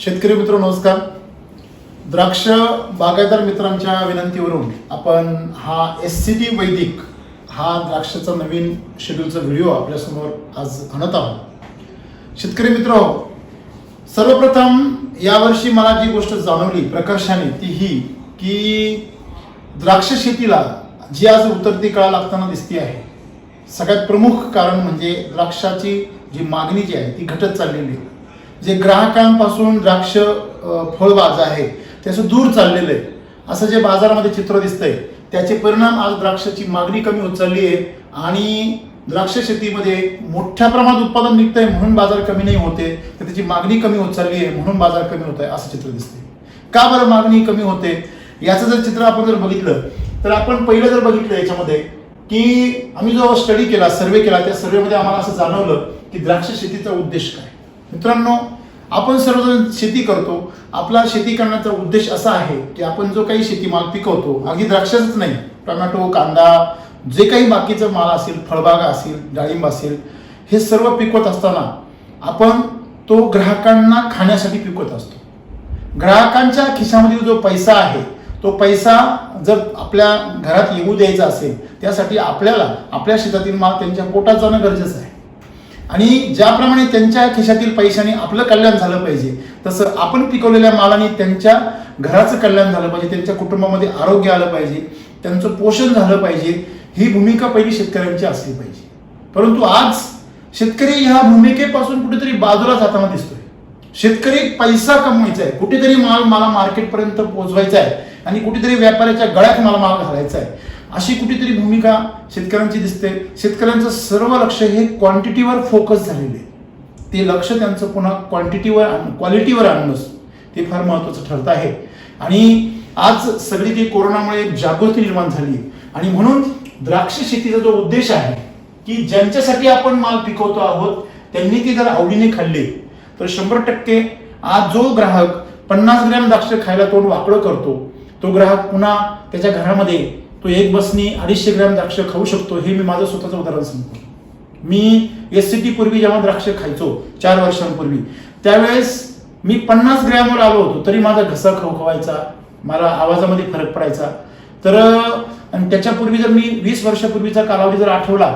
शेतकरी मित्र नमस्कार. द्राक्ष बागायतदार मित्रांच्या विनंतीवरून आपण हा SCT वैदिक हा द्राक्षाचा नवीन शेड्यूलचा व्हिडिओ आपल्यासमोर आज आणत आहोत. शेतकरी मित्र, सर्वप्रथम यावर्षी मला जी गोष्ट जाणवली प्रकर्षाने ती ही की द्राक्ष शेतीला जी आज उतरती कळा लागताना दिसते आहे, सगळ्यात प्रमुख कारण म्हणजे द्राक्षाची जी मागणी जी आहे ती घटत चाललेली आहे. जे ग्राहकांपासून द्राक्ष फळबाज आहे त्याचं दूर चाललेलं आहे असं जे बाजारामध्ये चित्र दिसतंय त्याचे परिणाम आज द्राक्षाची मागणी कमी होत चालली आहे आणि द्राक्ष शेतीमध्ये मोठ्या प्रमाणात उत्पादन निघतंय म्हणून बाजार कमी नाही होते, तर त्याची मागणी कमी होत चालली आहे म्हणून बाजार कमी होत आहे असं चित्र दिसतंय. का बरं मागणी कमी होते याचं जर चित्र आपण जर बघितलं तर आपण पहिलं जर बघितलं याच्यामध्ये की आम्ही जो स्टडी केला, सर्वे केला, त्या सर्वेमध्ये आम्हाला असं जाणवलं की द्राक्ष शेतीचा उद्देश काय. मित्रांनो, आपण सर्वजण शेती करतो. आपला शेती करण्याचा उद्देश असा आहे की आपण जो काही शेतीमाल पिकवतो, अगदी द्राक्षच नाही, टोमॅटो, कांदा, जे काही बाकीचं माल असेल, फळबागा असेल, डाळिंब असेल, हे सर्व पिकवत असताना आपण तो ग्राहकांना खाण्यासाठी पिकवत असतो. ग्राहकांच्या खिशामध्ये जो पैसा आहे तो पैसा जर आपल्या घरात येऊ द्यायचा असेल त्यासाठी आपल्याला आपल्या शेतातील माल त्यांच्या पोटात जाणं गरजेचं आहे. आणि ज्याप्रमाणे त्यांच्या खिशातील पैशाने आपलं कल्याण झालं पाहिजे तसं आपण पिकवलेल्या मालाने त्यांच्या घराचं कल्याण झालं पाहिजे, त्यांच्या कुटुंबामध्ये आरोग्य आलं पाहिजे, त्यांचं पोषण झालं पाहिजे, ही भूमिका पहिली शेतकऱ्यांची असली पाहिजे. परंतु आज शेतकरी ह्या भूमिकेपासून कुठेतरी बाजूला जाताना दिसतोय. शेतकरी पैसा कमवायचा आहे, कुठेतरी माल मला मार्केटपर्यंत पोहोचवायचा आहे आणि कुठेतरी व्यापाऱ्याच्या गळ्यात मला माल घालायचा आहे, अशी कुठेतरी भूमिका शेतकऱ्यांची दिसते. शेतकऱ्यांचं सर्व लक्ष हे क्वांटिटीवर फोकस झालेले, ते लक्ष त्यांचं पुन्हा क्वालिटीवर आणणं ते फार महत्त्वाचं ठरत आहे. आणि आज सगळी ती कोरोनामुळे जागृती निर्माण झाली आणि म्हणून द्राक्ष शेतीचा जो उद्देश आहे की ज्यांच्यासाठी आपण माल पिकवतो आहोत त्यांनी ती जर आवडीने खाल्ले तर 100% आज जो ग्राहक 50 ग्रॅम द्राक्ष खायला तोंड वाकडं करतो तो ग्राहक पुन्हा त्याच्या घरामध्ये तो एक बसनी 250 ग्रॅम द्राक्ष खाऊ शकतो. हे मी माझं स्वतःचं उदाहरण सांगतो. मी SCT पूर्वी जेव्हा द्राक्ष खायचो 4 वर्षांपूर्वी, त्यावेळेस मी 50 ग्रॅमवर आलो होतो तरी माझा घसा खवखवायचा, मला आवाजामध्ये फरक पडायचा. तर आणि त्याच्यापूर्वी जर मी 20 वर्षापूर्वीचा कालावधी जर आठवला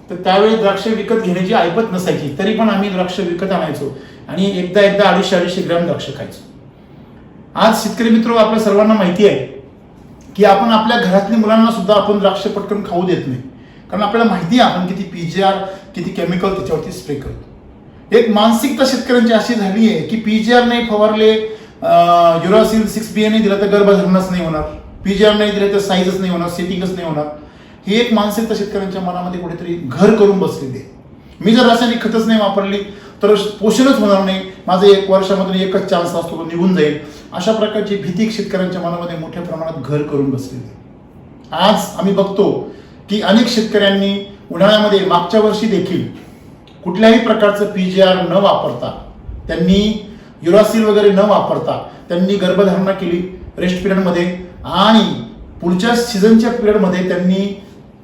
तर त्यावेळी द्राक्ष विकत घेण्याची ऐपत नसायची, तरी पण आम्ही द्राक्ष विकत आणायचो आणि एकदा 250 ग्रॅम द्राक्ष खायचो. आज शेतकरी मित्र, आपल्या सर्वांना माहिती आहे की आपण आपल्या घरातल्या मुलांना सुद्धा आपण द्राक्ष पटकन खाऊ देत नाही, कारण आपल्याला माहिती आहे आपण किती PGR किती केमिकल त्याच्यावरती स्प्रे करतो. एक मानसिकता शेतकऱ्यांची अशी झाली आहे की PGR नाही फवारले, युरासिल 6BA नाही दिला तर गर्भधारणच नाही होणार, PGR नाही दिले तर साईजच नाही होणार, सेटिंगच नाही होणार. ही एक मानसिकता शेतकऱ्यांच्या मनामध्ये कुठेतरी घर करून बसलेली आहे. मी जर रासायनिक खतच नाही वापरली तर पोषणच होणार नाही, माझं 1 वर्षामधून एकच चान्स असतो तो निघून जाईल, अशा प्रकारची भीती शेतकऱ्यांच्या मनामध्ये मोठ्या प्रमाणात घर करून बसलेली आहे. आज आम्ही बघतो की अनेक शेतकऱ्यांनी उन्हाळ्यामध्ये मागच्या वर्षी देखील कुठल्याही प्रकारचं PGR न वापरता, त्यांनी युरासिल वगैरे न वापरता त्यांनी गर्भधारणा केली रेस्ट पिरियडमध्ये आणि पुढच्या सीझनच्या पिरियडमध्ये त्यांनी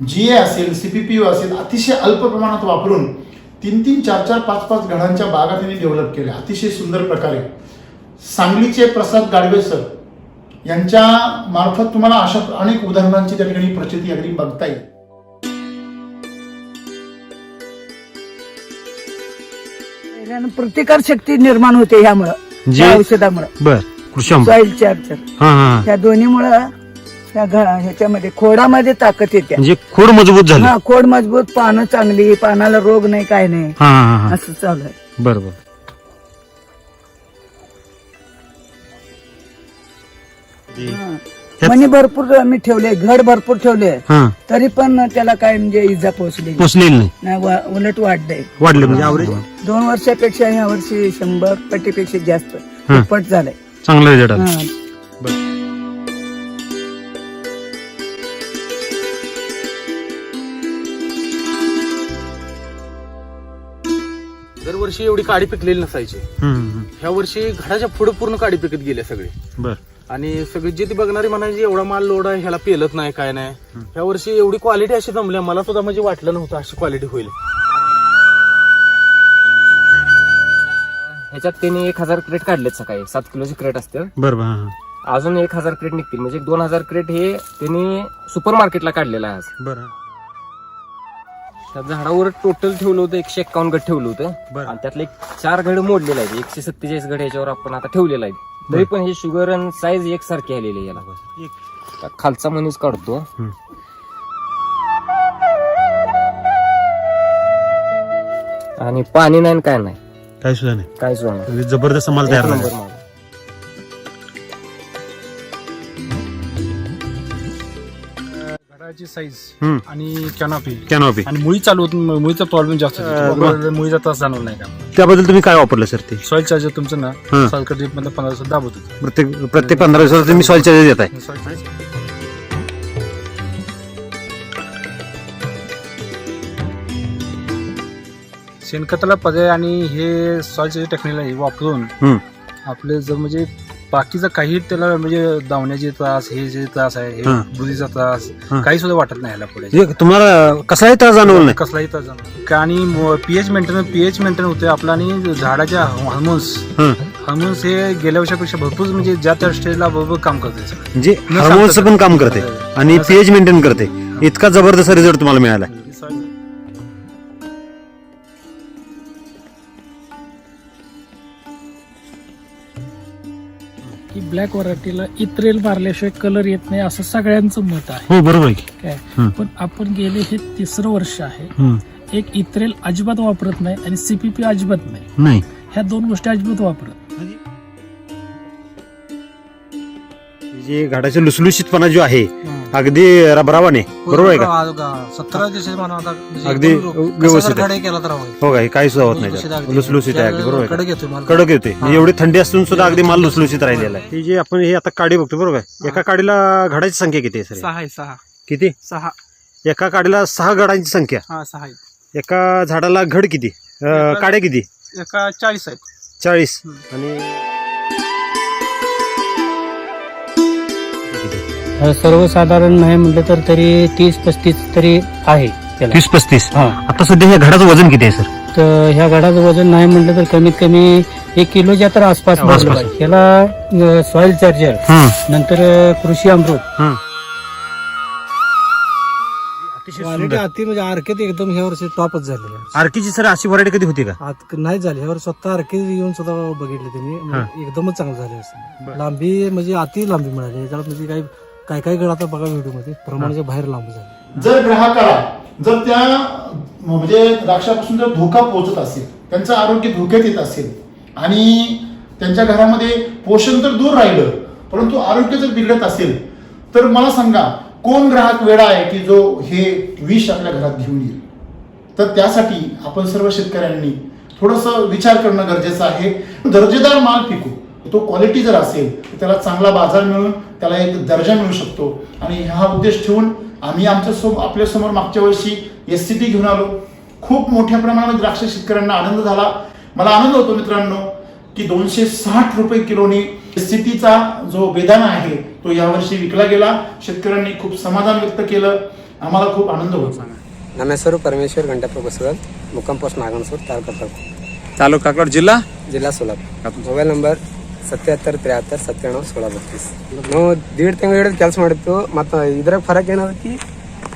GA असेल, CPPO असेल अतिशय अल्प प्रमाणात वापरून 3-3, 4-4, 5-5 घडांच्या बागा त्यांनी डेव्हलप केल्या अतिशय सुंदर प्रकारे. सांगलीचे प्रसाद गाडवे सर यांच्या मार्फत तुम्हाला अशा अनेक उदाहरणांची त्या ठिकाणी प्रचिती अगदी बघता येईल. प्रतिकार शक्ती निर्माण होते ह्यामुळं, या औषधामुळे, सॉइल चार्जर, ह्या दोन्हीमुळे ह्याच्यामध्ये खोडामध्ये ताकद येते, म्हणजे खोड मजबूत झाली. खोड मजबूत, पानं चांगली, पानाला रोग नाही, काय नाही, असं चालू आहे. बरोबर. मनी भरपूर मी ठेवले, घड भरपूर ठेवले, तरी पण त्याला काय म्हणजे इजा पोचली नाही, उलट वाढले म्हणजे ॲव्हरेज 2 वर्षापेक्षा ह्या वर्षी 100 पटीपेक्षा जास्त पट झालंय. चांगला रिझल्ट आला. दरवर्षी एवढी काडी पिकलेली नसायची, ह्या वर्षी घडाच्या पुढे पूर्ण काडी पिकत गेल्या सगळे. आणि सगळी जी ती बघणारी म्हणायची एवढा माल लोड आहे, ह्याला पेलत नाही, काय नाही. ह्या वर्षी एवढी क्वालिटी अशी जमल्या, मला सुद्धा म्हणजे वाटलं नव्हतं अशी क्वालिटी होईल. ह्याच्यात त्यांनी 1000 क्रेट काढलेत सकाळी. 7 किलोचे क्रेट असते. बरं. अजून 1000 क्रेट निघतील, म्हणजे 2000 क्रेट हे त्यांनी सुपर मार्केटला काढलेलं आहे आज. बरं. त्या झाडावर टोटल ठेवलं होतं 151 गट ठेवलं होतं. बरं. आणि त्यातले 4 घड मोडलेले आहेत. 147 घड ह्याच्यावर आपण आता ठेवलेला आहे. तरी पण हे शुगर आणि साईज एकसारखी आलेली आहे याला. आता खालचा मनीस काढतो. आणि पाणी नाही काय नाही, काय सुद्धा नाही, काय सुद्धा नाही. जबरदस्त माल तयार एक झाला. नंबर माल. घडाची साईज हम्म. आणि कॅनॉपी कॅनॉपी आणि मुळी चालू होत, मुळीचा प्रॉब्लेम जास्त होतो. मुळीचा त्रास जाणवला नाही का. त्याबद्दल तुम्ही काय वापरलं सर? ते सॉइल चार्जर तुमचं ना हं. सालकट मधलं 15 दिवसात दाबत होतं. प्रत्येक 15 दिवसाला तुम्ही सॉइल चार्जर देत आहे. Soil charger. शेणखताला पर्याय आणि हे सॉइल टेक्नॉलॉजी वापरून हम्म. आपले जर म्हणजे बाकीचा काही त्याला म्हणजे दावण्याचे त्रास, हे जे त्रास आहे, हे हं. बुद्धीचा त्रास हं. काही सुद्धा वाटत नाही ह्याला पुढे. म्हणजे तुम्हाला कसाही त्रास जाणवला नाही? कसलाही त्रास जाणवत आणि पीएच मेंटेन होते आपला. आणि झाडाच्या हार्मोन्स हे गेल्या वर्षापेक्षा भरपूर म्हणजे ज्या त्या स्टेजला बरोबर काम करते. म्हणजे हार्मोन्सचं पण काम करते आणि पीएच मेंटेन करते. इतका जबरदस्त रिझल्ट तुम्हाला मिळाला. की ब्लॅक व्हरायटीला इत्रेल मारल्याशिवाय कलर येत नाही असं सगळ्यांचं मत आहे. हो बरोबर आहे. काय हं. पण आपण गेले हे 3रं वर्ष आहे. हम्म. एक इत्रेल अजिबात वापरत नाही आणि सीपीपी अजिबात नाही. नाही. ह्या 2 गोष्टी अजिबात वापरत. जे घाटाचा लुसलुशीतपणा जो आहे अगदी रबरावाने, बरोबर आहे का? 17 दिवसाचे म्हणा आता म्हणजे अगदी व्यवस्थित आहे. केला तर हो काय, काही सुद्धा होत नाही लुसलुशीत त्यात. अगदी. लुसलुशीत आहे अगदी, बरोबर आहे का? कडक येतोय माल. कडक येते. म्हणजे एवढी थंडी असून सुद्धा अगदी माल लुसलुशीत राहिलेला आहे. ही जे आपण हे आता काडी बघतो, बरोबर आहे? एका काडीला घडाची संख्या किती आहे सर? 6 आहे 6. किती? 6. एका काडीला 6 घडांची संख्या. हा 6 आहे. एका झाडाला घड किती? काड्या किती? एका 40 आहेत. 40. आणि सर्वसाधारण नाही म्हटलं तर तरी 30-35 तरी आहे त्याला. 30-35. हा. आता सध्या ह्या घडाचं वजन किती आहे सर? तर ह्या घडाचं वजन नाही म्हटलं तर कमीत कमी 1 किलोच्या तर आसपास बसलं पाहिजे. त्याला सॉइल चार्जर, नंतर कृषी अमृत. क्वालिटी अति म्हणजे आर्केत एकदम ह्या वर्षी टॉपच झाली. आर्कीची सर अशी व्हरायटी कधी होती का? नाही झाली ह्यावर स्वतः आर्के येऊन सुद्धा बघितले त्यांनी म्हणजे एकदमच चांगलं झाले असं. लांबी म्हणजे अति लांबी मिळाली याच्यात. म्हणजे काय गड आता बघा व्हिडिओ मध्ये प्रमाणाच्या बाहेर लांब झाले. जर ग्राहकाला जर त्या म्हणजे द्राक्षापासून जर धोका पोहोचत असेल, त्यांचं आरोग्य धोक्यात येत असेल आणि त्यांच्या घरामध्ये पोषण तर दूर राहिलं परंतु आरोग्य जर बिघडत असेल तर मला सांगा कोण ग्राहक वेडा आहे की जो हे विष आपल्या घरात घेऊन येईल? तर त्यासाठी आपण सर्व शेतकऱ्यांनी थोडंसं विचार करणं गरजेचं आहे. दर्जेदार माल पिकू, तो क्वालिटी जर असेल तर त्याला चांगला बाजार मिळून त्याला एक दर्जा मिळू शकतो. आणि हा उद्देश ठेवून आम्ही आपल्या समोर मागच्या वर्षी SCT घेऊन आलो. खूप मोठ्या प्रमाणात द्राक्ष शेतकऱ्यांना आनंद झाला. मला आनंद होतो मित्रांनो की 260 रुपये किलोनी SCTचा जो बेदाणा आहे तो यावर्षी विकला गेला. शेतकऱ्यांनी खूप समाधान व्यक्त केलं. आम्हाला खूप आनंद होतो. ನಮ್ಮ ಹೆಸರು ಪರಮೇಶ್ವರ್ ಗಂಟಪ್ಪ ಬಸವರಾಜ್, ಮುಕ್ಕಾಂ ಪೋಸ್ಟ್ ನಾಗಣಸೂರು, ತಾಲೂಕು ಕಾಕವಾಡ, ಜಿಲ್ಲಾ ಸೋಲಾಪುರ. Mobile number 77 73 97 16 32. ನಾವು 1.5 ತಿಂಗಳು ಹಿಡಿದು ಕೆಲಸ ಮಾಡಿತ್ತು. ಮತ್ತು ಇದ್ರಾಗ फरक ಏನಾದಕ್ಕೆ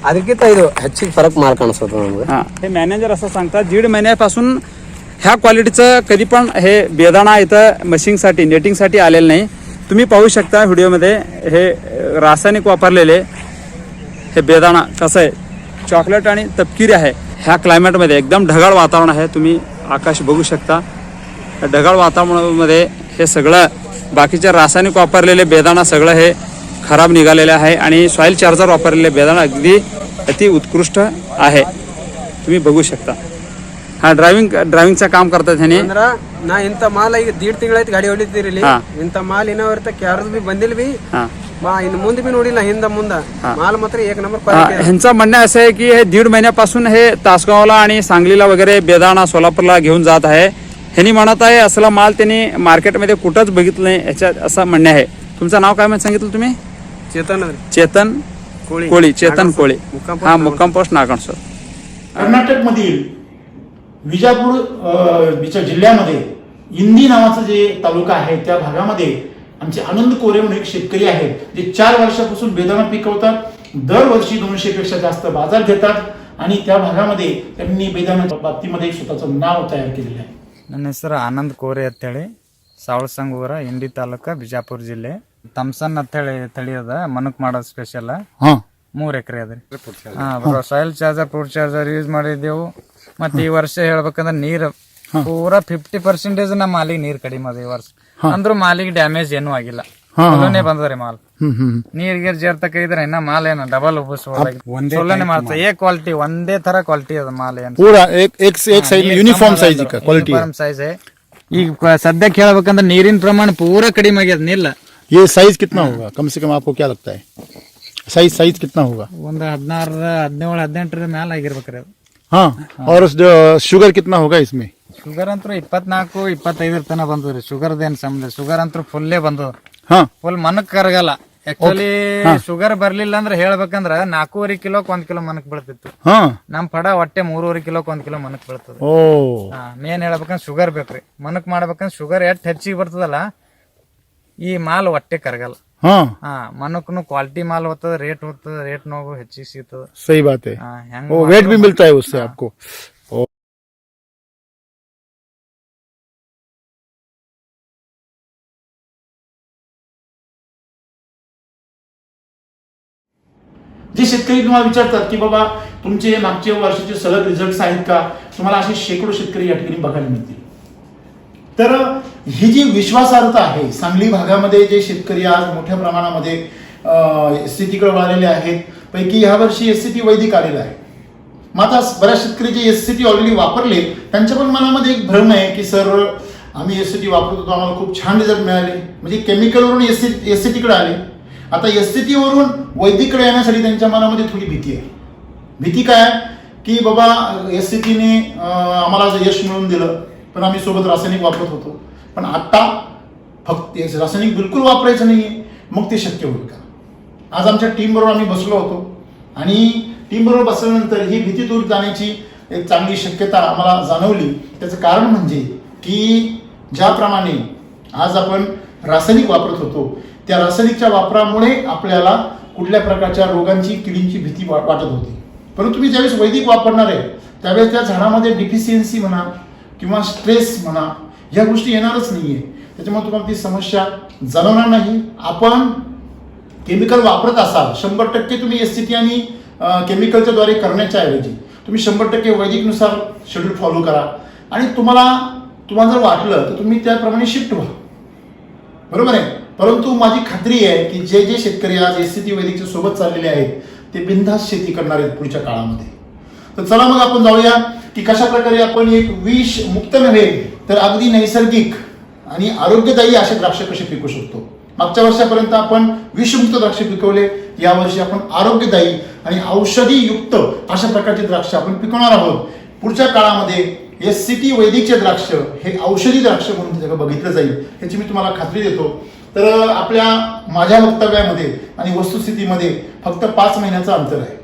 ಅದಕ್ಕಿಂತ ಇದು ಹೆಚ್ಚಿಗೆ फरक माल ಕಾಣಿಸ್ತದೆ ನಮ್ಗೆ. हे मॅनेजर असं सांगतात 1.5 महिन्यापासून ह्या क्वालिटीचं कधी पण हे बेदाणा इथं मशिंगसाठी नेटिंगसाठी आलेलं नाही. तुम्ही पाहू शकता व्हिडिओमध्ये हे रासायनिक वापरलेले हे बेदाणा कसं आहे, चॉकलेट आणि तपकिरी आहे. ह्या क्लायमेटमध्ये एकदम ढगाळ वातावरण आहे. तुम्ही आकाश बघू शकता. ढगाळ वातावरणामध्ये हे सगळं बाकीचे रासायनिक वापरलेले बेदाणा सगळं हे खराब निघालेले आहे आणि सॉइल चार्जर वापरलेले बेदाणा अगदी अति उत्कृष्ट आहे. तुम्ही बघू शकता. हा ಡ್ರೈವಿಂಗ್चं काम करतात ह्याने. ಅಂದ್ರ ನಾ ಇಂಥ ಮಾಲ್ ಈಗ 1.5 ತಿಂಗಳಾಯ್ತು ಗಾಡಿ ಹೊಡಿತೀರಿ. ಇಂಥ ಮಾಲ್ ಇನ್ನವರ್ತ ಯಾರು ಬಿ ಬಂದಿಲ್ಲ ಬಿ. ಇನ್ನು ಮುಂದೆ ಬಿ ನೋಡಿಲ್ಲ ಹಿಂದ ಮುಂದ माल मात्र 1 नंबर. ह्यांचं म्हणणं असं आहे की हे 1.5 महिन्यापासून हे तासगावला आणि सांगलीला वगैरे बेदाणा सोलापूरला घेऊन जात आहे. ह्यांनी म्हणत आहे असला माल त्यांनी मार्केटमध्ये कुठंच बघितलं नाही ह्याच्यात असं म्हणणे आहे. तुमचं नाव काय म्हणून सांगितलं तुम्ही? चेतन कोळी. चेतन कोळी. हा, मुक्काम पोस्ट नागणसोर. कर्नाटक मधील विजापूर जिल्ह्यामध्ये इंदी नावाचं जे तालुका आहे त्या भागामध्ये आमचे आनंद कोरे म्हणून एक शेतकरी आहेत जे 4 वर्षापासून बेदाणा पिकवतात. दरवर्षी 200 पेक्षा जास्त बाजार घेतात आणि त्या भागामध्ये त्यांनी बेदाणा बाबतीमध्ये एक स्वतःचं नाव तयार केलेलं आहे. ನನ್ನ ಹೆಸರು ಆನಂದ್ ಕೋರೆ ಅಂತೇಳಿ ಸಾವಳಸಂಗೂರ ಇಂಡಿ ತಾಲೂಕ ಬಿಜಾಪುರ ಜಿಲ್ಲೆ ಥಮ್ಸನ್ ಅಂತೇಳಿ ತಳಿ ಅದ ಮನಕ್ ಮಾಡೋ ಸ್ಪೆಷಲ್ 3 ಎಕರೆ ಅದ್ರಿ. Soil charger fruit charger use ಮಾಡಿದ್ದೆವು. ಮತ್ತೆ ಈ ವರ್ಷ ಹೇಳ್ಬೇಕಂದ್ರೆ ನೀರು ಪೂರಾ 50% ನಮ್ಮ ಮಾಲಿಗೆ ನೀರ್ ಕಡಿಮೆ ಅದ ಈ ವರ್ಷ. ಅಂದ್ರೂ ಮಾಲಿಗೆ ಡ್ಯಾಮೇಜ್ ಏನೂ ಆಗಿಲ್ಲ, ಚಲೋನೆ ಬಂದದ್ರಿ ಮಾಲ್. ನೀರ್ ಗೀರ್ ಜೇರ್ತಕ ಇದ್ರೆ ಇನ್ನ ಮಾಲ್ ಏನು ಡಬಲ್ ಚಲೋನೆ ಮಾಡ್ತಾ ಏ ಕ್ವಾಲಿಟಿ ಒಂದೇ ತರ ಕ್ವಾಲಿಟಿ ಅದ ಮಾಲ್ ಏನು पूरा एक साइज यूनिफॉर्म साइज का क्वालिटी है. ಸೈಜ್ ಈಗ ಸದ್ಯಕ್ಕೆ ಹೇಳ್ಬೇಕಂದ್ರೆ ನೀರಿನ ಪ್ರಮಾಣ ಪೂರಾ ಕಡಿಮೆ ಆಗ್ಯದ ನಿಲ್ಲ. ये साइज कितना होगा कम से कम आपको क्या लगता है? साइज कितना होगा? ಒಂದು 16 17 18 ಮ್ಯಾಲ ಆಗಿರ್ಬೇಕ್ರಿ ಅದು. हाँ और शुगर कितना होगा इसमें? ಶುಗರ್ ಅಂತೂ 24 25 ತನ ಬಂದದ್ರಿ. ಶುಗರ್ದೇನ್ ಸಂಬಂಧ ಶುಗರ್ ಅಂತೂ ಫುಲ್ಲೇ ಬಂದದ. हाँ ಫುಲ್ ಮನಕ್ ಕರಗಲ್ಲ. ಆಕ್ಚುಲಿ ಶುಗರ್ ಬರ್ಲಿಲ್ಲ ಅಂದ್ರೆ ಹೇಳ್ಬೇಕಂದ್ರ 4.5 ಕಿಲೋಕ್ 1 ಕಿಲೋ ಮನಕ್ ಬೀಳ್ತಿತ್ತು. हाँ ನಮ್ ಪಡ ಹೊಟ್ಟೆ 3.5 ಕಿಲೋಕ್ 1 ಕಿಲೋ ಮನಕ್ ಬೀಳ್ತದ. ओ ಮೇನ್ ಹೇಳ್ಬೇಕಂದ್ರ ಶುಗರ್ ಬೇಕ್ರಿ. ಮನಕ್ ಮಾಡ್ಬೇಕಂದ್ರ ಶುಗರ್ ಎಷ್ಟ್ ಹೆಚ್ಚಿಗೆ ಬರ್ತದಲ್ಲ ಈ ಮಾಲ್ ಹೊಟ್ಟೆ ಕರಗಲ್ಲ. हाँ ಮನಕ್ನು ಕ್ವಾಲಿಟಿ ಮಾಲ್ ಹೋಗ್ತದ, ರೇಟ್ ನೋವು ಹೆಚ್ಚಿಗೆ ಸಿಗ್ತದ. सही बात है. ಹೆಂಗ್ वो वेट भी मिलता है उससे आपको. जे शेतकरी तुम्हाला विचारतात की बाबा तुमचे मागच्या वर्षाचे सलग रिझल्ट आहेत का, तुम्हाला असे शेकडो शेतकरी या ठिकाणी बघायला मिळतील. तर ही जी विश्वासार्हता आहे, सांगली भागामध्ये जे शेतकरी आज मोठ्या प्रमाणामध्ये एससीटीकडे वळालेले आहेत पैकी ह्या वर्षी एससीटी वैदिक आलेला आहे. मग आता बऱ्याच शेतकरी जे एससीटी ऑलरेडी वापरले त्यांच्या पण मनामध्ये एक भ्रम आहे की सर आम्ही एससीटी वापरत होतो, आम्हाला खूप छान रिझल्ट मिळाले, म्हणजे केमिकलवरून एससीटीकडे आले. आता एससीटी वरून वैदिककडे येण्यासाठी त्यांच्या मनामध्ये थोडी भीती आहे. भीती काय की बाबा एससीटीने आम्हाला आज यश मिळवून दिलं पण आम्ही सोबत रासायनिक वापरत होतो, पण आता फक्त रासायनिक बिलकुल वापरायचं नाहीये, मग ते शक्य होईल का? आज आमच्या टीम बरोबर आम्ही बसलो होतो आणि टीम बरोबर बसल्यानंतर ही भीती दूर जाण्याची एक चांगली शक्यता आम्हाला जाणवली. त्याचं कारण म्हणजे की ज्याप्रमाणे आज आपण रासायनिक वापरत होतो त्या रासायनिकच्या वापरामुळे आपल्याला कुठल्या प्रकारच्या रोगांची किडींची भीती वाटत होती. परंतु तुम्ही ज्यावेळेस वैदिक वापरणार आहे त्यावेळेस त्या झाडामध्ये डिफिशियन्सी म्हणा किंवा स्ट्रेस म्हणा ह्या गोष्टी येणारच नाहीये. त्याच्यामुळे तुम्हाला ती समस्या जाणवणार नाही. आपण केमिकल वापरत असाल 100% तुम्ही एससीटी आणि केमिकलच्या द्वारे करण्याच्या ऐवजी तुम्ही 100% वैदिकनुसार शेड्यूल फॉलो करा आणि तुम्हाला जर वाटलं तर तुम्ही त्याप्रमाणे शिफ्ट व्हा. बरोबर आहे. परंतु माझी खात्री आहे की जे जे शेतकरी आज एससीटी वैदिकच्या सोबत चाललेले आहेत ते बिनधास्त शेती करणार आहेत पुढच्या काळामध्ये. तर चला मग आपण जाऊया की कशा प्रकारे आपण एक विष मुक्त नव्हे तर अगदी नैसर्गिक आणि आरोग्यदायी असे द्राक्ष कसे पिकू शकतो. मागच्या वर्षापर्यंत आपण विषमुक्त द्राक्ष पिकवले, यावर्षी आपण आरोग्यदायी आणि औषधी युक्त अशा प्रकारचे द्राक्ष आपण पिकवणार आहोत. पुढच्या काळामध्ये एससीटी वैदिकचे द्राक्ष हे औषधी द्राक्ष म्हणून त्याच्याकडे बघितलं जाईल याची मी तुम्हाला खात्री देतो. तर माझ्या वक्तव्यामध्ये आणि वस्तुस्थितीमध्ये फक्त 5 महिन्याचं अंतर आहे.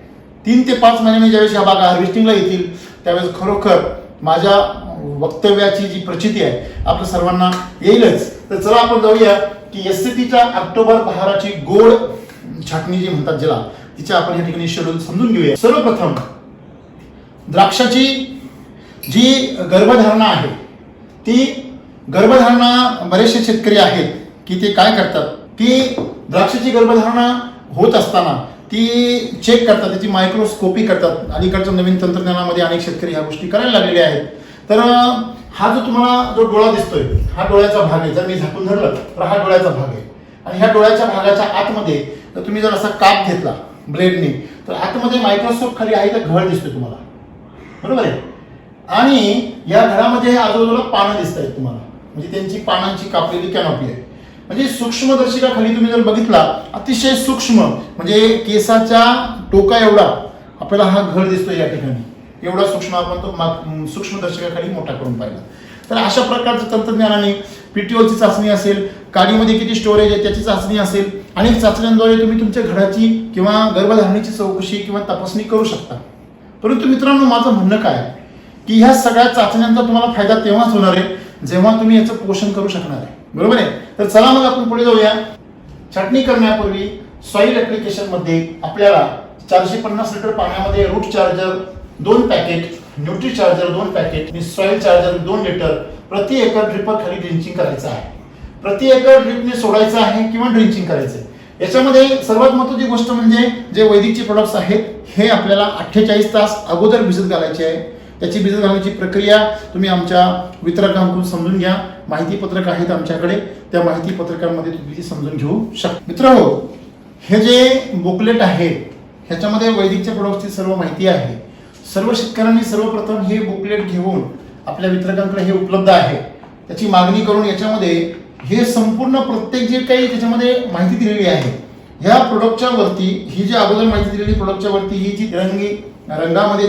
3 ते 5 महिन्यांनी ज्यावेळेस ह्या बागा हार्वेस्टिंगला येतील त्यावेळेस खरोखर माझ्या वक्तव्याची जी प्रचिती आहे आपल्या सर्वांना येईलच. तर चला आपण जाऊया की एससीटीच्या ऑक्टोबर बहाराची गोड छाटणी जी म्हणतात ज्याला, तिच्या आपण या ठिकाणी शेड्यूल समजून घेऊया. सर्वप्रथम द्राक्षाची जी गर्भधारणा आहे ती गर्भधारणा बरेचसे शेतकरी आहेत की ते काय करतात की द्राक्षाची गर्भधारणा होत असताना ती चेक करतात, त्याची मायक्रोस्कोपी करतात. अलीकडच्या नवीन तंत्रज्ञानामध्ये अनेक शेतकरी ह्या गोष्टी करायला लागलेले आहेत. तर हा जो तुम्हाला जो डोळा दिसतोय हा डोळ्याचा भाग आहे. जर मी झाकून धरलं तर हा डोळ्याचा भाग आहे आणि ह्या डोळ्याच्या भागाच्या आतमध्ये जर तुम्ही जर असा काप घेतला ब्लेडने तर आतमध्ये मायक्रोस्कोप खाली आहे तर घड दिसतोय तुम्हाला. बरोबर आहे. आणि या घरामध्ये आजूबाजूला पानं दिसत आहेत तुम्हाला, म्हणजे त्यांची पानांची कापलेली कॅनॉपी आहे. म्हणजे सूक्ष्मदर्शिका खाली तुम्ही जर बघितला अतिशय सूक्ष्म म्हणजे केसाच्या टोका एवढा आपल्याला हा घड दिसतोय या ठिकाणी. एवढा सूक्ष्म आपण तो सूक्ष्मदर्शिकाखाली मोठा करून पाहिला. तर अशा प्रकारच्या तंत्रज्ञानाने पीटीओची चाचणी असेल, काडीमध्ये किती स्टोरेज आहे त्याची चाचणी असेल, अनेक चाचण्यांद्वारे तुम्ही तुमच्या घडाची किंवा गर्भधारणेची चौकशी किंवा तपासणी करू शकता. परंतु मित्रांनो माझं म्हणणं काय की ह्या सगळ्या चाचण्यांचा तुम्हाला फायदा तेव्हाच होणार आहे जेव्हा तुम्ही याचं पोषण करू शकणार आहे. बरोबर आहे. तर चला मग आपण पुढे जाऊया. छाटणी करण्यापूर्वी सॉइल ऍप्लिकेशन मध्ये आपल्याला 450 लिटर पाण्यामध्ये root charger 2 packet, nutri charger 2 packet आणि सॉइल चार्जर 2 लिटर प्रति एकर ड्रिपर खाली ड्रिंचिंग करायचं आहे. प्रति एकर ड्रिपने सोडायचं आहे किंवा ड्रिंचिंग करायचं आहे. याच्यामध्ये सर्वात महत्त्वाची गोष्ट म्हणजे जे वैदिकचे प्रोडक्ट्स आहेत हे आपल्याला 48 तास अगोदर भिजत घालायचे आहे. त्याची भिजत घालण्याची प्रक्रिया तुम्ही आमच्या वितरकांकडून समजून घ्या. माहिती पत्रक आहेत आमच्याकडे, त्या माहिती पत्रकांमध्ये तुम्ही ती समजून घेऊ शकता. मित्रांनो, हे जे बुकलेट आहे ह्याच्यामध्ये वैदिकच्या प्रोडक्टची सर्व माहिती आहे. सर्व शेतकऱ्यांनी सर्वप्रथम हे बुकलेट घेऊन आपल्या वितरकांकडे हे उपलब्ध आहे त्याची मागणी करून याच्यामध्ये हे संपूर्ण प्रत्येक जे काही त्याच्यामध्ये माहिती दिलेली आहे ह्या प्रोडक्टच्या वरती, ही जी अगोदर माहिती दिलेली प्रोडक्टच्या वरती ही जी रंगामध्ये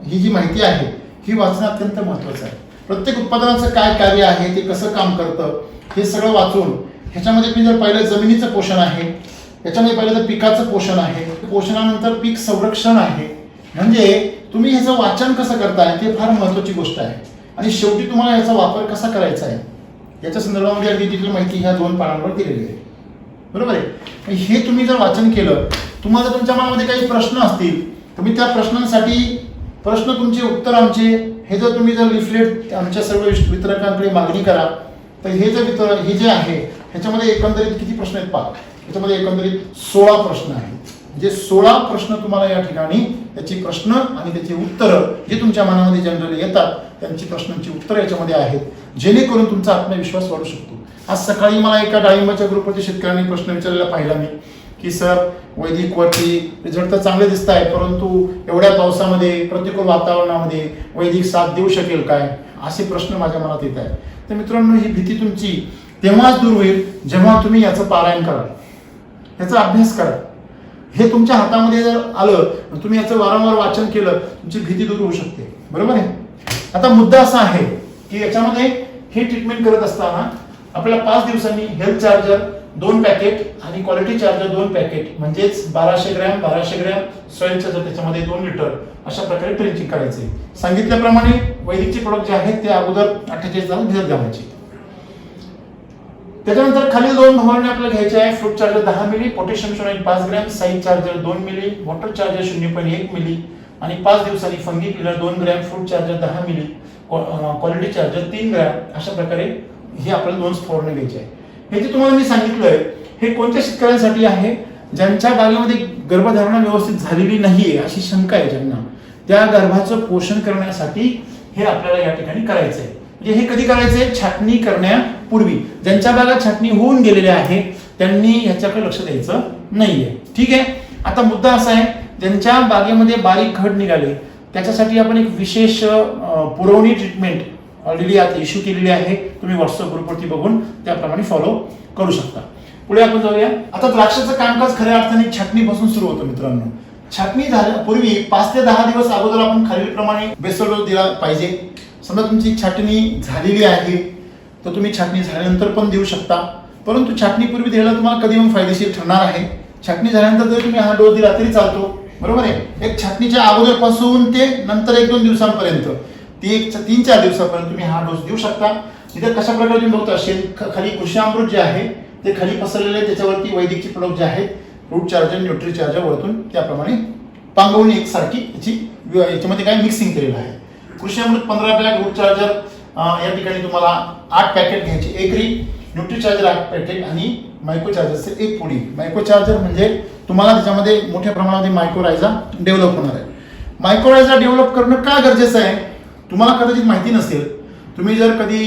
ही जी माहिती आहे ही वाचणं अत्यंत महत्त्वाचं आहे. प्रत्येक उत्पादनाचं काय कार्य आहे, ते कसं काम करतं हे सगळं वाचून ह्याच्यामध्ये तुम्ही जर पाहिलं जमिनीचं पोषण आहे, याच्यामध्ये पाहिलं तर पिकाचं पोषण आहे, पोषणानंतर पीक संरक्षण आहे. म्हणजे तुम्ही ह्याचं वाचन कसं करताय ते फार महत्त्वाची गोष्ट आहे. आणि शेवटी तुम्हाला याचा वापर कसा करायचा आहे याच्या संदर्भामध्ये अगदी डिटेल माहिती ह्या 2 पानांवर दिलेली आहे. बरोबर आहे. हे तुम्ही जर वाचन केलं, तुम्हाला तुमच्या मनामध्ये काही प्रश्न असतील तुम्ही त्या प्रश्नांसाठी तुमचे उत्तर आमचे हे जर तुम्ही जर लिफलेट आमच्या सर्व वितरकांकडे मागणी करा तर हे जे आहे ह्याच्यामध्ये एकंदरीत किती प्रश्न आहेत पहा. ह्याच्यामध्ये एकंदरीत 16 प्रश्न आहेत. जे 16 प्रश्न तुम्हाला या ठिकाणी त्याची प्रश्न आणि त्याची उत्तरं जे तुमच्या मनामध्ये जनरली येतात त्यांची प्रश्नांची उत्तरं याच्यामध्ये आहेत, जेणेकरून तुमचा आत्मविश्वास वाढू शकतो. आज सकाळी मला एका डाळिंबाच्या ग्रुपवरच्या शेतकऱ्यांनी प्रश्न विचारलेला पाहिला मी की सर वैदिकवरती रिझल्ट तर चांगले दिसत आहे, परंतु एवढ्या पावसामध्ये प्रतिकूल वातावरणामध्ये वैदिक साथ देऊ शकेल काय, असे प्रश्न माझ्या मनात येत आहेत. तर मित्रांनो, ही भीती तुमची तेव्हाच दूर होईल जेव्हा तुम्ही याचं पारायण कराल, याचा अभ्यास कराल. हे तुमच्या हातामध्ये जर आलं, तुम्ही याचं वारंवार वाचन केलं, तुमची भीती दूर होऊ शकते. बरोबर आहे. आता मुद्दा असा आहे की याच्यामध्ये हे ट्रीटमेंट करत असताना आपल्याला 5 दिवसांनी हेल्थ चार्जर 2 पॅकेट आणि क्वालिटी चार्जर 2 पॅकेट म्हणजेच 1200 ग्रॅम सॉइल चार्जर त्याच्यामध्ये 2 लिटर अशा प्रकारे ड्रिंचिंग करायचे. सांगितल्याप्रमाणे वैदिकचे प्रोडक्ट जे आहेत ते अगोदर 48 तास भिजत घालायचे. त्याच्यानंतर खालील 2 फवारणी आपल्याला घ्यायचे आहे. फ्रूट चार्जर 10 मिली, potassium schoenite 5 gram, size charger 2 मिली, वॉटर चार्जर 0.1 मिली आणि 5 दिवसांनी fungi killer 2 gram, fruit charger 10 मिली, क्वालिटी चार्जर 3 ग्रॅम अशा प्रकारे हे आपल्याला 2 फवारणी घ्यायचे आहे. हे जे तुम्हाला मी सांगितलंय हे कोणत्या शेतकऱ्यांसाठी आहे, ज्यांच्या बागेमध्ये गर्भधारणा व्यवस्थित झालेली नाहीये अशी शंका आहे ज्यांना, त्या गर्भाचं पोषण करण्यासाठी हे आपल्याला या ठिकाणी करायचं आहे. म्हणजे हे कधी करायचंय? छाटणी करण्यापूर्वी. ज्यांच्या बागा छाटणी होऊन गेलेल्या आहे त्यांनी ह्याच्याकडे लक्ष द्यायचं नाहीये. ठीक आहे. आता मुद्दा असा आहे, ज्यांच्या बागेमध्ये बारीक घड निघाले त्याच्यासाठी आपण एक विशेष पुरवणी ट्रीटमेंट ऑलरेडी आता इश्यू केलेली आहे. तुम्ही व्हॉट्सअप ग्रुपवरती बघून त्याप्रमाणे फॉलो करू शकता. पुढे आपण जाऊया. आता द्राक्षाचं कामकाज खऱ्या अर्थाने छाटणीपासून सुरू होतं मित्रांनो. छाटणी झाल्यापूर्वी 5 ते 10 दिवस अगोदर आपण खालीलप्रमाणे बेसल डोस दिला पाहिजे. समजा तुमची छाटणी झालेली आहे तर तुम्ही छाटणी झाल्यानंतर पण देऊ शकता, परंतु छाटणीपूर्वी द्यायला तुम्हाला कधी पण फायदेशीर ठरणार आहे. छाटणी झाल्यानंतर जर तुम्ही हा डोस दिला तरी चालतो. बरोबर आहे. एक छाटणीच्या अगोदरपासून ते नंतर 1-2 दिवसांपर्यंत, ती 3-4 दिवसापर्यंत तुम्ही हा डोस देऊ शकता. इथे कशा प्रकारे तुम्ही बघता, खाली कृषी अमृत जे आहे ते खाली पसरलेले, त्याच्यावरती वैदिकचे प्रोडक्ट जे आहेत रूट चार्जर, न्यूट्री चार्जर वरतून त्याप्रमाणे पांगवून एकसारखी याच्यामध्ये काय मिक्सिंग केलेलं आहे. कृषी अमृत 15 बॅग, रूट चार्जर या ठिकाणी तुम्हाला 8 पॅकेट घ्यायचे एकरी, न्यूट्री चार्जर 8 पॅकेट आणि मायक्रो चार्जरचे 1 पुडी. मायक्रो चार्जर म्हणजे तुम्हाला त्याच्यामध्ये मोठ्या प्रमाणामध्ये मायक्रोरायझा डेव्हलप होणार आहे. मायक्रोरायझा डेव्हलप करणं का गरजेचं आहे तुम्हाला कदाचित माहिती नसेल. तुम्ही जर कधी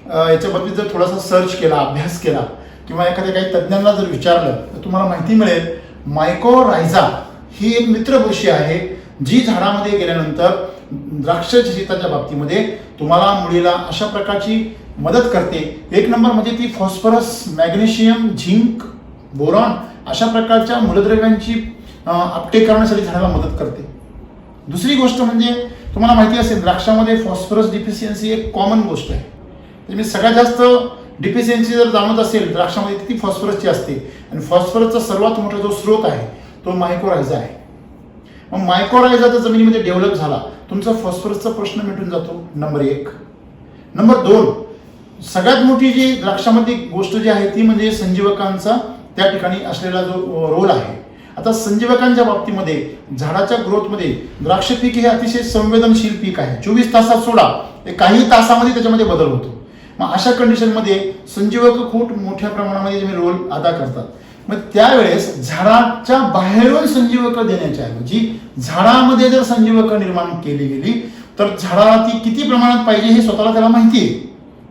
याच्याबद्दल जर थोडासा सर्च केला, अभ्यास केला किंवा एखाद्या काही तज्ज्ञांना जर विचारलं तर तुम्हाला माहिती मिळेल मायक्रोरायझा ही एक मित्र बुरशी आहे जी झाडामध्ये गेल्यानंतर द्राक्षाच्या शेताच्या बाबतीमध्ये तुम्हाला मुळीला अशा प्रकारची मदत करते. 1 नंबर म्हणजे ती फॉस्फरस, मॅग्नेशियम, झिंक, बोरॉन अशा प्रकारच्या मूलद्रव्यांची अपटेक करण्यासाठी झाडाला मदत करते. दुसरी गोष्ट म्हणजे तुम्हाला माहिती असेल द्राक्षामध्ये फॉस्फरस डिफिशियन्सी एक कॉमन गोष्ट आहे. म्हणजे सगळ्यात जास्त डिफिशियन्सी जर जाणवत असेल द्राक्षामध्ये ती फॉस्फरसची असते आणि फॉस्फरसचा सर्वात मोठा जो स्रोत आहे तो मायक्रोरायझा आहे. मग मायक्रोरायझा जर जमिनीमध्ये डेव्हलप झाला तुमचा फॉस्फरसचा प्रश्न मिटून जातो. नंबर 1. नंबर 2, सगळ्यात मोठी जी द्राक्षामध्ये गोष्ट जी आहे ती म्हणजे संजीवकांचा त्या ठिकाणी असलेला जो रोल आहे. आता संजीवकांच्या बाबतीमध्ये झाडाच्या ग्रोथमध्ये द्राक्ष पीक हे अतिशय संवेदनशील पीक आहे. 24 तासात सोडा काही तासामध्ये त्याच्यामध्ये बदल होतो. मग अशा कंडिशनमध्ये संजीवक खूप मोठ्या प्रमाणामध्ये रोल अदा करतात. मग त्यावेळेस झाडाच्या बाहेरून संजीवक देण्याच्या ऐवजी झाडामध्ये जर संजीवक निर्माण केली गेली तर झाडाला ती किती प्रमाणात पाहिजे हे स्वतःला त्याला माहिती आहे.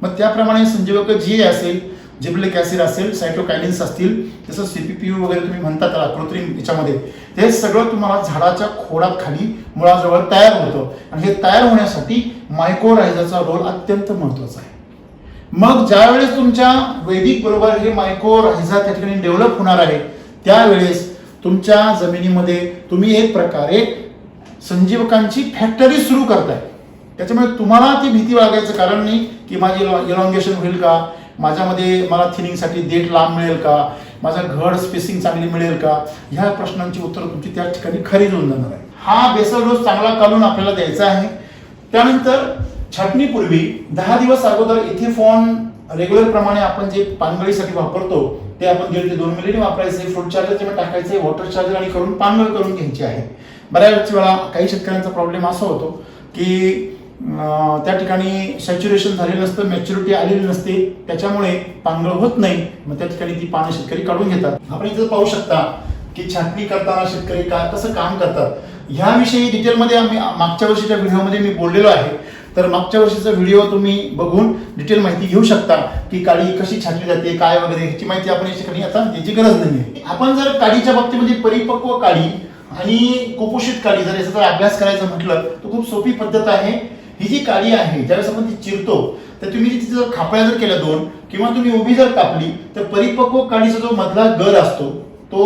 मग त्याप्रमाणे संजीवक जी असेल, जिबरेलिक ॲसिड असेल, सायटोकायनिन्स असतील, जसं CPPU वगैरे तुम्ही म्हणता त्याला कृत्रिम याच्यामध्ये, ते सगळं तुम्हाला झाडाच्या खोडात खाली मुळाजवळ तयार होतं. आणि हे तयार होण्यासाठी मायक्रोरायझाचा रोल अत्यंत महत्त्वाचा आहे. मग ज्यावेळेस तुमच्या वैदिक बरोबर हे मायक्रोरायझा त्या ठिकाणी डेव्हलप होणार आहे त्यावेळेस तुमच्या जमिनीमध्ये तुम्ही एक प्रकारे संजीवकांची फॅक्टरी सुरू करताय. त्याच्यामुळे तुम्हाला ती भीती बाळगायचं कारण नाही की माझी इलॉंगेशन होईल का, माझ्यामध्ये मला थिनिंगसाठी देठ लांब मिळेल का, माझा घड स्पेसिंग चांगली मिळेल का, ह्या प्रश्नांची उत्तरं तुमची त्या ठिकाणी खरी होऊन जाणार आहे. हा बेसल डोस चांगला काढून आपल्याला द्यायचा आहे. त्यानंतर छाटणीपूर्वी 10 दिवस अगोदर इथेफॉन रेग्युलर प्रमाणे आपण जे पानगळीसाठी वापरतो ते आपण 1.5 ते 2 मिली वापरायचे. फ्रूट चार्जर टाकायचे, वॉटर चार्जर आणि करून पानगळ करून घ्यायची आहे. बऱ्याच वेळा काही शेतकऱ्यांचा प्रॉब्लेम असा होतो की त्या ठिकाणी सॅच्युरेशन झालेलं नसतं, मॅच्युरिटी आलेली नसते, त्याच्यामुळे पानगळ होत नाही. मग त्या ठिकाणी ती पानं शेतकरी काढून घेतात. आपण इथं पाहू शकता की छाटणी करताना शेतकरी कसं काम करतात. ह्याविषयी डिटेलमध्ये आम्ही मागच्या वर्षीच्या व्हिडिओमध्ये मी बोललेलो आहे. तर मागच्या वर्षीचा व्हिडिओ तुम्ही बघून डिटेल माहिती घेऊ शकता की काडी कशी छाटली जाते, काय वगैरे ह्याची माहिती आपण या ठिकाणी आता याची गरज नाही. आपण जर काडीच्या बाबतीमध्ये परिपक्व काडी आणि कुपोषित काडी जर याचा जर अभ्यास करायचा म्हटलं तर खूप सोपी पद्धत आहे. ही जी काडी आहे ज्यावेळेस आपण ती चिरतो तर तुम्ही तिथे जर खापळ्या जर केल्या 2 किंवा तुम्ही उभी जर कापली तर परिपक्व काडीचा जो मधला गर असतो तो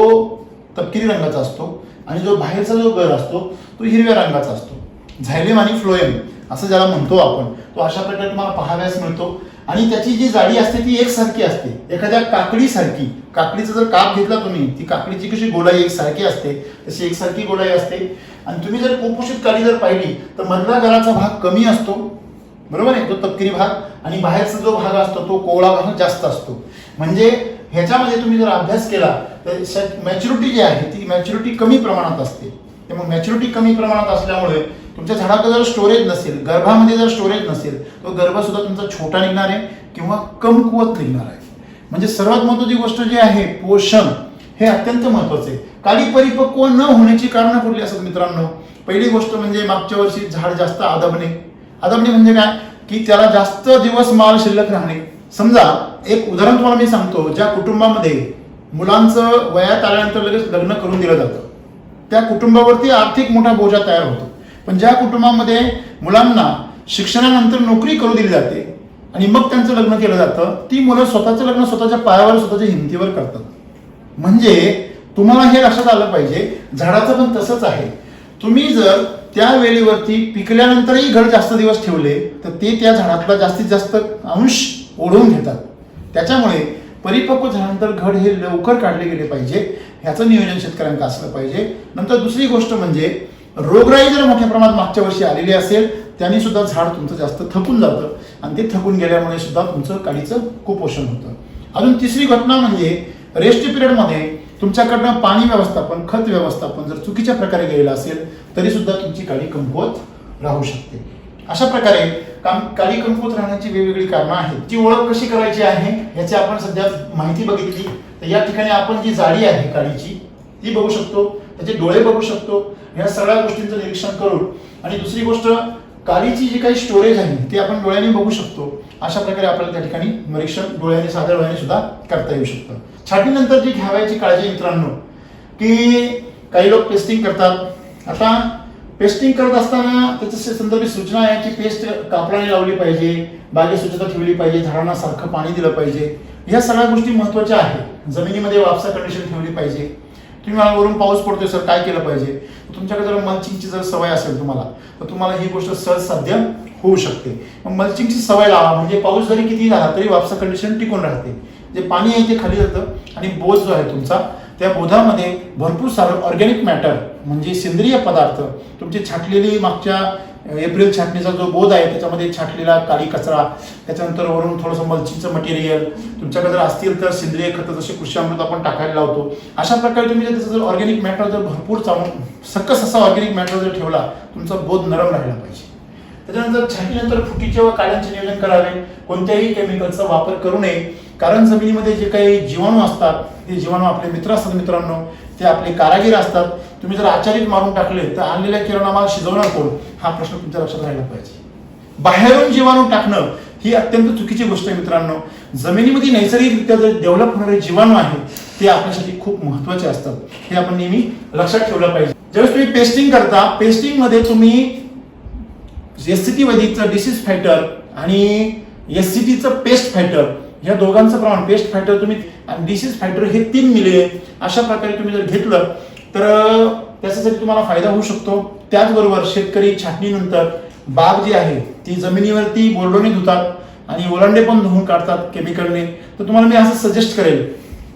तपकिरी रंगाचा असतो आणि जो बाहेरचा जो गर असतो तो हिरव्या रंगाचा असतो. झायलेम आणि फ्लोएम असं ज्याला म्हणतो आपण, तो अशा प्रकारे तुम्हाला पाहाव्यास मिळतो. आणि त्याची जी जाडी असते ती एकसारखी असते, एखाद्या काकडीसारखी. काकडीचा जर काप घेतला तुम्ही, ती काकडीची कशी गोलाई एकसारखी असते तशी एकसारखी गोलाई असते. आणि तुम्ही जर कुपोषित काडी जर पाहिली तर मधला गराचा भाग कमी असतो, बरोबर आहे, तो तपकिरी भाग, आणि बाहेरचा जो भाग असतो तो कोवळा भाग जास्त असतो. म्हणजे ह्याच्यामध्ये तुम्ही जर अभ्यास केला तर मॅच्युरिटी जी आहे ती मॅच्युरिटी कमी प्रमाणात असते. त्यामुळे मॅच्युरिटी कमी प्रमाणात असल्यामुळे तुमच्या झाडाकडे जर स्टोरेज नसेल, गर्भामध्ये जर स्टोरेज नसेल, तो गर्भ सुद्धा तुमचा छोटा निघणार आहे किंवा कमकुवत निघणार आहे. म्हणजे सर्वात महत्त्वाची गोष्ट जी आहे पोषण, हे अत्यंत महत्त्वाचे. काडी परिपक्व न होण्याची कारणं कुठली असतात मित्रांनो? पहिली गोष्ट म्हणजे मागच्या वर्षी झाड जास्त आदबणे. आदबणे म्हणजे काय की त्याला जास्त दिवस माल शिल्लक राहणे. समजा एक उदाहरण तुम्हाला मी सांगतो, ज्या कुटुंबामध्ये मुलांचं वयात आल्यानंतर लगेच लग्न करून दिलं जातं त्या कुटुंबावरती आर्थिक मोठा बोजा तयार होतो. पण ज्या कुटुंबामध्ये मुलांना शिक्षणानंतर नोकरी करू दिली जाते आणि मग त्यांचं लग्न केलं जातं, ती मुलं स्वतःचं लग्न स्वतःच्या पायावर स्वतःच्या हिमतीवर करतात. म्हणजे तुम्हाला हे लक्षात आलं पाहिजे, झाडाचं पण तसंच आहे. तुम्ही जर त्या वेळेवरती पिकल्यानंतरही घड जास्त दिवस ठेवले तर ते त्या झाडातला जास्तीत जास्त अंश ओढून घेतात. त्याच्यामुळे परिपक्व झाल्यानंतर घड हे लवकर काढले गेले पाहिजे, ह्याचं नियोजन शेतकऱ्यांना असलं पाहिजे. नंतर दुसरी गोष्ट म्हणजे रोगराई जर मोठ्या प्रमाणात मागच्या वर्षी आलेली असेल त्यांनी सुद्धा झाड तुमचं जास्त थकून जातं आणि ते थकून गेल्यामुळे सुद्धा तुमचं काडीचं कुपोषण होतं. अजून तिसरी घटना म्हणजे रेस्ट पिरियडमध्ये तुमच्याकडनं पाणी व्यवस्थापन, खत व्यवस्थापन जर चुकीच्या प्रकारे गेलेलं असेल तरी सुद्धा तुमची काडी कमकुवत राहू शकते. अशा प्रकारे काडी कमकुवत राहण्याची वेगवेगळी कारणं आहेत. ती ओळख कशी करायची आहे याची आपण सध्या माहिती बघितली. तर या ठिकाणी आपण जी जाडी आहे काडीची ती बघू शकतो, त्याचे डोळे बघू शकतो. या सगळ्या गोष्टींचं निरीक्षण करून, आणि दुसरी गोष्ट काडीची जी काही स्टोरेज आहे ती आपण डोळ्याने बघू शकतो. अशा प्रकारे आपल्याला त्या ठिकाणी निरीक्षण डोळ्याने, साध्या डोळ्याने सुद्धा करता येऊ शकतं. छाटणीनंतर जी घ्यावायची काळजी मित्रांनो, की काही लोक पेस्टिंग करतात. आता पेस्टिंग करत असताना त्याच्या संदर्भित सूचना आहे की पेस्ट कापडाने लावली पाहिजे, बागेत स्वच्छता ठेवली पाहिजे, झाडांना सारखं पाणी दिलं पाहिजे. या सगळ्या गोष्टी महत्त्वाच्या आहेत. जमिनीमध्ये वापसा कंडिशन ठेवली पाहिजे. तुम्ही मला वरून पाऊस पडतोय सर काय केलं पाहिजे? तुमच्याकडे जर मल्चिंगची जर सवय असेल तुम्हाला तर तुम्हाला ही गोष्ट सहज साध्य होऊ शकते. मग मल्चिंगची सवय लावा, म्हणजे पाऊस जरी किती झाला तरी वापसा कंडिशन टिकून राहते. जे पाणी आहे ते खाली जातं आणि बोध जो आहे तुमचा त्या बोधामध्ये भरपूर सारं ऑर्गॅनिक मॅटर म्हणजे सेंद्रिय पदार्थ, तुमची छाटलेली मागच्या एप्रिल छाटणीचा जो बोध आहे त्याच्यामध्ये छाटलेला काळी कचरा, त्याच्यानंतर वरून थोडंसं मल्चिंगचं मटेरियल, तुमच्याकडे जर असतील तर सेंद्रिय खतं जसे कृषी अमृत आपण टाकायला लावतो, अशा प्रकारे तुम्ही जर त्याचं जर ऑर्गॅनिक मॅटर जर भरपूर चालून सकस असा ऑर्गॅनिक मॅटर जर ठेवला, तुमचा बोध नरम राहिला पाहिजे. त्याच्यानंतर छाटणीनंतर फुटीचे व काड्यांचे नियोजन करावे. कोणत्याही केमिकलचा वापर करू नये, कारण जमिनीमध्ये जे काही जीवाणू असतात ते जीवाणू आपले मित्र असतात मित्रांनो, ते आपले कारागीर असतात. तुम्ही जर आचारीत मारून टाकले तर आणलेल्या किरणा माल शिजवणार कोण, हा प्रश्न तुमच्या लक्षात राहिला पाहिजे. बाहेरून जीवाणू टाकणं ही अत्यंत चुकीची गोष्ट आहे मित्रांनो. जमिनीमध्ये नैसर्गिकरित्या जे डेव्हलप होणारे जीवाणू आहेत ते आपल्यासाठी खूप महत्वाचे असतात, हे आपण नेहमी लक्षात ठेवलं पाहिजे. ज्यावेळेस तुम्ही पेस्टिंग करता, पेस्टिंग मध्ये तुम्ही एससीटी वैदिकचं डिसीज फायटर आणि एससीटीचं पेस्ट फायटर या दोघांचं प्रमाण, पेस्ट फायटर तुम्ही आणि डिसीज फायटर हे 3 मिली अशा प्रकारे तुम्ही जर घेतलं तर त्याच्यासाठी तुम्हाला फायदा होऊ शकतो. त्याचबरोबर शेतकरी छाटणीनंतर बाग जी आहे ती जमिनीवरती बोर्डोने धुतात आणि ओलांडे पण धुवून काढतात केमिकलने. तर तुम्हाला मी असं सजेस्ट करेल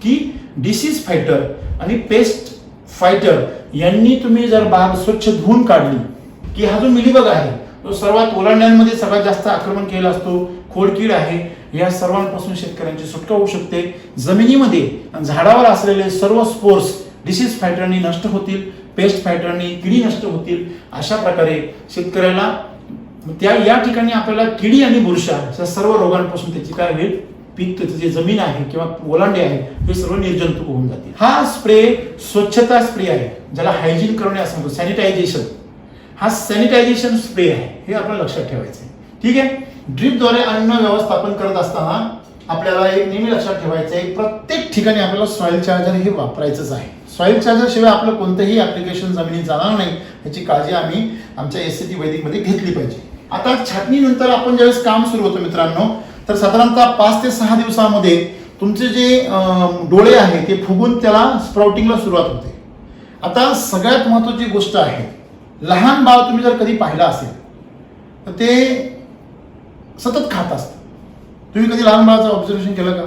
की डिसीज फायटर आणि पेस्ट फायटर यांनी तुम्ही जर बाग स्वच्छ धुवून काढली की हा जो मिलीबग आहे तो सर्वात ओलांड्यांमध्ये सगळ्यात जास्त आक्रमण केला असतो, खोडकीड आहे, या सर्वांपासून शेतकऱ्यांची सुटका होऊ शकते. जमिनीमध्ये झाडावर असलेले सर्व स्पोर्स डिसीज फायटरनी नष्ट होतील, पेस्ट फायटरनी किडी नष्ट होतील. अशा प्रकारे शेतकऱ्याला या ठिकाणी आपल्याला किडी आणि बुरशा या सर्व रोगांपासून त्याची काय होईल, पीक त्याचं जे जमीन आहे किंवा ओलांडे आहे हे सर्व निर्जंतुक होऊन जातील. हा स्प्रे स्वच्छता स्प्रे आहे, ज्याला हायजीन करणे असं म्हणतो, सॅनिटायझेशन. हा सॅनिटायझेशन स्प्रे आहे, हे आपण लक्षात ठेवायचं आहे. ठीक आहे. ड्रीपद्वारे अन्न व्यवस्थापन करत असताना आपल्याला एक नेहमी लक्षात ठेवायचं आहे, प्रत्येक ठिकाणी आपल्याला सॉइल चार्जर हे वापरायचंच आहे. सॉइल चार्जर शिवाय आपलं कोणतंही ऍप्लिकेशन जमिनीत जाणार नाही, याची काळजी आम्ही आमच्या एससीटी वैदिकमध्ये घेतली पाहिजे. आता छाटणीनंतर आपण ज्यावेळेस काम सुरू होतं मित्रांनो, तर साधारणतः 5 ते 6 दिवसामध्ये तुमचे जे डोळे आहे ते फुगून त्याला स्प्राउटिंगला सुरुवात होते. आता सगळ्यात महत्त्वाची गोष्ट आहे, लहान बाळ तुम्ही जर कधी पाहिलं असेल तर ते सतत खात असतं. तुम्ही कधी लहान बाळाचं ऑब्झर्वेशन केलं का?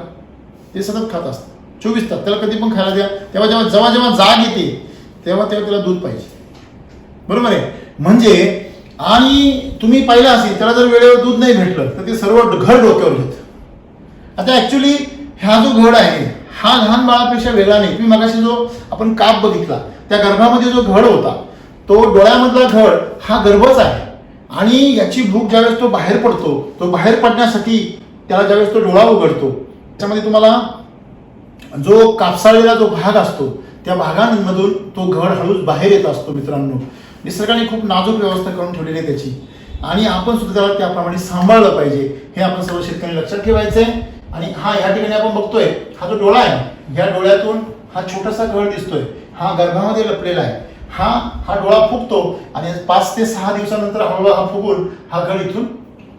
ते सतत खात असतं 24 तास. त्याला कधी पण खायला द्या, तेव्हा जेव्हा जाग येते तेव्हा त्याला दूध पाहिजे, बरोबर आहे. म्हणजे आणि तुम्ही पाहिलं असेल त्याला जर वेळेवर दूध नाही भेटलं तर ते सर्व घड डोक्यावर घेतं. आता ऍक्च्युली हा जो घड आहे हा लहान बाळापेक्षा वेगळा नाही. तुम्ही मगाशी जो आपण काप बघितला त्या गर्भामध्ये जो घड होता तो डोळ्यामधला घड हा गर्भच आहे. आणि याची भूक ज्यावेळेस तो बाहेर पडतो, तो बाहेर पडण्यासाठी त्याला ज्यावेळेस तो डोळा उघडतो त्याच्यामध्ये तुम्हाला जो कापसाळलेला जो भाग असतो त्या भागांमधून तो घड हळूच बाहेर येत असतो. मित्रांनो, निसर्गाने खूप नाजूक व्यवस्था करून ठेवलेली आहे त्याची, आणि आपण सुद्धा त्याला त्याप्रमाणे सांभाळलं पाहिजे, हे आपण सर्व शेतकऱ्यांनी लक्षात ठेवायचं आहे. आणि या ठिकाणी आपण बघतोय हा जो डोळा आहे, या डोळ्यातून हा छोटासा घड दिसतोय, हा गर्भामध्ये लपलेला आहे. हा डोळा फुगतो आणि 5 ते 6 दिवसानंतर हळूहळू हा फुगून हा घड इथून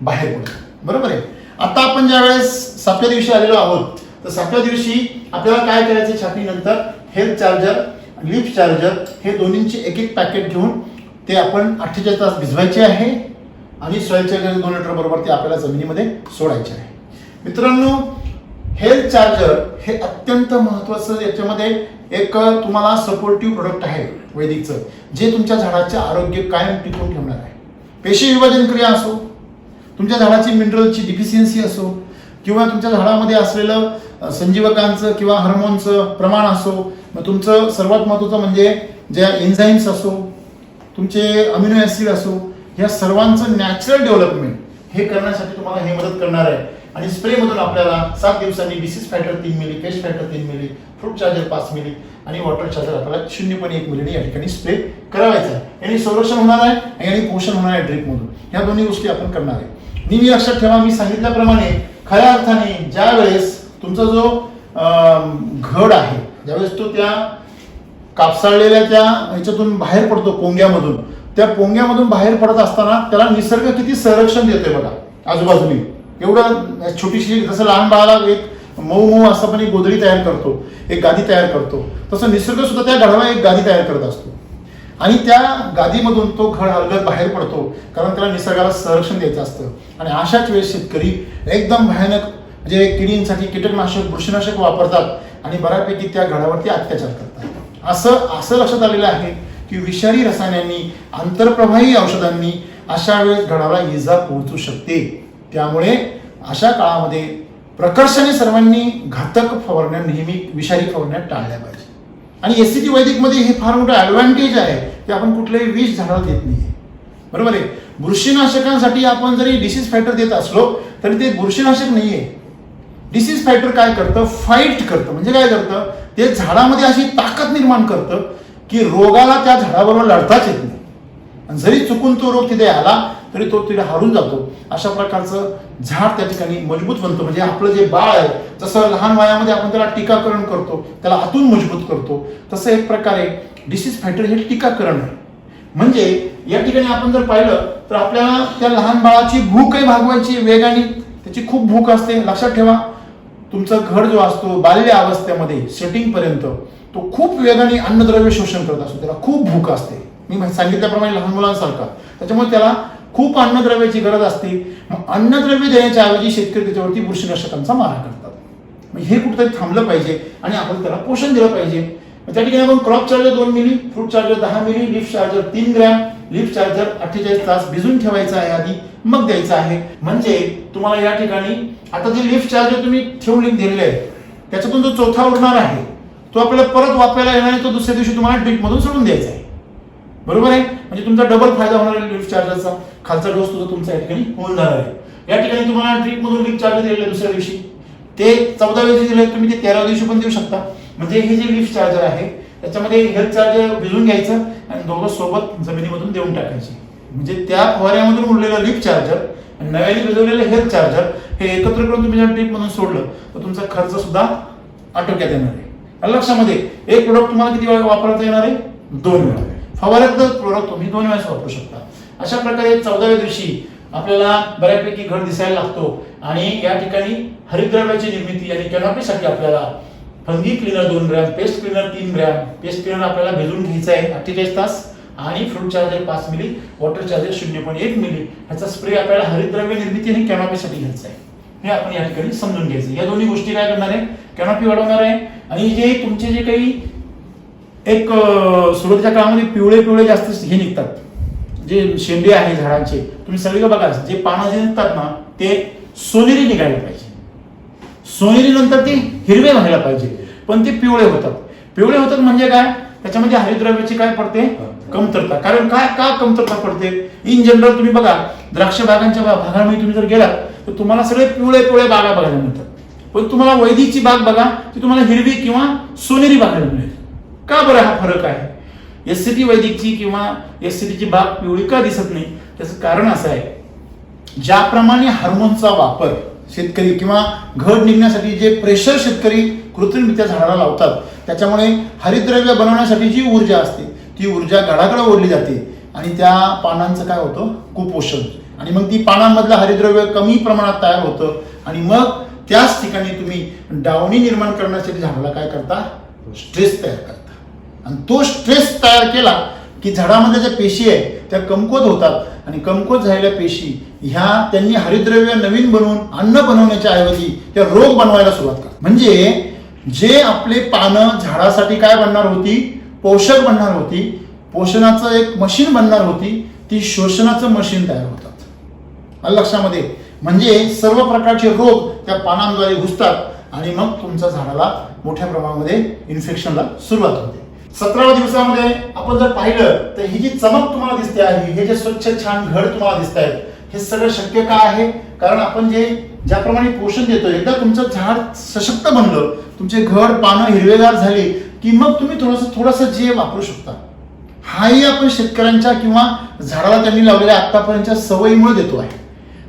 बाहेर पडतो, बरोबर आहे. आता आपण ज्या वेळेस 7व्या दिवशी आलेलो आहोत तर 7व्या दिवशी आपल्याला काय करायचं, छाटणीनंतर हेल्थ चार्जर, लीफ चार्जर हे दोन्हींचे एक पॅकेट घेऊन ते आपण 48 तास भिजवायचे आहे आणि सॉइल चार्जर 2 लिटर बरोबर ते आपल्याला जमिनीमध्ये सोडायचे आहे. मित्रांनो, हेल्थ चार्जर हे अत्यंत महत्वाचं, याच्यामध्ये एक तुम्हाला सपोर्टिव्ह प्रोडक्ट आहे वैदिकचं, जे तुमच्या झाडाचे आरोग्य कायम टिकवून ठेवणार आहे. पेशी विभाजन क्रिया असो, तुमच्या झाडाची मिनरलची डिफिशियन्सी असो, किंवा तुमच्या झाडामध्ये असलेलं संजीवकांचं किंवा हार्मोनचं प्रमाण असो, मग तुमचं सर्वात महत्त्वाचं म्हणजे ज्या एन्झाईम्स असो, तुमचे अमिनो ॲसिड असो, या सर्वांचं नॅचरल डेव्हलपमेंट हे करण्यासाठी तुम्हाला हे मदत करणार आहे. आणि स्प्रेमधून आपल्याला 7 दिवसांनी डिसीज फायटर 3 मिली, पेस्ट फायटर 3 मिली, फ्रूट चार्जर 5 मिली आणि वॉटर चार्जर आपल्याला 0.1 मिलीने या ठिकाणी स्प्रे करावायचा आहे. याने संरक्षण होणार आहे आणि पोषण होणार आहे ड्रिपमधून. ह्या दोन्ही गोष्टी आपण करणार आहे. नेहमी लक्षात ठेवा, मी सांगितल्याप्रमाणे खऱ्या अर्थाने ज्या वेळेस तुमचा जो घड आहे, ज्यावेळेस तो त्या कापसाळलेल्या त्या ह्याच्यातून बाहेर पडतो, पोंग्यामधून, त्या पोंग्यामधून बाहेर पडत असताना त्याला निसर्ग किती संरक्षण देतोय बघा. आजूबाजूने एवढं छोटीशी, जसं लहान बाळाला एक मऊ असं पण एक गोधडी तयार करतो, एक गादी तयार करतो, तसं निसर्ग सुद्धा त्या घडाला एक गादी तयार करत असतो. आणि त्या गादीमधून तो घड अलगद बाहेर पडतो, कारण त्याला निसर्गाला संरक्षण द्यायचं असतं. आणि अशाच वेळेस शेतकरी एकदम भयानक म्हणजे किडींसाठी कीटकनाशक, बुरशीनाशक वापरतात आणि बऱ्यापैकी त्या घडावरती अत्याचार करतात. असं लक्षात आलेलं आहे की विषारी रसायनांनी, आंतरप्रवाही औषधांनी अशा वेळेस घडाला इजा पोहोचू शकते. त्यामुळे अशा काळामध्ये प्रकर्षाने सर्वांनी घातक फवारण्या, नेहमी विषारी फवारण्या टाळल्या पाहिजे. आणि एससीटी वैदिकमध्ये हे फार मोठं ॲडव्हान्टेज आहे की आपण कुठलंही विष झाडाला देत नाही, बरोबर आहे. बुरशीनाशकांसाठी आपण जरी डिसीज फायटर देत असलो तरी ते बुरशीनाशक नाही आहे. डिसीज फायटर काय करतं, फाईट करतं. म्हणजे काय करतं, ते झाडामध्ये अशी ताकद निर्माण करतं की रोगाला त्या झाडाबरोबर लढताच येत नाही. आणि जरी चुकून तो रोग तिथे आला तरी तो तिथे हारून जातो. अशा प्रकारचं झाड त्या ठिकाणी मजबूत बनतं. म्हणजे आपलं जे बाळ आहे, जसं लहान वयामध्ये आपण त्याला टीकाकरण करतो, त्याला आतून मजबूत करतो, तसं एक प्रकारे डिसीज फायटर हे टीकाकरण आहे. म्हणजे या ठिकाणी आपण जर पाहिलं तर आपल्याला त्या लहान बाळाची भूकही भागवायची वेगाने, त्याची खूप भूक असते. लक्षात ठेवा, तुमचा घड जो असतो बाल्य अवस्थेमध्ये सेटिंग पर्यंत तो खूप वेगाने अन्नद्रव्य शोषण करत असतो, त्याला खूप भूक असते. मी सांगितल्याप्रमाणे लहान मुलांसारखा, त्याच्यामुळे त्याला खूप अन्नद्रव्याची गरज असते. मग अन्नद्रव्य देण्याच्या ऐवजी शेतकरी त्याच्यावरती बुरशीनाशकांचा मारा करतात. मग हे कुठेतरी थांबलं पाहिजे आणि आपण त्याला पोषण दिलं पाहिजे. त्या ठिकाणी आपण क्रॉप चार्जर 2 मिली, फ्रूट चार्जर 10 मिली, leaf charger 3 gram, leaf charger 48 तास भिजून ठेवायचं आहे आधी, मग द्यायचं आहे. म्हणजे तुम्हाला या ठिकाणी आता जे लीफ चार्जर तुम्ही ठेवून दिलेले आहे त्याच्यातून जो चौथा उरणार आहे तो आपल्याला परत वापरायला येणार आहे, तो दुसऱ्या दिवशी तुम्हाला ड्रिप मधून सोडून द्यायचा आहे, बरोबर आहे. म्हणजे तुमचा डबल फायदा होणार आहे. लीफ चार्जरचा खालचा डोस सुद्धा तुमचा या ठिकाणी होऊन जाणार आहे. या ठिकाणी तुम्हाला ड्रिप मधून लीफ चार्जर दिलेलं आहे दुसऱ्या दिवशी, ते 14व्या दिवशी दिले, तुम्ही ते 13व्या दिवशी पण देऊ शकता. म्हणजे हे जे लीफ चार्जर आहे त्याच्यामध्ये हेल्थ चार्जर भिजून घ्यायचं आणि दोघं सोबत जमिनीमधून देऊन टाकायचे. म्हणजे त्या फवाऱ्यामधून उरलेलं लीफ चार्जर आणि नव्याने भिजवलेलं हेल्थ चार्जर हे एकत्र करून तुम्ही जर ड्रिप मधून सोडलं तर तुमचा खर्च सुद्धा आटोक्यात येणार आहे. लक्षामध्ये एक प्रोडक्ट तुम्हाला किती वेळा वापरता येणार आहे, 2 वेळा. फवाऱ्यातलं प्रोडक्ट तुम्ही 2 वेळेस वापरू शकता. अशा प्रकारे 14व्या दिवशी आपल्याला बऱ्यापैकी घड दिसायला लागतो आणि या ठिकाणी हरितद्रव्याची निर्मिती आणि कॅनॉपीसाठी आपल्याला fungi cleaner 2 gram, pest cleaner 3 gram, pest cleaner आपल्याला भिजून घ्यायचं आहे 48 तास आणि फ्रूट चार्जर 5 मिली, वॉटर चार्जर 0.1 मिली ह्याचा स्प्रे आपल्याला हरितद्रव्य निर्मिती आणि कॅनॉपीसाठी घ्यायचा आहे. हे आपण या ठिकाणी समजून घ्यायचं. या दोन्ही गोष्टी काय करणार आहे, कॅनॉपी वाढवणार आहे आणि जे तुमचे जे काही एक सुरुवातीच्या काळामध्ये पिवळे पिवळे जास्त हे निघतात, जे शेंडे आहे झाडांचे, तुम्ही सगळीकडे बघा, जे पानं जे निघतात ना ते सोनेरी निघायला पाहिजे. सोनेरी नंतर ते हिरवे व्हायला पाहिजे, पण ते पिवळे होतात. पिवळे होतात म्हणजे काय, त्याच्यामध्ये हरितद्रव्याची काय पडते, कमतरता. कारण काय का कमतरता पडते, इन जनरल तुम्ही बघा द्राक्ष बागांच्या भागामध्ये तुम्ही जर गेलात तर तुम्हाला सगळे पिवळे पिवळे बागा बघायला मिळतात. पण तुम्हाला वैदिकची बाग बघा ती तुम्हाला हिरवी किंवा सोनेरी बघायला मिळेल. का बरं हा फरक आहे, एससीटी वैदिकची किंवा एससीटीची बाग पिवळी का दिसत नाही, त्याचं कारण असं आहे, ज्याप्रमाणे हार्मोनचा वापर शेतकरी किंवा घड निघण्यासाठी जे प्रेशर शेतकरी कृत्रिमरित्या झाडाला लावतात त्याच्यामुळे हरितद्रव्य बनवण्यासाठी जी ऊर्जा असते ती ऊर्जा घडाकडे ओढली जाते आणि त्या पानांचं काय होतं, कुपोषण. आणि मग ती पानांमधलं हरितद्रव्य कमी प्रमाणात तयार होतं आणि मग त्याच ठिकाणी तुम्ही डावणी निर्माण करण्यासाठी झाडाला काय करता, स्ट्रेस तयार करता. आणि तो स्ट्रेस तयार केला की झाडामध्ये ज्या पेशी आहे त्या कमकुवत होतात आणि कमकुवत झालेल्या पेशी ह्या त्यांनी हरितद्रव्य नवीन बनवून अन्न बनवण्याच्या ऐवजी त्या रोग बनवायला सुरुवात करतात. म्हणजे जे आपले पानं झाडासाठी काय बनणार होती, पोषक बनणार होती, पोषणाचं एक मशीन बनणार होती, ती शोषणाचं मशीन तयार होतात. लक्षामध्ये, म्हणजे सर्व प्रकारचे रोग त्या पानांद्वारे घुसतात आणि मग तुमच्या झाडाला मोठ्या प्रमाणामध्ये इन्फेक्शनला सुरुवात होते. 17व्या दिवसामध्ये आपण जर पाहिलं तर ही जी चमक तुम्हाला दिसते आहे, हे जे स्वच्छ छान घड तुम्हाला दिसत आहेत, हे सगळं शक्य का आहे, कारण आपण जे ज्याप्रमाणे पोषण देतो, एकदा तुमचं झाड सशक्त बनलं, तुमचे घड पानं हिरवेगार झाली की मग तुम्ही थोडंसं जे वापरू शकता. हाही आपण शेतकऱ्यांच्या किंवा झाडाला त्यांनी लावलेल्या आतापर्यंतच्या सवयीमुळे देतो आहे,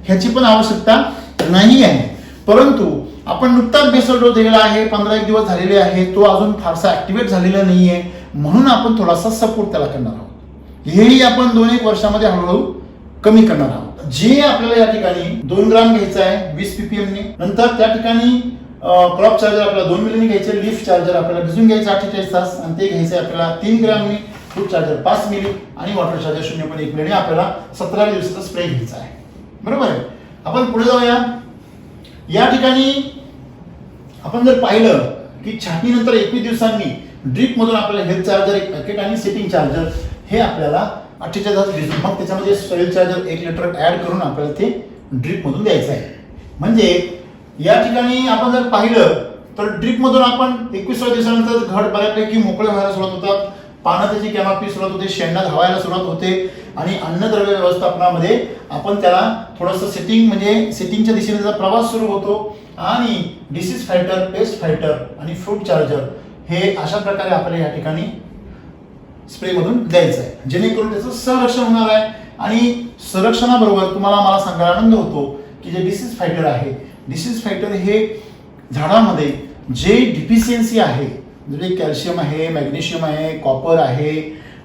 ह्याची पण आवश्यकता नाही आहे. परंतु आपण नुकताच बेसल डोस दिलेला आहे, 15 दिवस झालेले आहे, तो अजून फारसा ऍक्टिव्हेट झालेला नाहीये, म्हणून आपण थोडासा सपोर्ट त्याला करणार आहोत. हेही आपण 2-1 वर्षामध्ये हळूहळू कमी करणार आहोत. जे आपल्याला या ठिकाणी 2 ग्राम घ्यायचं आहे 20 ppm ने, नंतर त्या ठिकाणी क्रॉप चार्जर आपल्याला 2 मिलीने घ्यायचे, लीफ चार्जर आपल्याला भिजून घ्यायचं 48 तास आणि ते घ्यायचं आपल्याला 3 ग्रामने, फ्रूट चार्जर 5 मिली आणि वॉटर चार्जर 0.1 मिलीने आपल्याला 17 दिवसाचा स्प्रे घ्यायचा आहे, बरोबर आहे. आपण पुढे जाऊया. या ठिकाणी आपण जर पाहिलं की छाटणीनंतर 21 दिवसांनी ड्रीप मधून आपल्याला हेल्थ चार्जर 1 पॅकेट आणि सेटिंग चार्जर हे आपल्याला 48 तास भिजून मग त्याच्यामध्ये सॉइल चार्जर 1 लिटर ऍड करून आपल्याला ते ड्रीप मधून द्यायचं आहे. म्हणजे या ठिकाणी आपण जर पाहिलं तर ड्रीप मधून आपण 21व्या दिवसानंतर घड बऱ्यापैकी मोकळे व्हायला सुरुवात होतात, पानं त्याची कॅनॉपी सुरुवात होते, शेंडा धावायला सुरुवात होते आणि अन्नद्रव्य व्यवस्थापनामध्ये आपण त्याला थोडंसं सेटिंगच्या दिशेने जर प्रवास सुरू होतो आणि डिसीज फायटर, पेस्ट फायटर आणि फ्रूट चार्जर हे अशा प्रकारे आपल्याला या ठिकाणी स्प्रे मधून द्यायचं आहे, जेणेकरून त्याचं संरक्षण होणार आहे. आणि संरक्षणाबरोबर तुम्हाला मला सांगायला आनंद होतो की जे डिसीज फायटर आहे, डिसीज फायटर हे झाडामध्ये जे डिफिशियन्सी आहे, म्हणजे कॅल्शियम आहे, मॅग्नेशियम आहे, कॉपर आहे,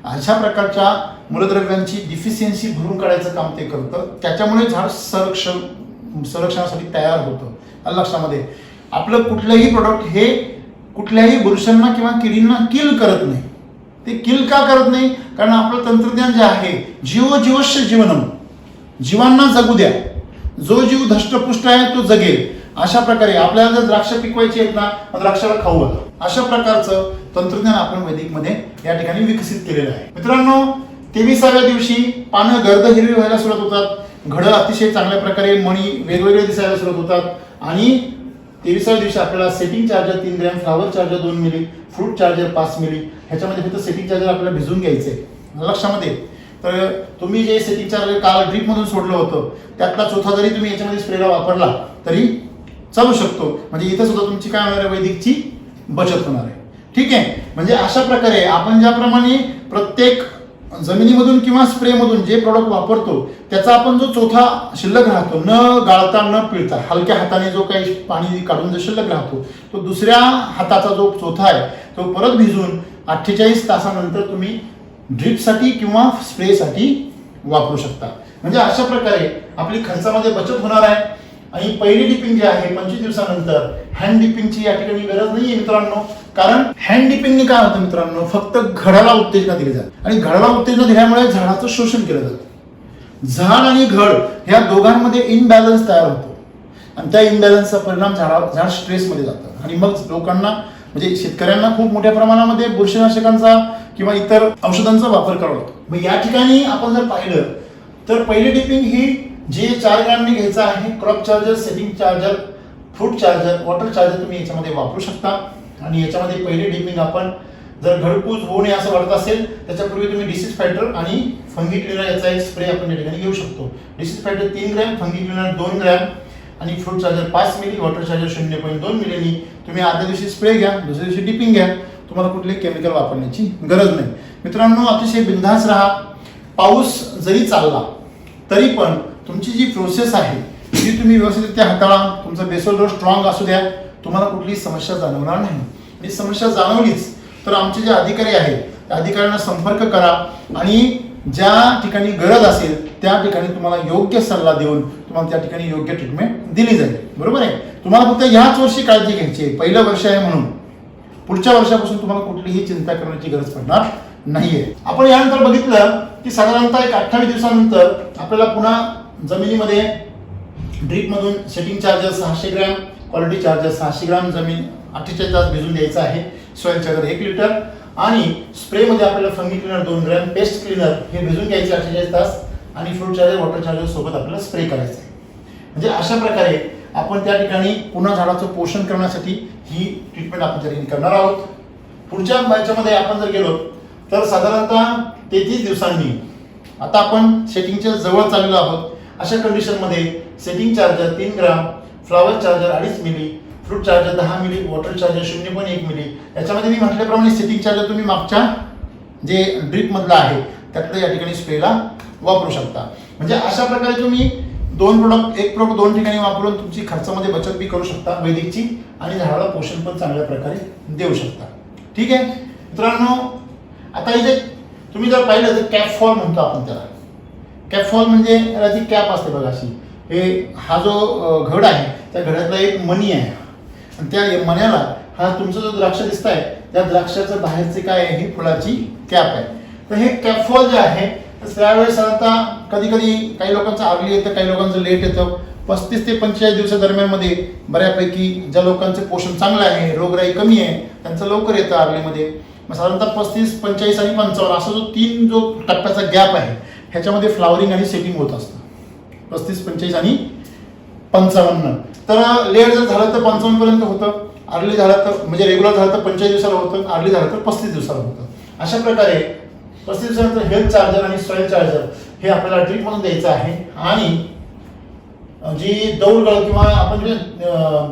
अशा प्रकारच्या मूलद्रव्यांची डिफिशियन्सी भरून काढायचं काम ते करतं. त्याच्यामुळे झाड संरक्षणासाठी तयार होतं. लक्षामध्ये आपलं कुठलंही प्रोडक्ट हे कुठल्याही बुरशांना किंवा किडींना किल करत नाही. ते किल का करत नाही? कारण आपलं तंत्रज्ञान जे आहे, जीवश्य जीवनम, जीवांना जगू द्या, जो जीव धष्टपुष्ट आहे तो जगेल. अशा प्रकारे आपल्याला जर द्राक्ष पिकवायची आहेत ना, द्राक्षाला खाऊ घाला, अशा प्रकारचं तंत्रज्ञान आपण वैदिकमध्ये या ठिकाणी विकसित केलेलं आहे. मित्रांनो, 23व्या दिवशी पानं गर्द हिरवी व्हायला सुरुवात होतात, घडं अतिशय चांगल्या प्रकारे मणी वेगवेगळे दिसायला सुरुवात होतात आणि 23व्या दिवशी आपल्याला setting charger 3 gram, flower charger 2 मिली, फ्रूट चार्जर 5 मिली, ह्याच्यामध्ये फक्त सेटिंग चार्जर आपल्याला भिजून घ्यायचंय. लक्षामध्ये तर तुम्ही जे सेटिंग चार्जर काल ड्रीप मधून सोडलं होतं त्यातला चौथा जरी तुम्ही याच्यामध्ये स्प्रेला वापरला तरी चालू शकतो. म्हणजे इथे सुद्धा तुमची काय होणार आहे, वैदिकची बचत होणार आहे. ठीक आहे. म्हणजे अशा प्रकारे आपण ज्याप्रमाणे प्रत्येक जमिनीमधून किंवा स्प्रेमधून जे प्रॉडक्ट वापरतो त्याचा आपण जो चौथा शिल्लक राहतो, न गाळता न पिळता हलक्या हाताने जो काही पाणी काढून जो शिल्लक राहतो, तो दुसऱ्या हाताचा जो चौथा आहे तो परत भिजून 48 तासानंतर तुम्ही ड्रिपसाठी किंवा स्प्रेसाठी वापरू शकता. म्हणजे अशा प्रकारे आपली खर्चामध्ये बचत होणार आहे. आणि पहिली डिपिंग जी आहे 25 दिवसानंतर हँड डिपिंगची या ठिकाणी गरज नाहीये मित्रांनो. कारण हँड डिपिंगने काय होतं मित्रांनो, फक्त घडाला उत्तेजना दिली जाते आणि घडाला उत्तेजना दिल्यामुळे झाडाचं शोषण केलं जातं. झाड आणि घड ह्या दोघांमध्ये इनबॅलन्स तयार होतो आणि त्या इनबॅलन्सचा परिणाम झाड स्ट्रेसमध्ये जातं आणि मग लोकांना म्हणजे शेतकऱ्यांना खूप मोठ्या प्रमाणामध्ये बुरशीनाशकांचा किंवा इतर औषधांचा वापर करावा लागतो. मग या ठिकाणी आपण जर पाहिलं तर पहिली डिपिंग ही जे 4 ग्रॅमने घ्यायचं आहे, crop charger, setting charger, fruit charger, water charger तुम्ही याच्यामध्ये वापरू शकता. आणि याच्यामध्ये पहिली डिपिंग आपण जर घरपूस होऊ नये असं वाटत असेल त्याच्यापूर्वी तुम्ही डिसीज फायटर आणि फंगी क्लिनर याचा एक स्प्रे आपण या ठिकाणी घेऊ शकतो. Disease fighter 3 gram, fungi cleaner 2 gram आणि फ्रूट चार्जर 5 मिली, वॉटर चार्जर 0.2 मिलीनी तुम्ही आदल्या दिवशी स्प्रे घ्या, दुसऱ्या दिवशी डिपिंग घ्या. तुम्हाला कुठले केमिकल वापरण्याची गरज नाही. मित्रांनो, अतिशय बिनधास्त राहा. पाऊस जरी चालला तरी पण तुमची जी प्रोसेस आहे ती तुम्ही व्यवस्थितरित्या हाताळा. तुमचा बेसल डोस स्ट्रॉंग असू द्या, तुम्हाला कुठलीही समस्या जाणवणार नाही. आणि समस्या जाणवलीच तर आमचे जे अधिकारी आहेत त्या अधिकाऱ्यांना संपर्क करा आणि ज्या ठिकाणी गरज असेल त्या ठिकाणी तुम्हाला योग्य सल्ला देऊन तुम्हाला त्या ठिकाणी योग्य ट्रीटमेंट दिली जाईल. बरोबर आहे. तुम्हाला फक्त ह्याच वर्षी काळजी घ्यायची आहे, पहिलं वर्ष आहे म्हणून. पुढच्या वर्षापासून तुम्हाला कुठलीही चिंता करण्याची गरज पडणार नाहीये. आपण यानंतर बघितलं की साधारणतः एक 28 दिवसानंतर आपल्याला पुन्हा जमिनीमध्ये ड्रीप मधून setting charger 600 gram, quality charger 600 gram जमीन 48 तास भिजून द्यायचं आहे, सॉइल चार्जर 1 लिटर आणि स्प्रे मध्ये आपल्याला fungi cleaner 2 gram, paste cleaner हे भिजून घ्यायचे 48 तास आणि फ्रूट चार्जर, वॉटर चार्जर सोबत आपल्याला स्प्रे करायचं आहे. म्हणजे अशा प्रकारे आपण त्या ठिकाणी पुन्हा झाडाचं पोषण करण्यासाठी ही ट्रीटमेंट आपण त्या ठिकाणी करणार आहोत. पुढच्या याच्यामध्ये आपण जर गेलो तर साधारणतः 33 दिवसांनी आता आपण सेटिंगच्या जवळ चाललेलो आहोत. अशा कंडिशनमध्ये setting charger 3 gram, flower charger 2.5 मिली, फ्रूट चार्जर 10 मिली, वॉटर चार्जर 0.1 मिली. याच्यामध्ये मी म्हटल्याप्रमाणे सेटिंग चार्जर तुम्ही मागच्या जे ड्रीप मधला आहे त्यातलं या ठिकाणी स्प्रेला वापरू शकता. म्हणजे अशा प्रकारे तुम्ही एक प्रोडक्ट 2 ठिकाणी वापरून तुमची खर्चामध्ये बचत बी करू शकता वैदिकची आणि झाडाला पोषण पण चांगल्या प्रकारे देऊ शकता. ठीक आहे मित्रांनो. आता इथे तुम्ही जर पाहिलं तर कॅप फॉल म्हणतो आपण त्याला. कॅप फॉल म्हणजे याला जी कॅप असते बघा अशी, हा जो घड आहे त्या घडातला एक मणी आहे आणि त्या मण्याला हा तुमचं जो द्राक्ष दिसत आहे त्या द्राक्षाचं बाहेरचे काय आहे, ही फुलाची कॅप आहे. तर हे कॅप फॉल जे आहे त्यावेळेस आता कधी कधी काही लोकांचं अर्ली येतं, काही लोकांचं लेट येतं. 35 ते 45 दिवसादरम्यानमध्ये बऱ्यापैकी ज्या लोकांचं पोषण चांगलं आहे, रोगराई कमी आहे, त्यांचं लवकर येतं अर्लीमध्ये. मग साधारणतः 35, 45 आणि 55 असा जो 3 जो टप्प्याचा गॅप आहे ह्याच्यामध्ये फ्लावरिंग आणि सेटिंग होत असतं. 35, 45 आणि 55. तर लेट जर झालं तर 55 पर्यंत होतं, अर्ली झालं तर म्हणजे रेग्युलर झालं तर 45 दिवसाला होतं, अर्ली झालं तर 35 दिवसाला होतं. अशा प्रकारे 35 दिवसानंतर हेल्थ चार्जर आणि सॉइल चार्जर हे आपल्याला ड्रीप म्हणून द्यायचं आहे. आणि जी दौडगळ किंवा आपण जे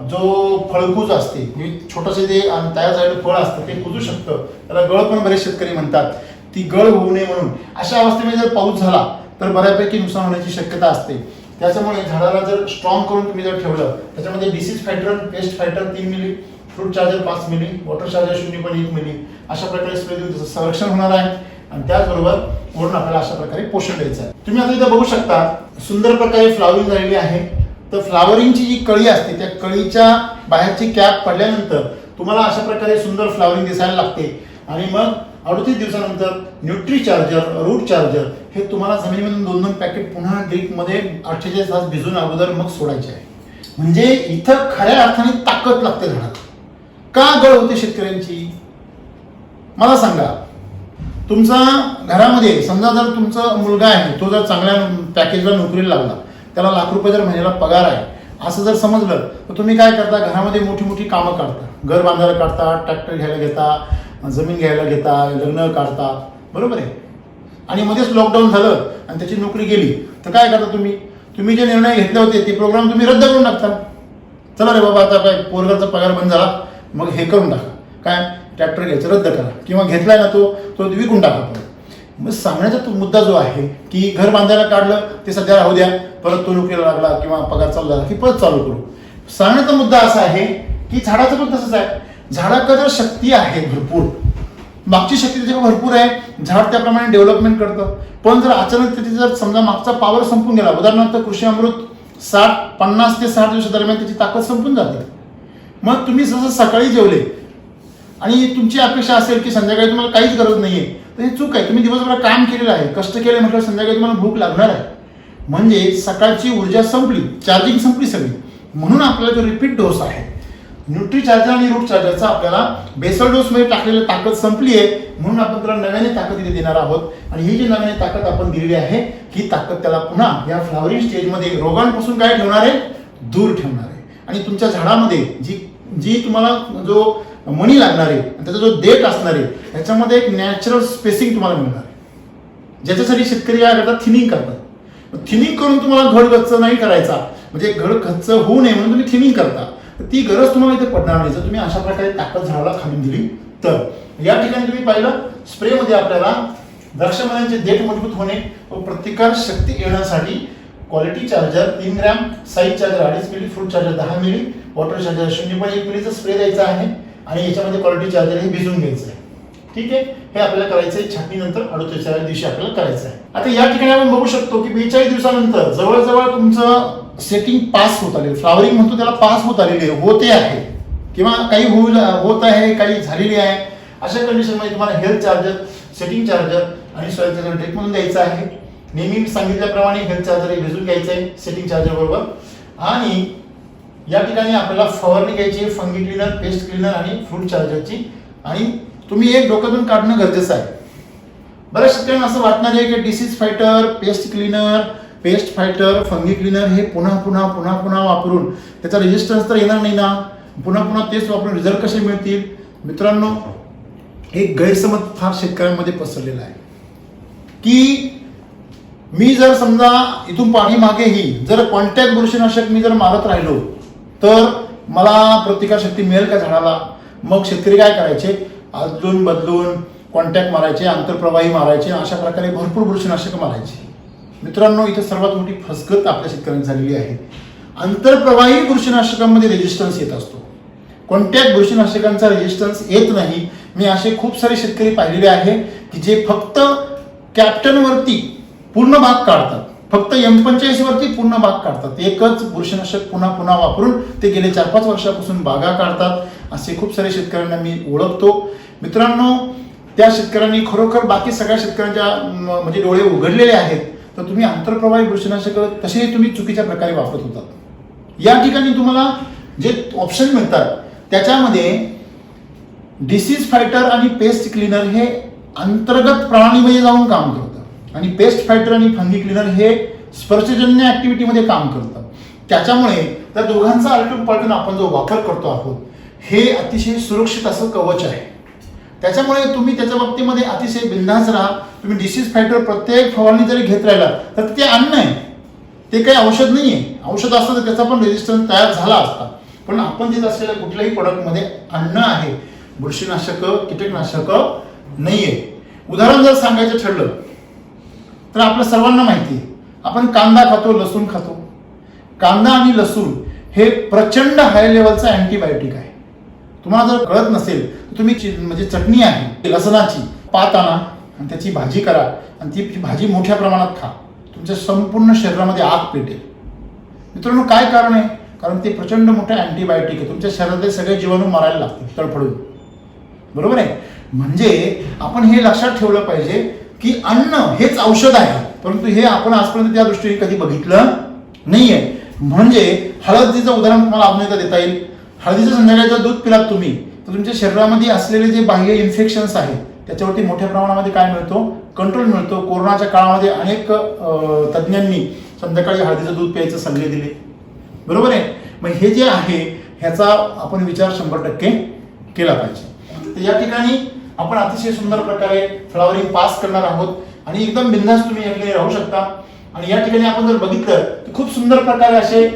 जो फळकूज असते, छोटंसं जे तयार झालेलं फळ असतं ते कुजू शकतं, त्याला गळ पण बरेच शेतकरी म्हणतात, ती गळ होऊ नये म्हणून अशा अवस्थेमध्ये जर पाऊस झाला तर बऱ्यापैकी नुकसान होण्याची शक्यता असते. त्याच्यामुळे झाडाला जर स्ट्रॉंग करून तुम्ही जर ठेवलं, त्याच्यामध्ये डिसीज फायटर, पेस्ट फायटर 3 मिली, फ्रूट चार्जर 5 मिली, वॉटर चार्जर 0.1 मिली अशा प्रकारे स्प्रे देऊन त्याचं संरक्षण होणार आहे. आणि त्याचबरोबर वरून आपल्याला अशा प्रकारे पोषण द्यायचं आहे. तुम्ही आता इथं बघू शकता सुंदर प्रकारे फ्लावरिंग झालेली आहे. तर फ्लावरिंगची जी कळी असते त्या कळीच्या बाहेरची कॅप पडल्यानंतर तुम्हाला अशा प्रकारे सुंदर फ्लावरिंग दिसायला लागते. आणि मग 38 दिवसानंतर न्यूट्री चार्जर, रूट चार्जर हे तुम्हाला जमिनीमधून 2-2 पॅकेट पुन्हा ड्रिपमध्ये 48 तास भिजून अगोदर मग सोडायचे आहे. म्हणजे इथं खऱ्या अर्थाने ताकद लागते झाडाला. का गळ होते शेतकऱ्यांची मला सांगा. तुमचा घरामध्ये समजा जर तुमचा मुलगा आहे, तो जर चांगल्या पॅकेजला नोकरीला लागला, त्याला लाख रुपये जर महिन्याला पगार आहे असं जर समजलं तर तुम्ही काय करता, घरामध्ये मोठी मोठी कामं काढता, घर बांधायला काढता, ट्रॅक्टर घ्यायला घेता, जमीन घ्यायला घेता, लग्न काढता, बरोबर आहे. आणि मध्येच लॉकडाऊन झालं आणि त्याची नोकरी गेली तर काय करता तुम्ही जे निर्णय घेतले होते ते प्रोग्राम तुम्ही रद्द करून टाकता. चला रे बाबा आता काय पोरगाचा पगार बंद झाला, मग हे करून टाका, काय ट्रॅक्टर घ्यायचं रद्द करा किंवा घेतलाय ना तो विकून टाका. मग सांगण्याचा तो मुद्दा जो आहे की घर बांधायला काढलं ते सध्या राहू द्या, परत तो नोकरीला लागला किंवा पगार चालू झाला की परत चालू करू. सांगण्याचा मुद्दा असा आहे की झाडाचं पण तसंच आहे. झाडाकडे जर शक्ती आहे भरपूर, मागची शक्ती त्याच्याकडे भरपूर आहे, झाड त्याप्रमाणे डेव्हलपमेंट करतं. पण जर अचानक त्याची जर समजा मागचा पॉवर संपून गेला, उदाहरणार्थ कृषी अमृत 50 ते 60 दिवसादरम्यान त्याची ताकद संपून जाते. मग तुम्ही जसं सकाळी जेवले आणि तुमची अपेक्षा असेल की संध्याकाळी तुम्हाला काहीच गरज नाहीये तर हे चूक आहे. तुम्ही दिवसभर काम केलेलं आहे, कष्ट केले म्हटलं संध्याकाळी तुम्हाला भूक लागणार आहे. म्हणजे सकाळची ऊर्जा संपली, चार्जिंग संपली सगळी. म्हणून आपल्याला जो रिपीट डोस आहे न्यूट्री चार्जर आणि रूट चार्जरचा आपल्याला बेसल डोसमध्ये टाकलेली ताकद संपली आहे, म्हणून आपण त्याला नव्याने ताकद इथे देणार आहोत. आणि ही जी नव्याने ताकद आपण दिलेली आहे ही ताकद त्याला पुन्हा या फ्लावरिंग स्टेजमध्ये रोगांपासून काय ठेवणार आहे, दूर ठेवणार आहे. आणि तुमच्या झाडामध्ये जी तुम्हाला जो मणी लागणार आहे आणि त्याचा जो देठ असणार आहे ह्याच्यामध्ये एक नॅचरल स्पेसिंग तुम्हाला मिळणार आहे, ज्याच्यासाठी शेतकरी काय करतात, थिनिंग करतात. थिनिंग करून तुम्हाला घड गच्च नाही करायचा, म्हणजे घड गच्च होऊ नये म्हणून तुम्ही थिनिंग करता, ती गरज तुम्हाला इथे पडणार नाही जर तुम्ही अशा प्रकारे ताकद झाडाला खालून दिली तर. या ठिकाणी तुम्ही पाहिलं स्प्रेमध्ये आपल्याला द्राक्षमण्यांचे देठ मजबूत होणे व प्रतिकार शक्ती येण्यासाठी quality charger 3 gram, size charger 2.5 मिली, फ्रूट चार्जर 10 मिली, वॉटर चार्जर 0.1 मिलीचा स्प्रे द्यायचा आहे. आणि याच्यामध्ये क्वालिटी चार्जर हे भिजून घ्यायचं आहे. ठीक आहे, हे आपल्याला करायचं आहे छाटणीनंतर 38व्या दिवशी आपल्याला करायचं आहे. आता या ठिकाणी आपण बघू शकतो की 42 दिवसानंतर जवळजवळ तुमचं सेटिंग पास होत आले, फ्लावरिंग म्हणतो त्याला पास होत आलेली होते आहे किंवा काही होत आहे, काही झालेली आहे. अशा कंडिशनमध्ये तुम्हाला हेल्थ चार्जर, सेटिंग चार्जर आणि सॉइल चार्जर ड्रिप म्हणून द्यायचं आहे. नेहमी सांगितल्याप्रमाणे हेल्थ चार्जर हे भिजून घ्यायचं आहे सेटिंग चार्जर बरोबर. आणि या ठिकाणी आपल्याला फवारणी घ्यायची फंगी क्लीनर, पेस्ट क्लीनर आणि फ्रूट चार्जरची. आणि तुम्ही एक डोक्यातून काढणं गरजेचं आहे. बऱ्याच शेतकऱ्यांना असं वाटणार आहे की disease fighter, pest fighter, fungi cleaner हे पुन्हा वापरून त्याचा रेजिस्टन्स तर येणार नाही ना, पुन्हा तेच वापरून रिझल्ट कसे मिळतील. मित्रांनो, एक गैरसमज फार शेतकऱ्यांमध्ये पसरलेला आहे की मी जर समजा इथून पाठीमागेही जर कॉन्टॅक्ट बुरशीनाशक मी जर मारत राहिलो तर मला प्रतिकारशक्ती मिळेल का झाडाला. मग शेतकरी काय करायचे, अदलून बदलून कॉन्टॅक्ट मारायचे, आंतरप्रवाही मारायचे, अशा प्रकारे भरपूर बुरशीनाशक मारायचे. मित्रांनो, इथे सर्वात मोठी फसगत आपल्या शेतकऱ्यांची झालेली आहे. आंतरप्रवाही बुरशीनाशकांमध्ये रेजिस्टन्स येत असतो, कॉन्टॅक्ट बुरशीनाशकांचा रेजिस्टन्स येत नाही. मी असे खूप सारे शेतकरी पाहिलेले आहे की जे फक्त कॅप्टनवरती पूर्ण भाग काढतात, फक्त M45 वरती पूर्ण भाग काढतात, एकच बुरशीनाशक पुन्हा वापरून ते गेले 4-5 वर्षापासून बागा काढतात. असे खूप सारे शेतकऱ्यांना मी ओळखतो. मित्रांनो, त्या शेतकऱ्यांनी खरोखर बाकी सगळ्या शेतकऱ्यांच्या म्हणजे डोळे उघडलेले आहेत. तर तुम्ही आंतरप्रवाही बुरशीनाशक तसेही तुम्ही चुकीच्या प्रकारे वापरत होतात. या ठिकाणी तुम्हाला जे ऑप्शन मिळतात त्याच्यामध्ये डिसीज फायटर आणि पेस्ट क्लीनर हे अंतर्गत प्रणालीमध्ये जाऊन काम करतं आणि पेस्ट फायटर आणि फंगी क्लीनर हे स्पर्शजन्य ऍक्टिव्हिटीमध्ये काम करतं. त्याच्यामुळे त्या दोघांचा अल्टरनेट पॉल्टन आपण जो वापर करतो आहोत हे अतिशय सुरक्षित असं कवच आहे. त्याच्यामुळे तुम्ही त्याच्या बाबतीमध्ये अतिशय बिंदास राहा. तुम्ही डिसीज फायटर प्रत्येक फवारणी जरी घेत राहिला तर ते अन्न आहे, ते काही औषध नाही आहे. औषध असतं तर त्याचा पण रेजिस्टन्स तयार झाला असता, पण आपण देत असलेल्या कुठल्याही प्रोडक्टमध्ये अन्न आहे, बुरशीनाशक कीटकनाशक नाहीये. उदाहरण जर सांगायचं ठरलं तर आपल्या सर्वांना माहिती आहे, आपण कांदा खातो, लसूण खातो. कांदा आणि लसूण हे प्रचंड हाय लेवलचं अँटीबायोटिक आहे. तुम्हाला जर कळत नसेल तर तुम्ही म्हणजे चटणी आहे लसणाची, पात आणा आणि त्याची भाजी करा आणि ती भाजी मोठ्या प्रमाणात खा, तुमच्या संपूर्ण शरीरामध्ये आग पेटेल. मित्रांनो, काय कारण आहे? कारण ते प्रचंड मोठं अँटीबायोटिक आहे. तुमच्या शरीरातले सगळे जीवाणू मारायला लागतील तडफडून. बरोबर आहे? म्हणजे आपण हे लक्षात ठेवलं पाहिजे की अन्न हेच औषध आहे, परंतु हे आपण आजपर्यंत त्या दृष्टीने कधी बघितलं नाहीये. म्हणजे हळदीचं उदाहरण तुम्हाला अजून एकदा देता येईल. हळदीचं संध्याकाळी जर दूध पिलात तुम्ही तर तुमच्या शरीरामध्ये असलेले जे बाह्य इन्फेक्शन्स आहेत त्याच्यावरती मोठ्या प्रमाणामध्ये काय मिळतो? कंट्रोल मिळतो. कोरोनाच्या काळामध्ये अनेक तज्ज्ञांनी संध्याकाळी हळदीचं दूध प्यायचे सल्ले दिले. बरोबर आहे? मग हे जे आहे ह्याचा आपण विचार 100% केला पाहिजे. तर या ठिकाणी आपण अतिशय सुंदर प्रकारे फ्लॉवरिंग पास करणार आहोत आणि एकदम बिंदास तुम्ही या ठिकाणी राहू शकता. आणि या ठिकाणी आपण जर बघितलं तर खूप सुंदर प्रकारे असे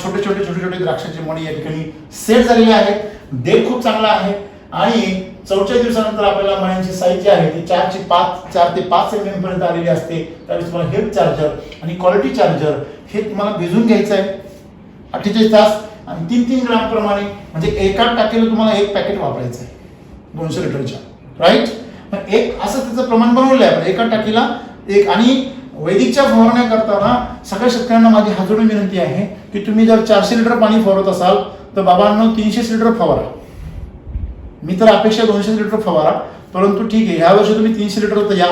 छोटे छोटे द्राक्षाचे मणी या ठिकाणी सेट झालेले आहेत. डेट खूप चांगला आहे आणि 44 दिवसानंतर आपल्याला मण्यांची साईज जी आहे ती 4 ते 5 mm पर्यंत आलेली असते. त्यावेळेस तुम्हाला हेल्थ चार्जर आणि क्वालिटी चार्जर हे तुम्हाला भिजून घ्यायचं आहे 48 तास आणि 3-3 ग्राम प्रमाणे, म्हणजे एका टाकीला तुम्हाला एक पॅकेट वापरायचं आहे 200 लिटरच्या. राईट? पण एक असं त्याचं प्रमाण बनवलेलं आहे, एका टाकीला एक. आणि वैदिकच्या फवारण्या करताना सगळ्या शेतकऱ्यांना माझी हातोडून विनंती आहे की तुम्ही जर 400 लिटर पाणी फवारत असाल तर बाबांनो 300 लिटर फवारा. मी तर अपेक्षा 200 लिटर फवारा, परंतु ठीक आहे, ह्या वर्षी तुम्ही 300 लिटर तर या.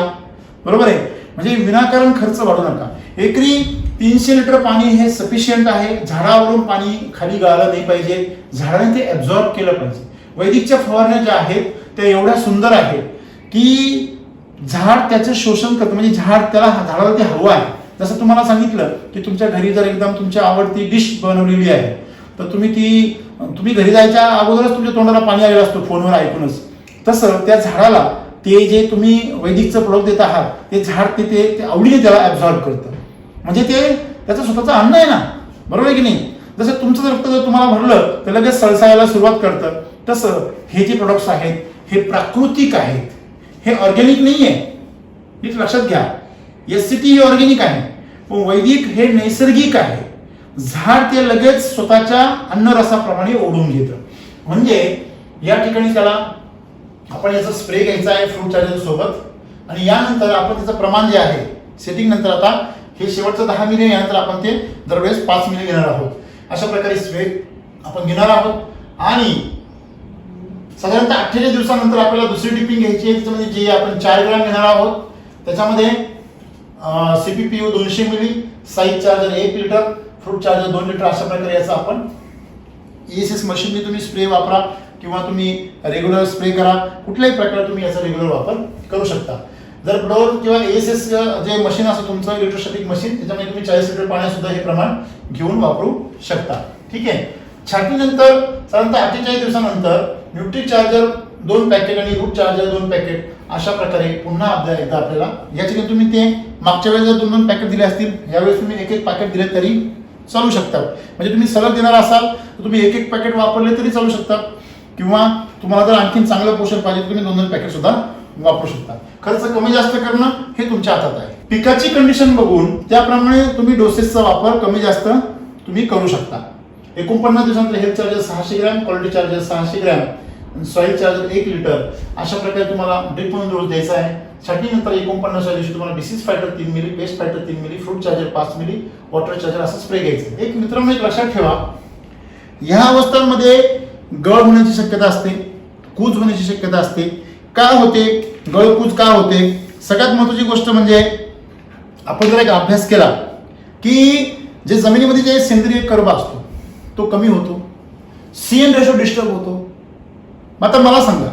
बरोबर आहे? म्हणजे विनाकारण खर्च वाढू नका. एकरी 300 लिटर पाणी हे सफिशियंट आहे. झाडावरून पाणी खाली गळालं नाही पाहिजे, झाडाने ते ऍब्झॉर्ब केलं पाहिजे. वैदिकच्या फवारण्या ज्या आहेत त्या एवढ्या सुंदर आहेत की झाड त्याचं शोषण करतं, म्हणजे झाडाला ते हवं आहे. जसं तुम्हाला सांगितलं की तुमच्या घरी जर एकदम तुमच्या आवडती डिश बनवलेली आहे तर तुम्ही घरी जायच्या अगोदरच तुमच्या तोंडाला पाणी आलेलं असतं फोनवर ऐकूनच. तसं त्या झाडाला ते जे तुम्ही वैदिकचं प्रोडक्ट देत आहात ते झाड ते आवडीने त्याला ऍब्झॉर्ब करतं, म्हणजे ते त्याचं स्वतःचं अन्न आहे ना. बरोबर आहे की नाही? जसं तुमचं रक्त जर तुम्हाला भरलं तर लगेच सळसायला सुरुवात करतं, तसं हे जे प्रोडक्ट्स आहेत हे प्राकृतिक आहेत, हे ऑर्गॅनिक नाही आहे. नीट लक्षात घ्या. SCT हे ऑर्गॅनिक आहे, पण वैदिक हे नैसर्गिक आहे. झाड ते लगेच स्वतःच्या अन्नरसाप्रमाणे ओढून घेतं. म्हणजे या ठिकाणी त्याला आपण याचा स्प्रे घ्यायचा आहे फ्रूट चार्जर सोबत आणि यानंतर आपण त्याचं प्रमाण जे आहे सेटिंग नंतर, आता हे शेवटचं 10 मिली, यानंतर आपण ते दरवेळेस 5 मिली घेणार आहोत. अशा प्रकारे स्प्रे आपण घेणार आहोत आणि साधारणतः 48 दिवसानंतर आपल्याला दुसरी डिपिंग घ्यायची आहे. त्याच्यामध्ये जे आपण 4 ग्रॅम घेणार आहोत त्याच्यामध्ये CPPO 200 मिली, size charger 1 litre, fruit charger 2 litre. अशा प्रकारे याचा आपण ESS मशीनने तुम्ही स्प्रे वापरा किंवा तुम्ही रेग्युलर स्प्रे करा. कुठल्याही प्रकारे तुम्ही याचा रेग्युलर वापर करू शकता. जर ब्लोअर किंवा ESS जे मशीन असतं तुमचं इलेक्ट्रोस्टॅटिक मशीन, त्याच्यामध्ये तुम्ही 40 लिटर पाण्यात सुद्धा हे प्रमाण घेऊन वापरू शकता. ठीक आहे? छाटणीनंतर साधारणतः 48 दिवसानंतर न्यूट्री चार्जर 2 पॅकेट आणि रूट चार्जर 2 पॅकेट अशा प्रकारे पुन्हा एकदा आपल्याला या ठिकाणी तुम्ही ते मागच्या वेळेस जर 2 पॅकेट दिले असतील, यावेळेस तुम्ही 1 पॅकेट दिले तरी चालू शकतात. म्हणजे तुम्ही सलग देणार असाल तर तुम्ही 1 पॅकेट वापरले तरी चालू शकतात किंवा तुम्हाला जर आणखीन चांगलं पोषण पाहिजे तुम्ही 2 पॅकेट सुद्धा वापरू शकता. खर्च कमी जास्त करणं हे तुमच्या हातात आहे. पिकाची कंडिशन बघून त्याप्रमाणे तुम्ही डोसेसचा वापर कमी जास्त तुम्ही करू शकता. 49 दिवसानंतर health charger 600 gram, quality charger 600 gram, soil charger 1 litre अशा प्रकारे तुम्हाला ड्रिप म्हणून डोस द्यायचा आहे. छाटणीनंतर 49व्या दिवशी तुम्हाला डिसीज फायटर 3 मिली, पेस्ट फायटर 3 मिली, फ्रूट चार्जर 5 मिली, वॉटर चार्जर असं स्प्रे घ्यायचं. एक मित्रांनो एक लक्षात ठेवा, ह्या अवस्थांमध्ये गळ होण्याची शक्यता असते, कूज होण्याची शक्यता असते. का होते गळ कूज का होते? सगळ्यात महत्त्वाची गोष्ट म्हणजे आपण जर एक अभ्यास केला की जे जमिनीमध्ये जे सेंद्रिय कर्ब असतो तो कमी होतो, CN रेशो डिस्टर्ब होतो. मग आता मला सांगा,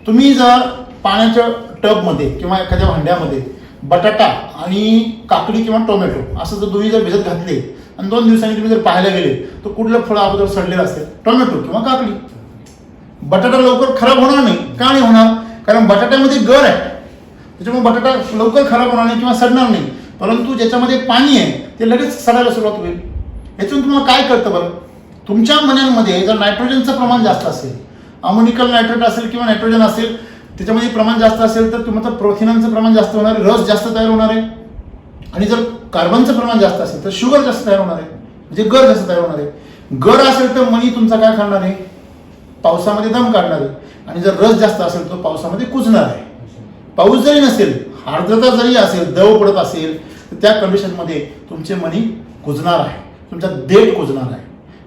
तुम्ही जर पाण्याच्या टबमध्ये किंवा एखाद्या भांड्यामध्ये बटाटा आणि काकडी किंवा टोमॅटो असं जर दोन्ही जर भिजत घातले आणि 2 दिवसांनी तुम्ही जर पाहायला गेले तर कुठलं फळ अगोदर सडलेलं असेल? टोमॅटो किंवा काकडी. बटाटा लवकर खराब होणार नाही. का नाही होणार? कारण बटाट्यामध्ये गर आहे, त्याच्यामुळे बटाटा लवकर खराब होणार नाही किंवा सडणार नाही. परंतु ज्याच्यामध्ये पाणी आहे ते लगेच सडायला सुरुवात होईल. याच्यातून तुम्हाला काय कळतं बरं? तुमच्या मण्यांमध्ये जर नायट्रोजनचं प्रमाण जास्त असेल, अमोनिकल नायट्रेट असेल किंवा नायट्रोजन असेल, त्याच्यामध्ये प्रमाण जास्त असेल तर तुम्हाला प्रथिनांचं प्रमाण जास्त होणार आहे, रस जास्त तयार होणार आहे. आणि जर कार्बनचं प्रमाण जास्त असेल तर शुगर जास्त तयार होणार आहे, म्हणजे गर जास्त तयार होणार आहे. गर असेल तर मणी तुमचा काय करणार आहे? पावसामध्ये दम काढणार आहे. आणि जर रस जास्त असेल तर पावसामध्ये कुजणार आहे. पाऊस जरी नसेल, आर्द्रता जरी असेल, दव पडत असेल तर त्या कंडिशनमध्ये तुमचे मणी कुजणार आहे, तुमचा देठ कुजणार आहे.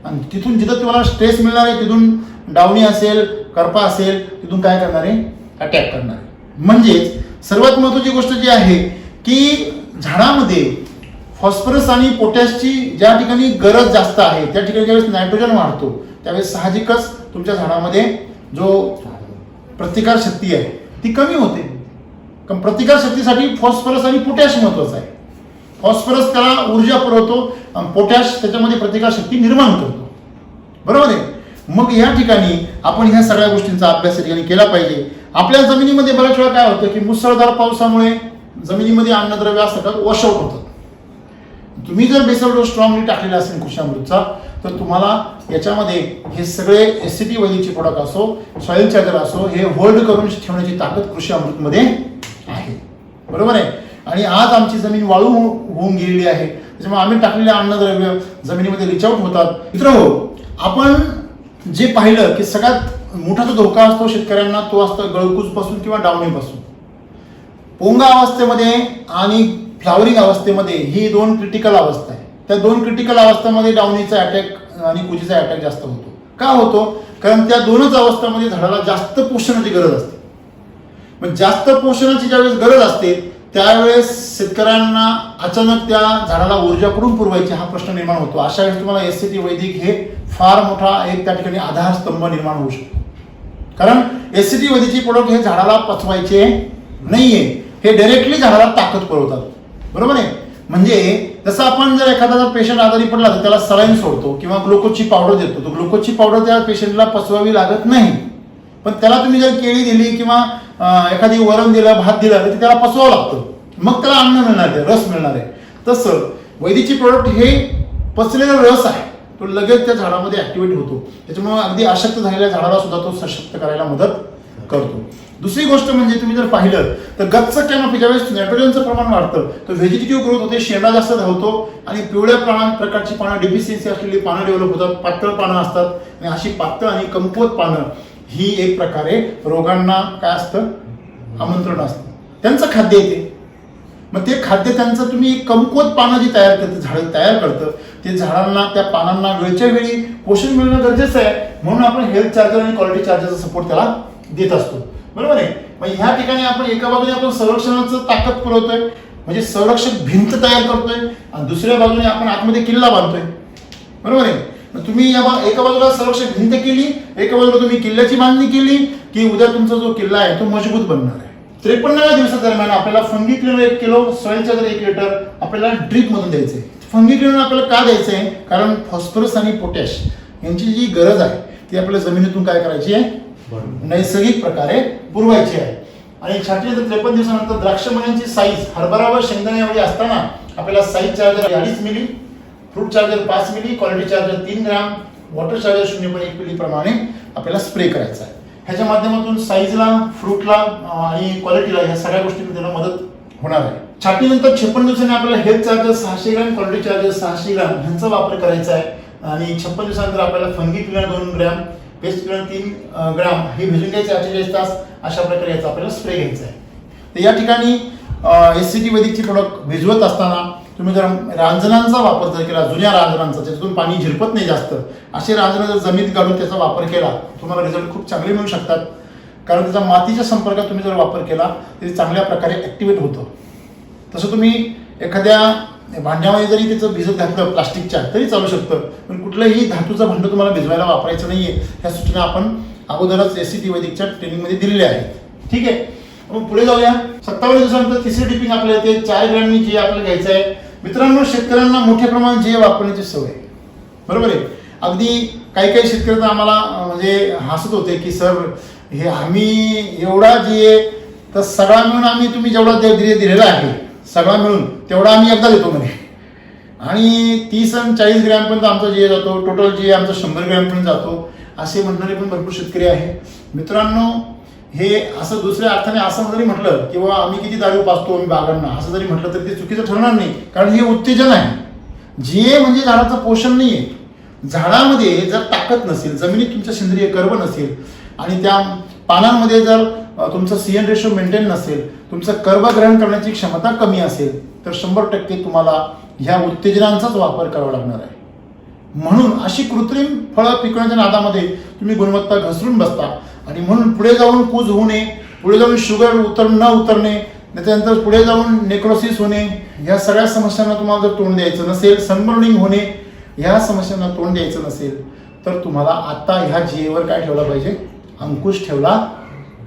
आणि तिथून जिथं तुम्हाला स्ट्रेस मिळणार आहे तिथून डावणी असेल, करपा असेल, तिथून काय करणार आहे? अटॅक करणार आहे. म्हणजेच सर्वात महत्त्वाची गोष्ट जी आहे की झाडामध्ये फॉस्फरस आणि पोटॅशची ज्या ठिकाणी गरज जास्त आहे त्या ठिकाणी ज्यावेळेस नायट्रोजन वाढतो त्यावेळेस साहजिकच तुमच्या झाडामध्ये जो प्रतिकार शक्ती आहे ती कमी होते. कारण प्रतिकार शक्तीसाठी फॉस्फरस आणि पोटॅश महत्वाचं आहे. फॉस्फरस त्याला ऊर्जा पुरवतो आणि पोटॅश त्याच्यामध्ये प्रतिकार शक्ती निर्माण करतो. बरोबर आहे? मग या ठिकाणी आपण ह्या सगळ्या गोष्टींचा अभ्यास या ठिकाणी केला पाहिजे. आपल्या जमिनीमध्ये बऱ्याच वेळा काय होतं की मुसळधार पावसामुळे जमिनीमध्ये अन्नद्रव्य असतात वॉशआउट होतात. तुम्ही जर बेसल डोस स्ट्रॉंगली टाकलेला असेल कृषी तर तुम्हाला याच्यामध्ये हे सगळे SCT वैदिकचे प्रोडक्ट असो, सॉइल चार्जर असो, हे होल्ड करून ठेवण्याची ताकद कृषी अमृतमध्ये आहे. बरोबर आहे? आणि आज आमची जमीन वाळू होऊन गेलेली आहे, त्याच्यामुळे आम्ही टाकलेले अन्नद्रव्य जमिनीमध्ये रिच आउट होतात. मित्रांनो, आपण जे पाहिलं की सगळ्यात मोठा जो धोका असतो शेतकऱ्यांना तो असतो गळकूजपासून किंवा डावणीपासून. पोंगा अवस्थेमध्ये आणि फ्लावरिंग अवस्थेमध्ये ही 2 क्रिटिकल अवस्था आहे. त्या 2 क्रिटिकल अवस्थेमध्ये डावणीचा अटॅक आणि कुजीचा अटॅक जास्त होतो. का होतो? कारण त्या 2च अवस्थांमध्ये झाडाला जास्त पोषणाची गरज असते. मग जास्त पोषणाची ज्यावेळेस गरज असते त्यावेळेस शेतकऱ्यांना अचानक त्या झाडाला ऊर्जा कुठून पुरवायची हा प्रश्न निर्माण होतो. अशा वेळेस तुम्हाला SCT वैदिक हे फार मोठा एक त्या ठिकाणी आधारस्तंभ निर्माण होऊ शकतो. कारण SCT वैदिकचे प्रोडक्ट हे झाडाला पचवायचे नाहीये, हे डायरेक्टली झाडाला ताकद पुरवतात. बरोबर आहे? म्हणजे जसं आपण जर एखादा पेशंट आजारी पडला तर त्याला सलाईन सोडतो किंवा ग्लुकोजची पावडर देतो, तो ग्लुकोजची पावडर त्या पेशंटला पचवावी लागत नाही. पण त्याला तुम्ही जर केळी दिली किंवा एखादी वरण दिलं, भात दिला तर त्याला पचवावं लागतं, मग त्याला अन्न मिळणार आहे, रस मिळणार आहे. तसं वैदिकचे प्रोडक्ट हे पचलेला रस आहे, तो लगेच त्या झाडामध्ये ऍक्टिव्हेट होतो. त्याच्यामुळे अगदी अशक्त झालेल्या झाडाला सुद्धा तो सशक्त करायला मदत करतो. दुसरी गोष्ट म्हणजे तुम्ही जर पाहिलं तर गच्च कॅनोपी ज्यावेळेस नायट्रोजनचं प्रमाण वाढतं तर व्हेजिटेटिव्ह ग्रोथ होते, शेंडा जास्त धावतो आणि पिवळ्या प्रकारची पानं, डेफिशियन्सी असलेली पानं डेव्हलप होतात, पातळ पानं असतात. आणि अशी पातळ आणि कमकुवत पानं ही एक प्रकारे रोगांना काय असतं? आमंत्रण असतं. त्यांचं खाद्य येते. मग ते खाद्य त्यांचं तुम्ही कमकुवत पानं जी तयार करते, झाड तयार करतं, ते झाडांना त्या पानांना वेळच्या वेळी पोषण मिळणं गरजेचं आहे. म्हणून आपण हेल्थ चार्जर आणि क्वालिटी चार्जरचा सपोर्ट त्याला देत असतो. बरोबर आहे? मग ह्या ठिकाणी आपण एका बाजूने आपण संरक्षणाचं ताकद पुरवतोय, म्हणजे संरक्षक भिंत तयार करतोय, आणि दुसऱ्या बाजूने आपण आतमध्ये किल्ला बांधतोय. बरोबर आहे? तुम्ही एका बाजूला संरक्षक भिंत केली, एका बाजूला तुम्ही किल्ल्याची बांधणी केली की उद्या तुमचा जो किल्ला आहे तो मजबूत बनणार आहे. 53व्या दिवसादरम्यान आपल्याला fungi cleaner 1 kilo, soil charger 1 litre आपल्याला ड्रीप मधून द्यायचंय. फंगी क्लिनर आपल्याला का द्यायचंय? कारण फॉस्फरस आणि पोटॅश यांची जी गरज आहे ती आपल्या जमिनीतून काय करायची आहे? नैसर्गिक प्रकारे पुरवायची आहे. आणि छाटणी 53 दिवसानंतर द्राक्ष मण्यांची साईज हरभरा व शेंगदाणे एवढी असताना आपल्याला साईज चार्जर 2.5 मिली, फ्रूट चार्जर 5 मिली, quality charger 3 gram, water charger 0.1 मिली प्रमाणे आपल्याला स्प्रे करायचा आहे. ह्याच्या माध्यमातून साईजला, फ्रूटला आणि क्वालिटीला ह्या सगळ्या गोष्टींना त्याला मदत होणार आहे. छाटणीनंतर 56 दिवसांनी आपल्याला health charger 600 gram, quality charger 600 gram ह्यांचा वापर करायचा आहे. आणि 56 दिवसानंतर आपल्याला fungi cleaner 2 gram, paste cleaner 3 ग्राम हे भिजून घ्यायचे 48 तास. अशा प्रकारे याचा आपल्याला स्प्रे घ्यायचा आहे. तर या ठिकाणी SCT वैदिकचे प्रोडक्ट भिजवत असताना तुम्ही जर रांजणांचा वापर जर केला, जुन्या रांजणांचा, ज्याच्यातून पाणी झिरपत नाही जास्त, असे रांजणं जर जमिनीत काढून त्याचा वापर केला तुम्हाला रिझल्ट खूप चांगले मिळू शकतात. कारण त्याचा मातीच्या संपर्कात तुम्ही जर वापर केला तरी चांगल्या प्रकारे ऍक्टिव्हेट होतं. तसं तुम्ही एखाद्या भांड्यामध्ये जरी त्याचं भिजत घातलं प्लास्टिकच्या तरी चालू शकतं, पण कुठलंही धातूचं भांडं तुम्हाला भिजवायला वापरायचं नाहीये. ह्या सूचना आपण अगोदरच SCT वैदिकच्या ट्रेनिंगमध्ये दिलेले आहेत. ठीक आहे, मग पुढे जाऊया. 57 दिवसानंतर तिसरी डिपिंग आपल्याला येते. 4 ग्रॅमनी जे आपल्याला घ्यायचं आहे. मित्रांनो, शेतकऱ्यांना मोठ्या प्रमाणात जे वापरण्याची सवय आहे, बरोबर आहे. अगदी काही शेतकरी तर आम्हाला म्हणजे हसत होते की सर हे आम्ही एवढा जे तर सगळा मिळून आम्ही तुम्ही जेवढा दिलेला आहे सगळा मिळून तेवढा आम्ही एकदा देतो म्हणे. आणि 30 आणि 40 ग्रॅमपर्यंत आमचा जे जातो, टोटल जे आमचं 100 ग्रॅमपर्यंत जातो असे म्हणणारे पण भरपूर शेतकरी आहे. मित्रांनो, हे असं दुसऱ्या अर्थाने असं जरी म्हटलं किंवा आम्ही किती दारू पाजतो आम्ही बागांना असं जरी म्हटलं तर ते चुकीचं ठरणार नाही. कारण हे उत्तेजन आहे. जे म्हणजे झाडाचं पोषण नाही आहे. झाडामध्ये जर ताकद नसेल, जमिनीत तुमचं सेंद्रिय कर्ब नसेल आणि त्या पानांमध्ये जर तुमचं CN रेशो मेंटेन नसेल, तुमचं कर्ब ग्रहण करण्याची क्षमता कमी असेल तर 100% तुम्हाला ह्या उत्तेजनांचाच वापर करावा लागणार आहे. म्हणून अशी कृत्रिम फळं पिकवण्याच्या नादामध्ये तुम्ही गुणवत्ता घसरून बसता आणि म्हणून पुढे जाऊन कूज होणे, पुढे जाऊन शुगर न उतरणे, त्याच्यानंतर पुढे जाऊन नेक्रोसिस होणे, ह्या सगळ्या समस्यांना तुम्हाला जर तोंड द्यायचं नसेल, सनबर्निंग होणे, ह्या समस्यांना तोंड द्यायचं नसेल तर तुम्हाला आता ह्या जीएवर काय ठेवला पाहिजे? अंकुश ठेवला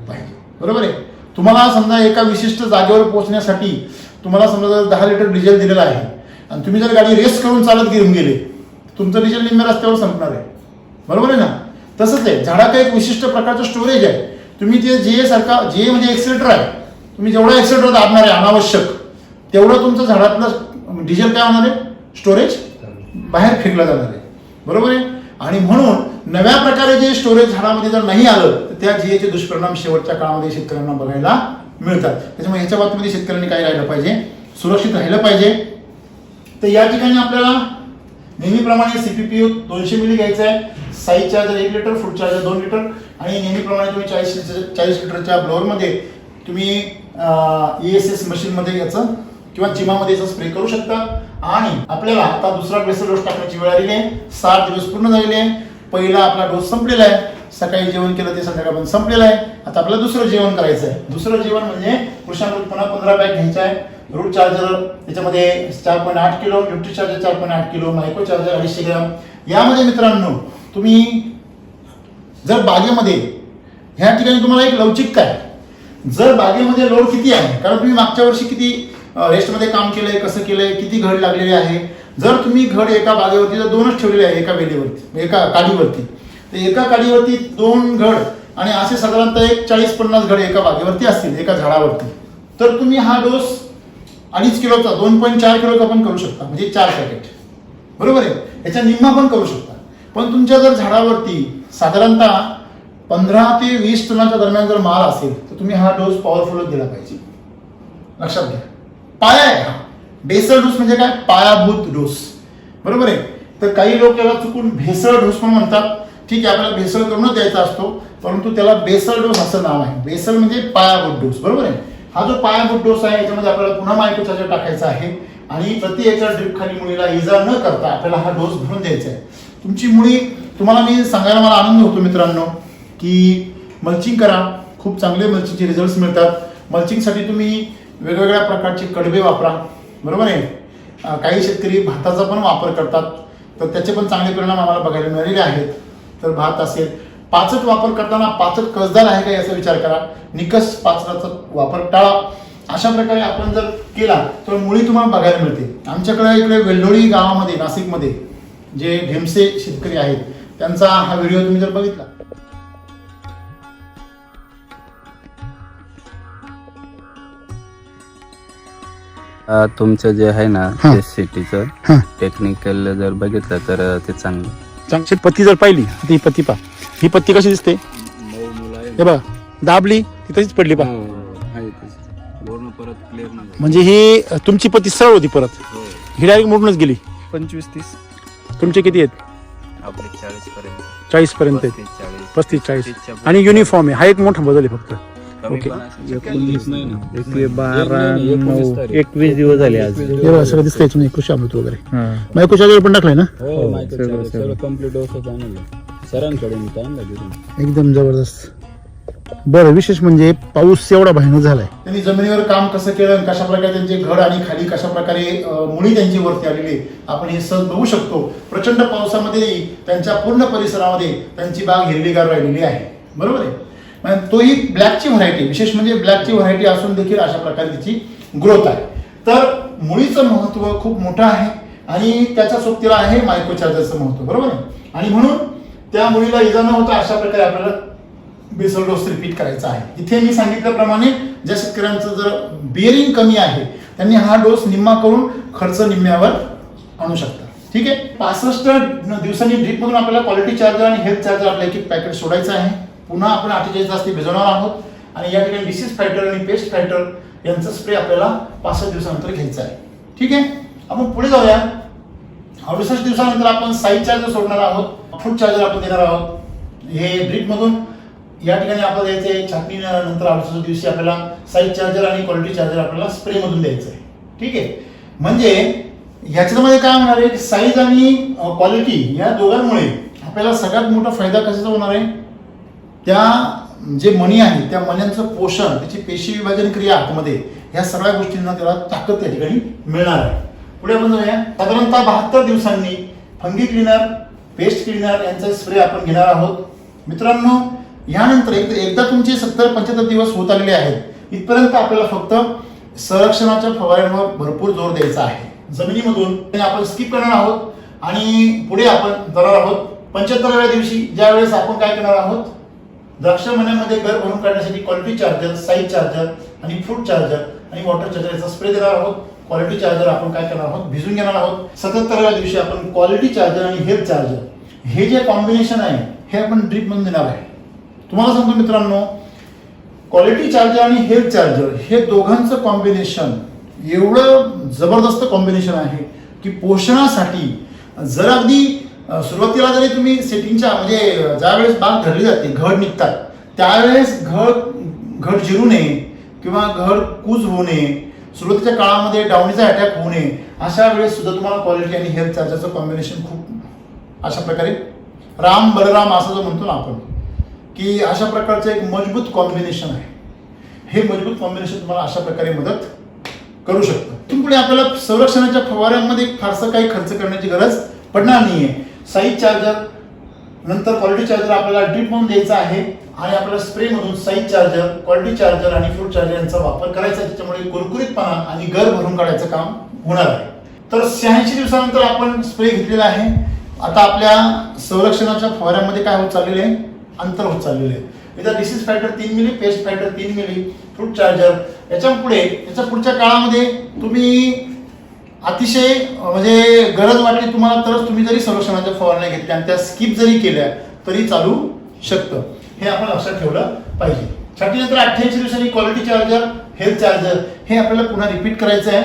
पाहिजे. बरोबर आहे. तुम्हाला समजा एका विशिष्ट जागेवर पोहोचण्यासाठी तुम्हाला समजा 10 लिटर डिझेल दिलेलं आहे आणि तुम्ही जर गाडी रेस करून चालत घेऊन गेले तुमचं डिझेल निम्म्या रस्त्यावर संपणार आहे. बरोबर आहे ना? तसंच आहे, झाडाचं एक विशिष्ट प्रकारचं स्टोरेज आहे. तुम्ही ते जे म्हणजे एक्सिलेटर आहे, तुम्ही जेवढा एक्सिलेटर दाबणार आहे अनावश्यक तेवढं तुमचं झाडातलं डिझेल काय होणार आहे? स्टोरेज बाहेर फेकलं जाणार आहे. बरोबर आहे. आणि म्हणून नव्या प्रकारे जे स्टोरेज झाडामध्ये जर नाही आलं तर त्या जीएचे दुष्परिणाम शेवटच्या काळामध्ये शेतकऱ्यांना बघायला मिळतात. त्याच्यामुळे ह्याच्या बाबतीमध्ये शेतकऱ्यांनी काय राहिलं पाहिजे? सुरक्षित राहिलं पाहिजे. तर या ठिकाणी आपल्याला नेहमीप्रमाणे CPPU 200 मिली घ्यायचं आहे. Size charger 1 litre, food charger 2 litre आणि नेहमीप्रमाणे तुम्ही 40 लिटरच्या ब्लोअरमध्ये तुम्ही ESS मशीनमध्ये याचं किंवा जिमामध्ये याचा स्प्रे करू शकता. आणि आपल्याला आता दुसरा बेसल डोस टाकण्याची वेळ आलेली आहे. 7 दिवस पूर्ण झालेले आहे. पहिला आपला डोस संपलेला आहे. सकाळी जेवण केलं ते संध्याकाळपर्यंत संपलेलं आहे. आता आपल्याला दुसरं जेवण करायचं आहे. दुसरं जेवण म्हणजे कृषामृत पुन्हा 15 पॅक घ्यायचा आहे. रूट चार्जर त्याच्यामध्ये 4.8 kilo, nutri charger 4.8 kilo, micro charger 250 ग्राम. यामध्ये मित्रांनो तुम्ही जर बागेमध्ये ह्या ठिकाणी तुम्हाला एक लवचिकता आहे. जर बागेमध्ये लोड किती आहे, कारण तुम्ही मागच्या वर्षी किती रेस्टमध्ये काम केलंय, कसं केलंय, किती घड लागलेले आहे. जर तुम्ही घड एका बागेवरती जर 2च ठेवलेले आहे, एका वेलीवरती, एका काडीवरती, तर एका काडीवरती 2 घड आणि असे साधारणतः एक 40-50 घड एका बागेवरती असतील, एका झाडावरती, तर तुम्ही हा डोस 2.5 किलोचा 2.4 किलोचा पण करू शकता, म्हणजे 4 पॅकेट. बरोबर आहे. याच्या निम्मा पण करू शकता. पण तुमच्या जर झाडावरती साधारणतः 15 ते 20 टनाच्या दरम्यान जर माल असेल तर तुम्ही हा डोस पॉवरफुलच दिला पाहिजे. लक्षात घ्या. पाया आहे हा. बेसल डोस म्हणजे काय? पायाभूत डोस. बरोबर आहे. तर काही लोक याला चुकून भेसळ डोस पण म्हणतात. ठीक आहे, आपल्याला भेसळ करूनच द्यायचा असतो, परंतु त्याला बेसल डोस असं नाव आहे. बेसल म्हणजे पायाभूत डोस. बरोबर आहे. हा जो पायाभूत डोस आहे याच्यामध्ये आपल्याला पुन्हा मायक्रो चार्जर टाकायचा आहे आणि प्रति एकर ड्रिप खाली मुळीला इजा न करता आपल्याला हा डोस भरून द्यायचा आहे. तुमची मुळी, तुम्हाला मी सांगायला मला आनंद होतो मित्रांनो की मल्चिंग करा. खूप चांगले मल्चिंगचे रिझल्ट्स मिळतात. मल्चिंगसाठी तुम्ही वेगवेगळ्या प्रकारचे कडबे वापरा. बरोबर आहे. काही शेतकरी भाताचा पण वापर करतात, तर त्याचे पण चांगले परिणाम आम्हाला बघायला मिळालेले आहेत. तर भात असेल, पाचट वापर करताना पाचट कसदार आहे का याचा विचार करा. निकस पाचटाचा वापर टाळा. अशा प्रकारे आपण जर केला तर मुळी तुम्हाला बघायला मिळते. आमच्याकडे इकडे वेल्डोळी गावामध्ये, नाशिकमध्ये जे ढेमसे शेतकरी आहेत त्यांचा हा व्हिडिओ तुम्ही जर बघितला, तुमचं जे आहे ना SCTचं टेक्निकल जर बघितलं तर ते चांगलं. पत्ती जर पाहिली, ही पत्ती पा, ही पत्ती कशी दिसते हे बघा, दाबली ती तशीच पडली पा. म्हणजे ही तुमची पत्ती सरळ होती, परत ही डायरेक्ट मोडूनच गेली. 25-30 तुमचे किती आहेत? आपले 40 पर्यंत आहेत. 35-40 आणि युनिफॉर्म आहे. हा एक मोठा बदल आहे फक्त. ओके. 21 दिवस झाले आज. सगळं दिसतंय तुम्ही कृषी अमृत वगैरे मायक्रो चार्जर पण टाकलाय ना? कम्प्लीट सरांकडून एकदम जबरदस्त. बरं, विशेष म्हणजे पाऊस एवढा भयानक झालाय. त्यांनी जमिनीवर काम कसं केलं, कशा प्रकारे त्यांचे घड आणि खाली कशा प्रकारे मुळी त्यांची वरती आलेली आपण हे सहज बघू शकतो. प्रचंड पावसामध्ये त्यांच्या पूर्ण परिसरामध्ये त्यांची बाग हिरवीगार राहिलेली आहे. बरोबर आहे. म्हणजे तोही ब्लॅकची व्हरायटी, विशेष म्हणजे ब्लॅकची व्हरायटी असून देखील अशा प्रकारे तिची ग्रोथ आहे. तर मुळीचं महत्व खूप मोठं आहे आणि त्याच्या सोबतीला आहे मायक्रोचार्जरचं महत्व, बरोबर आहे. आणि म्हणून त्या मुळीला इजा न होता अशा प्रकारे आपल्याला बेसल डोस रिपीट करायचा आहे. इथे मी सांगितल्याप्रमाणे ज्या शेतकऱ्यांचं जर बिअरिंग कमी आहे त्यांनी हा डोस निम्मा करून खर्च निम्म्यावर आणू शकता. ठीक आहे. 65 दिवसांनी ड्रीपमधून आपल्याला क्वालिटी चार्जर आणि हेल्थ चार्जर आपल्या एक पॅकेट सोडायचं आहे. पुन्हा आपण 48 तास ते भिजवणार आहोत आणि या ठिकाणी डिसीज फायटर आणि पेस्ट फायटर यांचा स्प्रे आपल्याला 65 दिवसानंतर घ्यायचा आहे. ठीक आहे. आपण पुढे जाऊया. 68 दिवसानंतर आपण साईज चार्जर सोडणार आहोत, फूड चार्जर आपण देणार आहोत. हे ड्रीपमधून या ठिकाणी आपल्याला द्यायचं आहे. छाटणीनंतर 68 दिवशी आपल्याला साईज चार्जर आणि क्वालिटी चार्जर आपल्याला स्प्रे मधून द्यायचं आहे. ठीक आहे. म्हणजे ह्याच्यामध्ये काय होणार आहे, साईज आणि क्वालिटी या दोघांमुळे आपल्याला सगळ्यात मोठा फायदा कशाचा होणार आहे, त्या जे मणी आहे त्या मण्यांचं पोषण, त्याची पेशी विभाजन क्रिया आतमध्ये, ह्या सगळ्या गोष्टींना त्याला ताकद त्या ठिकाणी मिळणार आहे. पुढे आपण जाऊया. साधारणतः 72 दिवसांनी फंगी क्लीनर, पेस्ट क्लीनर यांचा स्प्रे आपण घेणार आहोत. मित्रांनो, यानंतर एकदा तुमचे 70-75 दिवस होत आलेले आहेत इथपर्यंत आपल्याला फक्त संरक्षणाच्या फवाऱ्यांवर भरपूर जोर द्यायचा आहे. जमिनीमधून आपण स्किप करणार आहोत आणि पुढे आपण जाणार आहोत 75व्या दिवशी, ज्यावेळेस आपण काय करणार आहोत, द्राक्ष मण्यांमध्ये गर भरून काढण्यासाठी क्वालिटी चार्जर, साईज चार्जर आणि फूड चार्जर आणि वॉटर चार्जर याचा स्प्रे देणार आहोत. क्वालिटी चार्जर आपण काय करणार आहोत, भिजून घेणार आहोत. 77व्या दिवशी आपण क्वालिटी चार्जर आणि हेल्थ चार्जर हे जे कॉम्बिनेशन आहे हे आपण ड्रीप म्हणून देणार आहे. तुम्हाला सांगतो मित्रांनो, क्वालिटी चार्जर आणि हेल्थ चार्जर हे दोघांचं कॉम्बिनेशन एवढं जबरदस्त कॉम्बिनेशन आहे की पोषणासाठी जर अगदी सुरुवातीला जरी तुम्ही सेटिंगच्या म्हणजे ज्यावेळेस बाग धरली जाते, घड निघतात, त्यावेळेस घड जिरू नये किंवा घड कूज होऊ नये, सुरुवातीच्या काळामध्ये डावणीचा अटॅक होऊ नये, अशा वेळेस सुद्धा तुम्हाला क्वालिटी आणि हेल्थ चार्जरचं कॉम्बिनेशन खूप अशा प्रकारे राम बलराम असं जो म्हणतो ना आपण, की अशा प्रकारचं एक मजबूत कॉम्बिनेशन आहे. हे मजबूत कॉम्बिनेशन तुम्हाला अशा प्रकारे मदत करू शकतं. पुढे आपल्याला संरक्षणाच्या फवाऱ्यांमध्ये फारसं काही खर्च करण्याची गरज पडणार नाहीये. साईज चार्जर नंतर क्वालिटी चार्जर आपल्याला ड्रीप म्हणून द्यायचा आहे आणि आपल्याला स्प्रे मधून साईज चार्जर, क्वालिटी चार्जर आणि फूड चार्जर यांचा वापर करायचा, त्याच्यामुळे कुरकुरीतपणा आणि गर भरून काढायचं काम होणार आहे. तर 86 दिवसानंतर आपण स्प्रे घेतलेला आहे. आता आपल्या संरक्षणाच्या फवाऱ्यामध्ये काय होत चाललेलं आहे, अंतर होत चाललेलं आहे. इथं डिसीज फायटर 3 मिली, पेस्ट फायटर 3 मिली, फूड चार्जर. याच्या पुढच्या काळामध्ये तुम्ही अतिशय म्हणजे गरज वाटली तुम्हाला तरच तुम्ही जरी संरक्षणाच्या फवारण्या घेतल्या आणि त्या स्किप जरी केल्या तरी चालू शकतं. हे आपण लक्षात ठेवलं पाहिजे. छाटणीनंतर 88 दिवसांनी क्वालिटी चार्जर, हेल्थ चार्जर हे आपल्याला पुन्हा रिपीट करायचं आहे.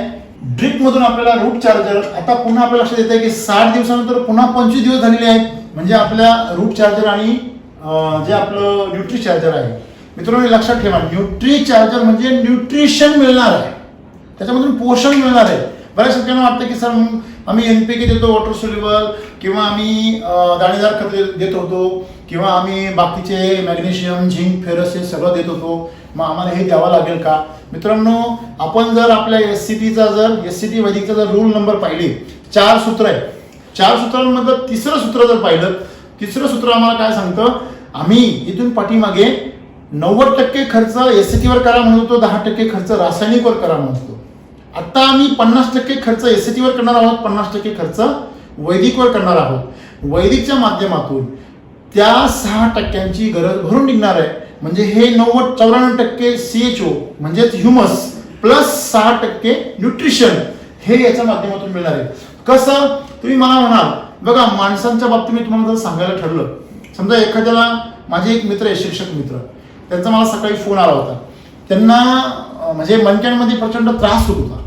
ड्रिप मधून आपल्याला रूट चार्जर आता पुन्हा आपल्या लक्षात येत आहे की 60 दिवसानंतर पुन्हा 25 दिवस झालेले आहेत. म्हणजे आपल्या रूट चार्जर आणि जे आपलं न्यूट्री चार्जर आहे, मित्रांनो लक्षात ठेवा, न्यूट्री चार्जर म्हणजे न्यूट्रिशन मिळणार आहे, त्याच्यामधून पोषण मिळणार आहे. बऱ्याच शेतकऱ्यांना वाटतं की सर आम्ही NPK देतो, वॉटर सोल्युबल, किंवा आम्ही दाणेदार खत देत होतो, किंवा आम्ही बाकीचे मॅग्नेशियम, झिंक, फेरस हे सगळं देत होतो, मग आम्हाला हे द्यावं लागेल का? मित्रांनो, आपण जर आपल्या SCT वैदिकचा जर रूल नंबर पाहिले, 4 सूत्र आहे. 4 सूत्रांमधलं तिसरं सूत्र जर पाहिलं, तिसरं सूत्र आम्हाला काय सांगतं, आम्ही इथून पाठीमागे 90% खर्च SCT वर करा म्हणत होतो, 10% खर्च रासायनिक वर करा म्हणत होतो. आता आम्ही 50% खर्च SCT वर करणार आहोत, 50% खर्च वैदिक वर करणार आहोत. वैदिकच्या माध्यमातून त्या 6% गरज भरून निघणार आहे. म्हणजे हे 94% CHO म्हणजेच ह्युमस प्लस 6% न्यूट्रिशन हे याच्या माध्यमातून मिळणार आहे. कसं तुम्ही मला म्हणाल, बघा माणसांच्या बाबतीत मी तुम्हाला जर सांगायला ठरलं, समजा एखाद्याला, माझे एक मित्र आहे, शिक्षक मित्र, त्यांचा मला सकाळी फोन आला होता. त्यांना म्हणजे मणक्यांमध्ये प्रचंड त्रास होत होता.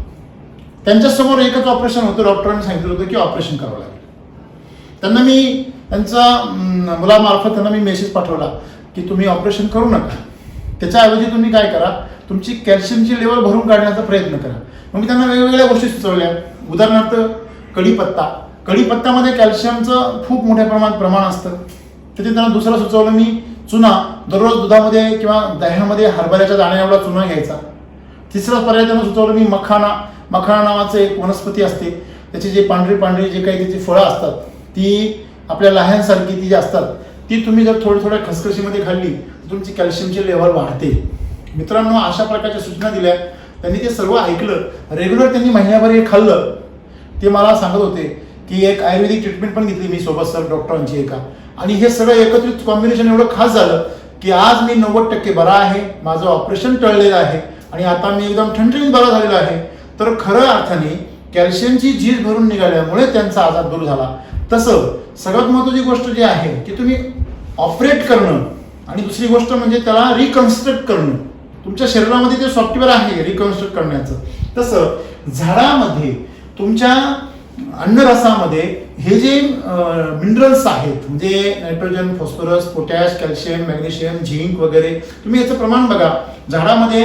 त्यांच्यासमोर एकच ऑपरेशन होतं, डॉक्टरांनी सांगितलं होतं की ऑपरेशन करावं लागेल. त्यांना मी त्यांचा मुलामार्फत त्यांना मी मेसेज पाठवला की तुम्ही ऑपरेशन करू नका, त्याच्याऐवजी तुम्ही काय करा, तुमची कॅल्शियमची लेवल भरून काढण्याचा प्रयत्न करा. मग मी त्यांना वेगवेगळ्या गोष्टी सुचवल्या. उदाहरणार्थ कढीपत्तामध्ये कॅल्शियमचं खूप मोठ्या प्रमाणात प्रमाण असतं. त्याचे त्यांना दुसरं सुचवलं मी, चुना, दररोज दुधामध्ये किंवा दह्यामध्ये हरभऱ्याच्या दाण्या एवढा चुना घ्यायचा. तिसरा पर्याय त्यांना सुचवलं मी, मखाना नावाचं एक वनस्पती असते, त्याची जे पांढरी जे काही त्याची फळं असतात ती आपल्या लहानसारखी ती जी असतात ती तुम्ही जर थोड्या खसखशीमध्ये खाल्ली तर तुमची कॅल्शियमची लेवल वाढते. मित्रांनो, अशा प्रकारच्या सूचना दिल्या. त्यांनी ते सर्व ऐकलं. रेग्युलर त्यांनी महिन्याभर हे खाल्लं. ते मला सांगत होते की एक आयुर्वेदिक ट्रीटमेंट पण घेतली मी सोबत सर डॉक्टरांची एका, आणि हे सगळं एकत्रित कॉम्बिनेशन एवढं खास झालं की आज मी 90% बरा आहे. माझं ऑपरेशन टळलेलं आहे आणि आता मी एकदम ठणठणीत बरा झालेला आहे. तर खऱ्या अर्थाने कॅल्शियमची झीज भरून निघाल्यामुळे त्यांचा आजार दूर झाला. तसं सगळ्यात महत्त्वाची गोष्ट जी आहे की तुम्ही ऑपरेट करणं आणि दुसरी गोष्ट म्हणजे त्याला रिकन्स्ट्रक्ट करणं. तुमच्या शरीरामध्ये ते सॉफ्टवेअर आहे रिकन्स्ट्रक्ट करण्याचं. तसं झाडामध्ये तुमच्या अन्नरसामध्ये हे जे मिनरल्स आहेत म्हणजे nitrogen, phosphorus, potash, calcium, magnesium, zinc वगैरे, तुम्ही याचं प्रमाण बघा. झाडामध्ये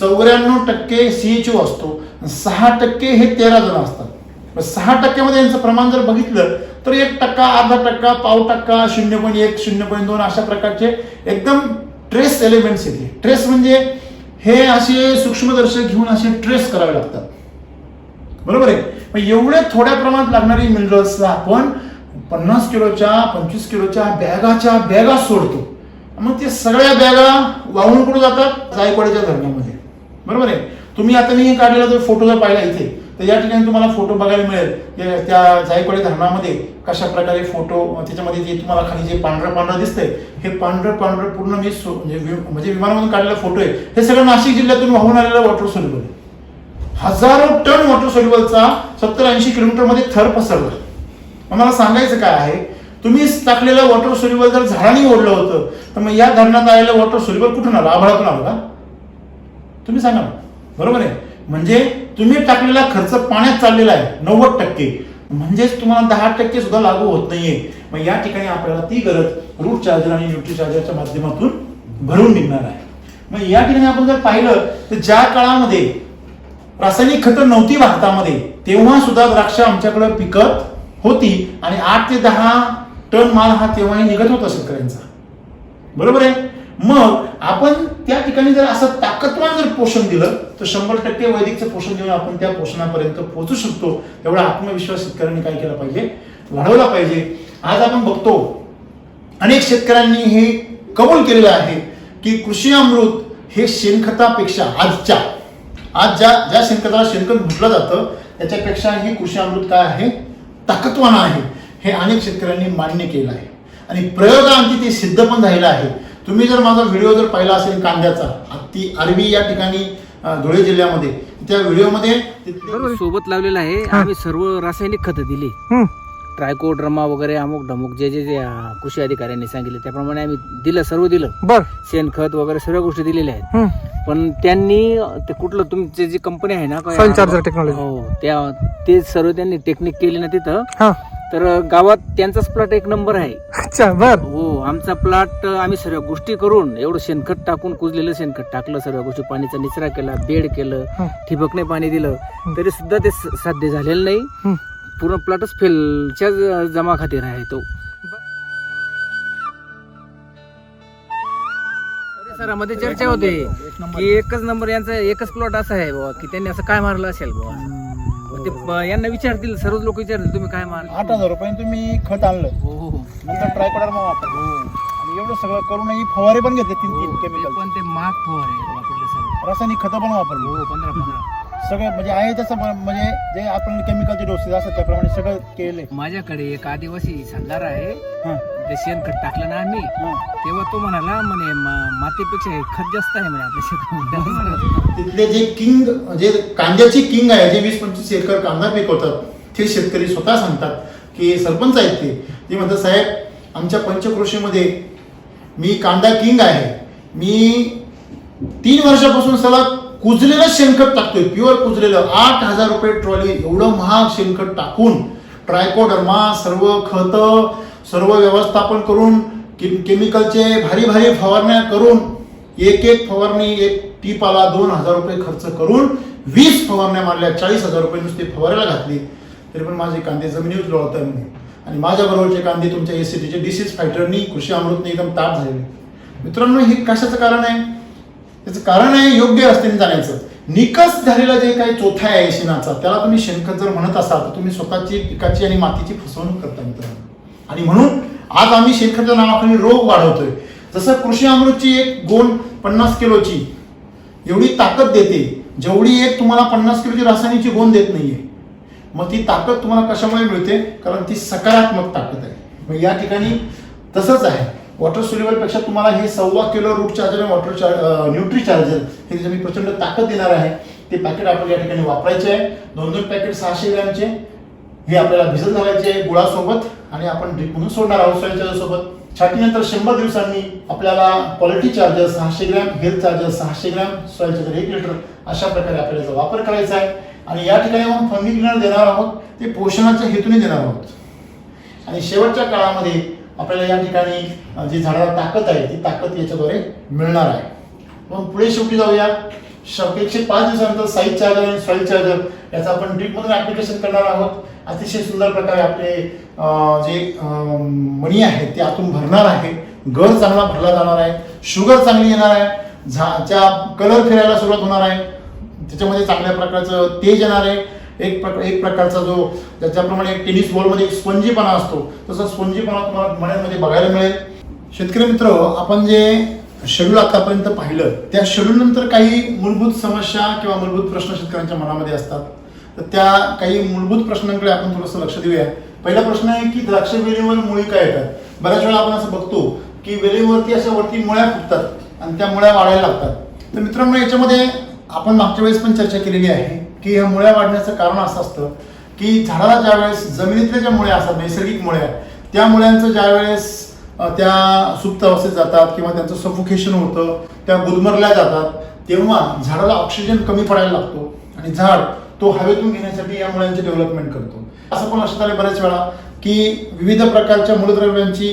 94% CHO असतो, 6% हे 13 जण असतात. 6% मध्ये यांचं प्रमाण जर बघितलं तर 1%, अर्धा टक्का, पाव टक्का, 0.1, 0.2 अशा प्रकारचे एकदम ट्रेस एलिमेंट्स येते. ट्रेस म्हणजे हे असे सूक्ष्मदर्शक घेऊन असे ट्रेस करावे लागतात. बरोबर आहे. मग एवढे थोड्या प्रमाणात लागणारी मिनरल्सला आपण 50 किलोच्या 25 किलोच्या बॅगा सोडतो. मग ते सगळ्या बॅगा वाहून कुठे जातात? जायकवाडीच्या धरणामध्ये. बरोबर आहे. तुम्ही आता मी काढलेला जो फोटो जर पाहिला इथे, तर या ठिकाणी तुम्हाला फोटो बघायला मिळेल त्या जायकवाडी धरणामध्ये कशा प्रकारे फोटो, त्याच्यामध्ये जे तुम्हाला खाली जे पांढरं दिसतंय हे पांढरं पूर्ण मी म्हणजे विमानामधून काढलेला फोटो आहे. हे सगळं नाशिक जिल्ह्यातून वाहून आलेलं वॉटर सोल्युबल आहे. हजारो टन वॉटर सोल्युबलचा 70-80 किलोमीटर मध्ये थर पसरला. मला सांगायचं काय आहे, तुम्ही टाकलेलं वॉटर सोल्युबल जर झाडांनी ओढलं होतं तर मग या धरणात आलेलं वॉटर सोल्युबल कुठून आलं? आभाळातून आलं का? तुम्ही सांगा ना. बरोबर आहे. म्हणजे तुम्ही टाकलेला खर्च पाण्यात चाललेला आहे 90%, म्हणजेच तुम्हाला 10% सुद्धा लागू होत नाहीये. मग या ठिकाणी आपल्याला ती गरज रूट चार्जर आणि न्यूट्री चार्जरच्या माध्यमातून भरून निघणार आहे. मग या ठिकाणी आपण जर पाहिलं तर ज्या काळामध्ये रासायनिक खतं नव्हती भारतामध्ये तेव्हा सुद्धा द्राक्ष आमच्याकडे पिकत होती आणि 8 ते 10 टन माल हा तेव्हाही निघत होता शेतकऱ्यांचा. बरोबर आहे. मग आपण त्या ठिकाणी जर असं ताकदवान जर पोषण दिलं तर 100% वैदिकचं पोषण देऊन आपण त्या पोषणापर्यंत पोहोचू शकतो. एवढा आत्मविश्वास शेतकऱ्यांनी काय केला पाहिजे? वाढवला पाहिजे. आज आपण बघतो अनेक शेतकऱ्यांनी हे कबूल केलेलं आहे की कृषी अमृत हे शेणखतापेक्षा आज ज्या शेणखताला शेणखत म्हटलं जातं त्याच्यापेक्षा हे कृषी अमृत काय आहे? ताकदवान आहे. हे अनेक शेतकऱ्यांनी मान्य केलं आहे आणि प्रयोगांती ते सिद्ध पण झालेलं आहे. तुम्ही जर माझा व्हिडिओ जर पाहिला असेल कांद्याचा, ती आरवी या ठिकाणी धुळे जिल्ह्यामध्ये, त्या व्हिडिओमध्ये सोबत लावलेला आहे. आम्ही सर्व रासायनिक खतं दिली, ट्रायकोड्रमा वगैरे अमुक ढमुक जे कृषी अधिकाऱ्यांनी सांगितले त्याप्रमाणे आम्ही दिलं, सर्व दिलं. शेणखत वगैरे सर्व गोष्टी दिलेल्या आहेत. पण त्यांनी ते कुठलं तुमची जी कंपनी आहे ना सॉइल चार्जर टेक्नॉलॉजी, हो ते सर्व त्यांनी टेक्निक केली ना तिथं. तर गावात त्यांचाच प्लॉट एक नंबर आहे. अच्छा, बर. हो, आमचा प्लॉट आम्ही सर्व गोष्टी करून एवढं शेणखत टाकून कुजलेलं शेणखत टाकलं, सर्व गोष्टी पाणीचा निचरा केला, बेड केलं, ठिबकने पाणी दिलं, तरी सुद्धा ते साध्य झालेलं नाही. पूर्ण प्लॉटच फेलच्या जमा खातीर आहे तो. परिसरामध्ये चर्चा होते की एकच नंबर यांचा एकच प्लॉट असा आहे बाबा की त्यांनी असं काय मारलं असेल बाबा. ते यांना विचारतील, सर्वच लोक विचारतील तुम्ही काय मारलं. 8,000 रुपयांनी तुम्ही खत आणलं, नंतर ट्रायकोडर्मा वापरलं आणि एवढं सगळं करूनही फवारे पण घेतले 3 केमिकल, पण ते महाग फवारे वापरले सगळे, रासायनिक खतं पण वापरली 15 सगळं. म्हणजे आहे तसं म्हणजे जे आपण केमिकलचे डोसेस असतात त्याप्रमाणे सगळं केले. माझ्याकडे एक आदिवासी सांगार आहे, ते शेणखत टाकलं ना आम्ही तेव्हा तो म्हणाला म्हणे मातीपेक्षा हे खत जास्त आहे म्हणे आपल्या शेतामध्ये. तिथले जे किंग, जे कांद्याची किंग आहे, जे 20-25 एकर कांदा पिकवतात ते शेतकरी स्वतः सांगतात की सरपंच आहेत ते म्हणतात साहेब आमच्या पंचकृषीमध्ये मी कांदा किंग आहे, मी 3 वर्षापासून सलग कुजलेलं शेणखत टाकतोय, प्युअर कुजलेलं. 8,000 रुपये ट्रॉली, एवढं महाग शेणखत टाकून ट्रायकोडर्मा सर्व खतं सर्व व्यवस्थापन करून केमिकलचे भारी फवारण्या करून एक फवारणी एक टीपाला 2,000 रुपये खर्च करून 20 फवारण्या मारल्या, 40,000 रुपये नुसते फवारायला घातली, तरी पण माझे कांदे जमिनीवर लोळत आहे म्हणे. आणि माझ्या बरोबरचे कांदे तुमच्या एसीटीचे डिसीज फायटरनी कृषी अमृतने एकदम ताट झालेले. मित्रांनो, हे कशाचं कारण आहे? त्याचं कारण आहे योग्य रस्त्याने जाण्याचं. निकस झालेला जे काही चोथा आहे शेणाचा, त्याला तुम्ही शेणखत जर म्हणत असाल तर तुम्ही स्वतःची पिकाची आणि मातीची फसवणूक करता मित्रांनो. आणि म्हणून आज आम्ही शेणखताच्या नावाखाली रोग वाढवतोय. जसं कृषी अमृतची एक गोण 50 किलोची एवढी ताकद देते, जेवढी एक तुम्हाला 50 किलोची रासायनिकची गोण देत नाहीये. मग ती ताकद तुम्हाला कशामुळे मिळते? कारण ती सकारात्मक ताकद आहे. मग या ठिकाणी तसंच आहे. वॉटर सोल्युबल पेक्षा तुम्हाला हे 1.25 kilo root charger water nutri charger हे त्याच्यामध्ये प्रचंड ताकद देणार आहे. ते पॅकेट आपल्याला या ठिकाणी वापरायचे आहे. 2-2 पॅकेट 600 ग्रॅमचे हे आपल्याला भिजत घालायचे गुळासोबत आणि आपण ड्रिप म्हणून सोडणार आहोत सॉइल चार्जर सोबत. छाटणीनंतर 100 दिवसांनी आपल्याला quality charger 600 gram, health charger 600 gram, soil charger 1 litre अशा प्रकारे आपल्याला याचा वापर करायचा आहे. आणि या ठिकाणी आपण फंगी क्लिनर देणार आहोत, ते पोषणाच्या हेतूने देणार आहोत. आणि शेवटच्या काळामध्ये आपल्याला या ठिकाणी जी झाडाला ताकद आहे ती ताकद याच्याद्वारे मिळणार आहे. मग पुढे शेवटी जाऊया. 105 दिवसानंतर साईज चार्जर आणि सॉइल चार्जर याचं आपण ड्रिपमधून ऍप्लिकेशन करणार आहोत. अतिशय सुंदर प्रकारे आपले जे मणी आहे ते आतून भरणार आहे. गर चांगला भरला जाणार आहे. शुगर चांगली येणार आहे. च्या कलर फिरायला सुरुवात होणार आहे. त्याच्यामध्ये चांगल्या प्रकारचं तेज येणार आहे. एक प्रकारचा जो ज्याप्रमाणे एक टेनिस बॉलमध्ये एक स्पंजीपणा असतो तसा स्पंजीपणा तुम्हाला मण्यांमध्ये बघायला मिळेल. शेतकरी मित्र, आपण जे शेड्यूल आतापर्यंत पाहिलं त्या शेड्यूल नंतर काही मूलभूत समस्या किंवा मूलभूत प्रश्न शेतकऱ्यांच्या मनामध्ये असतात. तर त्या काही मूलभूत प्रश्नांकडे आपण थोडंसं लक्ष देऊया. पहिला प्रश्न आहे की द्राक्ष वेलीवर मुळी काय येतात. बऱ्याच वेळा आपण असं बघतो की वेलीवरती अशा वरती मुळ्या फुटतात आणि त्या मुळ्या वाढायला लागतात. तर मित्रांनो, याच्यामध्ये आपण मागच्या वेळेस पण चर्चा केलेली आहे की ह्या मुळ्या वाढण्याचं कारण असं असतं की झाडाला ज्या वेळेस जमिनीतल्या ज्या मुळ्या असतात, नैसर्गिक मुळ्या, त्या मुळ्यांचं ज्या वेळेस त्या सुप्त अवस्थेत जातात किंवा त्यांचं सफोकेशन होतं, त्या गुदमरल्या जातात, तेव्हा झाडाला ऑक्सिजन कमी पडायला लागतो आणि झाड तो हवेतून घेण्यासाठी या मुळ्यांचे डेव्हलपमेंट करतो. असं पण लक्षात आलं बऱ्याच वेळा की विविध प्रकारच्या मूलद्रव्यांची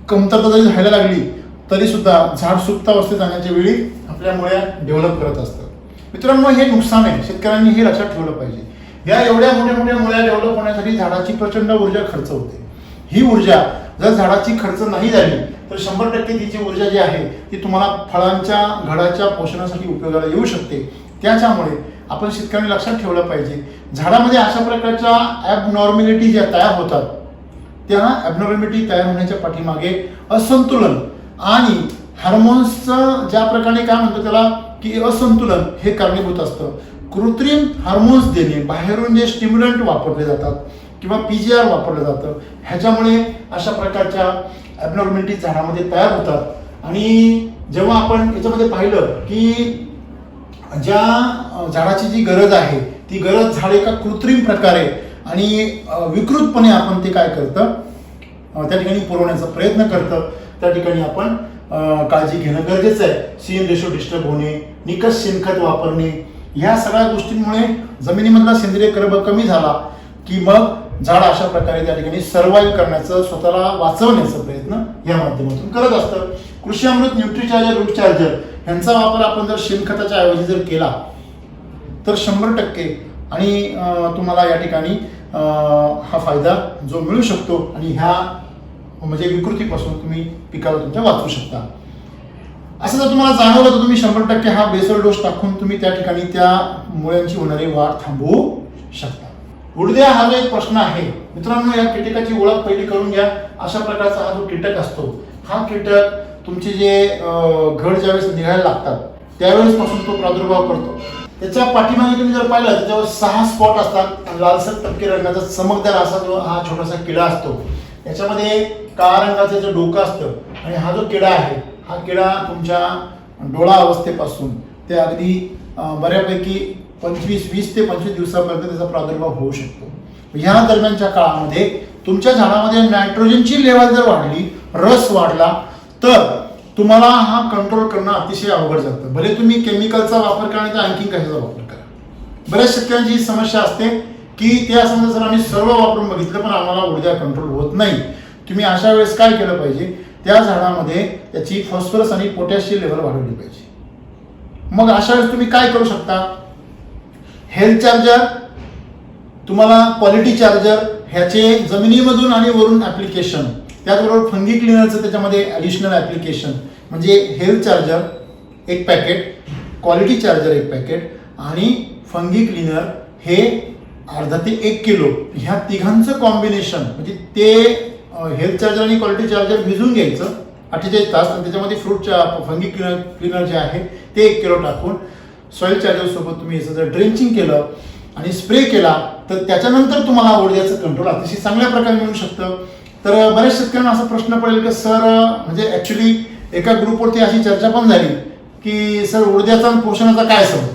कमतरता जरी व्हायला लागली तरी सुद्धा झाड सुप्त अवस्थेत जाण्याच्या वेळी आपल्या मुळ्या डेव्हलप करत असतात. मित्रांनो, हे नुकसान आहे. शेतकऱ्यांनी हे लक्षात ठेवलं पाहिजे. या एवढ्या मोठ्या मुळ्या डेव्हलप होण्यासाठी झाडाची प्रचंड ऊर्जा खर्च होते. ही ऊर्जा जर झाडाची खर्च नाही झाली तर 100% तिची ऊर्जा जी आहे ती तुम्हाला फळांच्या घडाच्या पोषणासाठी उपयोगाला येऊ शकते. त्याच्यामुळे आपण शेतकऱ्यांनी लक्षात ठेवलं पाहिजे, झाडामध्ये अशा प्रकारच्या ॲबनॉर्मॅलिटी ज्या तयार होतात त्या ॲबनॉर्मॅलिटी तयार होण्याच्या पाठीमागे असंतुलन आणि हार्मोन्सचं ज्या प्रकारे काय म्हणतो त्याला की असंतुलन हे कारणीभूत असतं. कृत्रिम हार्मोन्स देणे, बाहेरून जे स्टिम्युलंट वापरले जातात किंवा PGR वापरलं जातं, ह्याच्यामुळे अशा प्रकारच्या ॲबनॉर्मॅलिटी झाडामध्ये तयार होतात. आणि जेव्हा आपण याच्यामध्ये पाहिलं की ज्या झाडाची जी गरज आहे ती गरज झाड एका कृत्रिम प्रकारे आणि विकृतपणे आपण ते काय करतं त्या ठिकाणी पुरवण्याचा प्रयत्न करतं, त्या ठिकाणी आपण काळजी घेणं गरजेचं आहे. CN रेशो डिस्टर्ब होणे, निकष शेणखत वापरणे, ह्या सगळ्या गोष्टींमुळे जमिनीमधला सेंद्रिय कर्ब कमी झाला की मग झाड अशा प्रकारे त्या ठिकाणी सर्वाईव्ह करण्याचं, स्वतःला वाचवण्याचा प्रयत्न या माध्यमातून करत असतं. कृषी अमृत, न्यूट्री चार्जर, रूट चार्जर ह्यांचा वापर आपण जर शेणखताच्या ऐवजी जर केला तर 100% आणि तुम्हाला या ठिकाणी हा फायदा जो मिळू शकतो आणि ह्या म्हणजे विकृतीपासून तुम्ही पिकाला तुमच्या वाचू शकता. असं जर तुम्हाला जाणवलं तर तुम्ही 100% हा बेसल डोस टाकून तुम्ही त्या ठिकाणी त्या मुळ्यांची होणारी वाढ थांबवू शकता. उडद्या हा जो एक प्रश्न आहे मित्रांनो, या कीटकाची ओळख पहिली करून घ्या. अशा प्रकारचा हा जो कीटक असतो, हा कीटक तुमचे जे घड ज्यावेळेस निघायला लागतात त्यावेळेस पासून तो प्रादुर्भाव करतो. त्याच्या पाठीमागे तुम्ही जर पाहिलं त्याच्यावर 6 स्पॉट असतात. लालसर तपकी रंगाचा चमकदार असा जो हा छोटासा किडा असतो, याच्यामध्ये काळा रंगाचं जो डोकं असतं आणि हा जो किडा आहे हा किडा तुमच्या डोळा अवस्थेपासून ते अगदी बऱ्यापैकी 20 ते 25 दिवसापर्यंत त्याचा प्रादुर्भाव होऊ शकतो. ह्या दरम्यानच्या काळामध्ये तुमच्या झाडामध्ये नायट्रोजनची लेवल जर वाढली, रस वाढला तर तुम्हाला हा कंट्रोल करणं अतिशय अवघड जातं. भले तुम्ही केमिकलचा वापर करा तर आणखी कशाचा वापर करा. बऱ्याच शेतकऱ्यांची ही समस्या असते की ते असं जर आम्ही सर्व वापरून बघितलं पण आम्हाला ऊर्जा कंट्रोल होत नाही. तुम्ही अशा वेळेस काय केलं पाहिजे, त्या झाडामध्ये त्याची फॉस्फरस आणि पोटॅशची लेवल वाढवली पाहिजे. मग अशा वेळेस तुम्ही काय करू शकता, हेल्थ चार्जर, तुम्हाला क्वालिटी चार्जर ह्याचे जमिनीमधून आणि वरून ऍप्लिकेशन, त्याचबरोबर फंगी क्लिनरचं त्याच्यामध्ये ॲडिशनल ॲप्लिकेशन म्हणजे health charger 1 packet, quality charger 1 packet आणि फंगी क्लिनर हे अर्धा ते 1 किलो, ह्या तिघांचं कॉम्बिनेशन म्हणजे ते हेल्थ चार्जर आणि क्वालिटी चार्जर भिजून घ्यायचं 48 तास आणि त्याच्यामध्ये फ्रूटच्या फंगी क्लिनर जे आहे ते 1 किलो टाकून सॉइल चार्जर सोबत तुम्ही याचं जर ड्रेंचिंग केलं आणि स्प्रे केला तर त्याच्यानंतर तुम्हाला उडद्याचं कंट्रोल अतिशय चांगल्या प्रकारे मिळू शकतं. तर बऱ्याच शेतकऱ्यांना असा प्रश्न पडेल की सर म्हणजे ॲक्च्युली एका ग्रुपवरती अशी चर्चा पण झाली की सर उडद्याचा आणि पोषणाचा काय संबंध.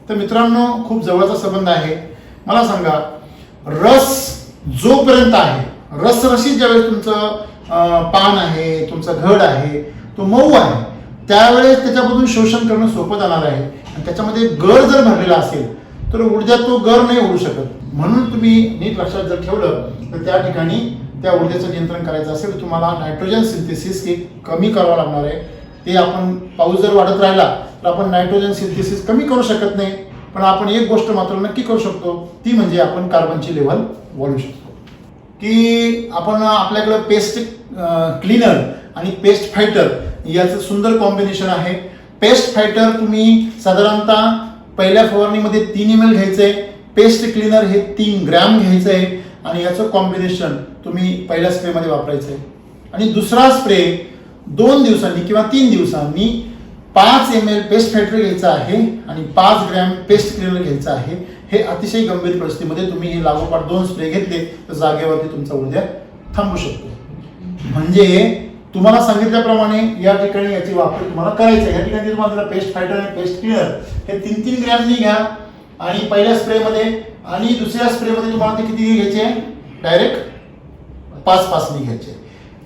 तर मित्रांनो खूप जवळचा संबंध आहे. मला सांगा रस जोपर्यंत आहे रसरशीत ज्यावेळेस तुमचं पान आहे तुमचं घड आहे तो मऊ आहे त्यावेळेस त्याच्यामधून शोषण करणं सोपं जाणार आहे आणि त्याच्यामध्ये गर जर भरलेला असेल तर उडद्यात तो गर नाही उडू शकत. म्हणून तुम्ही नीट लक्षात जर ठेवलं तर त्या ठिकाणी त्या उडद्याचं नियंत्रण करायचं असेल तर तुम्हाला नायट्रोजन सिंथेसिस हे कमी करावं लागणार आहे. ते आपण पाऊस जर वाढत राहिला तर आपण नायट्रोजन सिंथेसिस कमी करू शकत नाही पण आपण एक गोष्ट मात्र नक्की करू शकतो ती म्हणजे आपण कार्बनची लेवल वाढवू शकतो. की आपण आपल्याकडं पेस्ट क्लीनर आणि पेस्ट फायटर याचं सुंदर कॉम्बिनेशन आहे. पेस्ट फायटर तुम्ही साधारणतः पहिल्या फवारणीमध्ये 3 ml घ्यायचं आहे. पेस्ट क्लीनर हे 3 ग्रॅम घ्यायचं आहे आणि याचं कॉम्बिनेशन तुम्ही पहिल्या स्प्रेमध्ये वापरायचं आहे. आणि दुसरा स्प्रे 2 दिवसांनी किंवा 3 दिवसांनी 5 ml पेस्ट फायटर घ्यायचं आहे आणि 5 ग्रॅम पेस्ट क्लीनर घ्यायचं आहे. हे अतिशय गंभीर परिस्थितीमध्ये तुम्ही हे लागोपाठ 2 स्प्रे घेतले तर जागेवरती तुमचा उडद्या थांबू शकतो. म्हणजे तुम्हाला सांगितल्याप्रमाणे या ठिकाणी याची वापर तुम्हाला करायचा आहे. या ठिकाणी तुम्हाला पेस्ट फायटर आणि पेस्ट क्लीनर हे 3-3 ग्रॅमनी घ्या आणि पहिल्या स्प्रेमध्ये आणि दुसऱ्या स्प्रेमध्ये तुम्हाला ते किती घ्यायचे डायरेक्ट 5-5 घ्यायचे.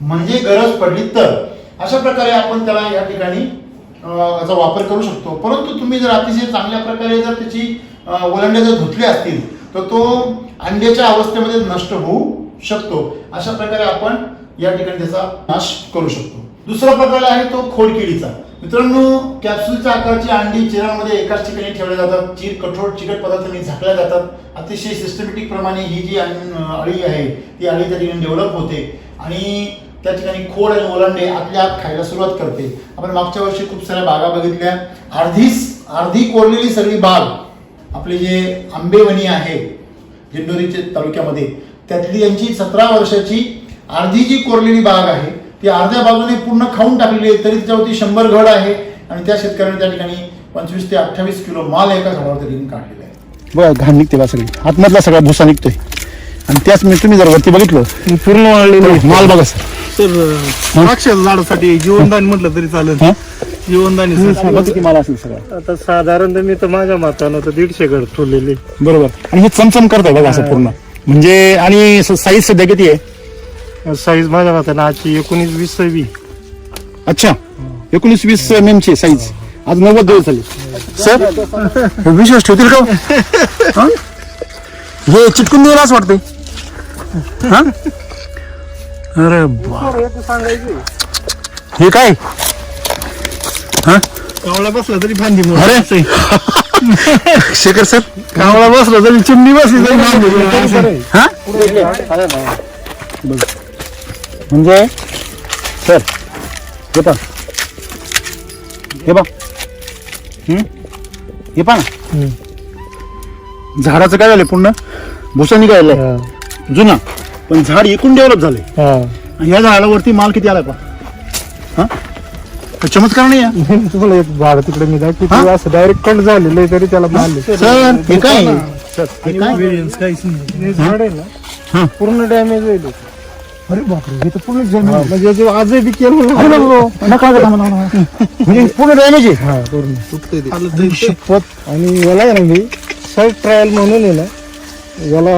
म्हणजे गरज पडली तर अशा प्रकारे आपण त्याला या ठिकाणी याचा वापर करू शकतो. परंतु तुम्ही जर अतिशय चांगल्या प्रकारे जर त्याची ओलांडे जर धुतले असतील तर तो अंड्याच्या अवस्थेमध्ये नष्ट होऊ शकतो. अशा प्रकारे आपण या ठिकाणी त्याचा नाश करू शकतो. दुसरा प्रकार आहे तो खोडकिडीचा. मित्रांनो कॅप्सूलच्या आकारची अंडी चिरांमध्ये एकाच ठिकाणी ठेवल्या जातात. कठोर चिकट पदार्थांनी झाकल्या जातात. अतिशय सिस्टमॅटिक प्रमाणे ही जी अळी आहे ती अळी त्या ठिकाणी डेव्हलप होते आणि त्या ठिकाणी खोड आणि ओलांडे आतल्या आत खायला सुरुवात करते. आपण मागच्या वर्षी खूप साऱ्या बागा बघितल्या. अर्धी कोरलेली सगळी बाग आपली जे आंबेवणी आहे दिंडोरीच्या तालुक्यामध्ये त्यातली यांची 17 वर्षाची अर्धी जी कोरलेली बाग आहे ती अर्ध्या बाजूने पूर्ण खाऊन टाकलेली आहे. तरी त्याच्यावरती 100 घड आहे आणि त्या शेतकऱ्याने त्या ठिकाणी 25 ते 28 किलो माल एका झाडावरती काढलेला आहे. बघा घाण निघते बा सगळी आतमधला सगळा भुसा निघतोय आणि त्याच मी तुम्ही जर वरती बघितलं पूर्ण वाळलेलं माल बघा सर. द्राक्ष झाडासाठी जीवनदान म्हटलं तरी चालेल. जीवनदानी माल असेल सगळं. आता साधारणतः मी तर माझ्या मतानं तर 150 घड ठेवलेले. बरोबर. आणि हे चमचम करताय बघा असं पूर्ण म्हणजे. आणि साईज सध्या किती आहे साईज माझ्या मतानं आजची 19-20 अच्छा 19-20 mm ची साईज. आज 90 दिवस झाले सर. विश्वास ठेवतील का हे चिटकून दिलं असं वाटतंय. अरे हे काय कावळा बसला तरी फांदी. अरे शेखर सर कावळा बसला तरी चिमणी बसली तरी म्हणजे सर हे पा हे पा ना झाडाचं काय झालंय पूर्ण भुसा निघायला जुना पण झाड एकूण डेव्हलप झालंय. आणि या झाडावरती माल किती आलाय पा. चमत्कार नाही आहे. तुम्हाला एक भाग तिकडे मी दाखवतो असं डायरेक्ट कट झालेलं आहे तरी त्याला मारले. सर हे काय झाड आहे ना पूर्ण डॅमेज होईल. अरे बापरे हे तर पूर्ण डॅमेज म्हणजे आजही बी केलं म्हणजे पूर्ण डॅमेज आहे. पूर्ण शपथ. आणि याला आहे ना मी साईड ट्रायल म्हणून आहे ना याला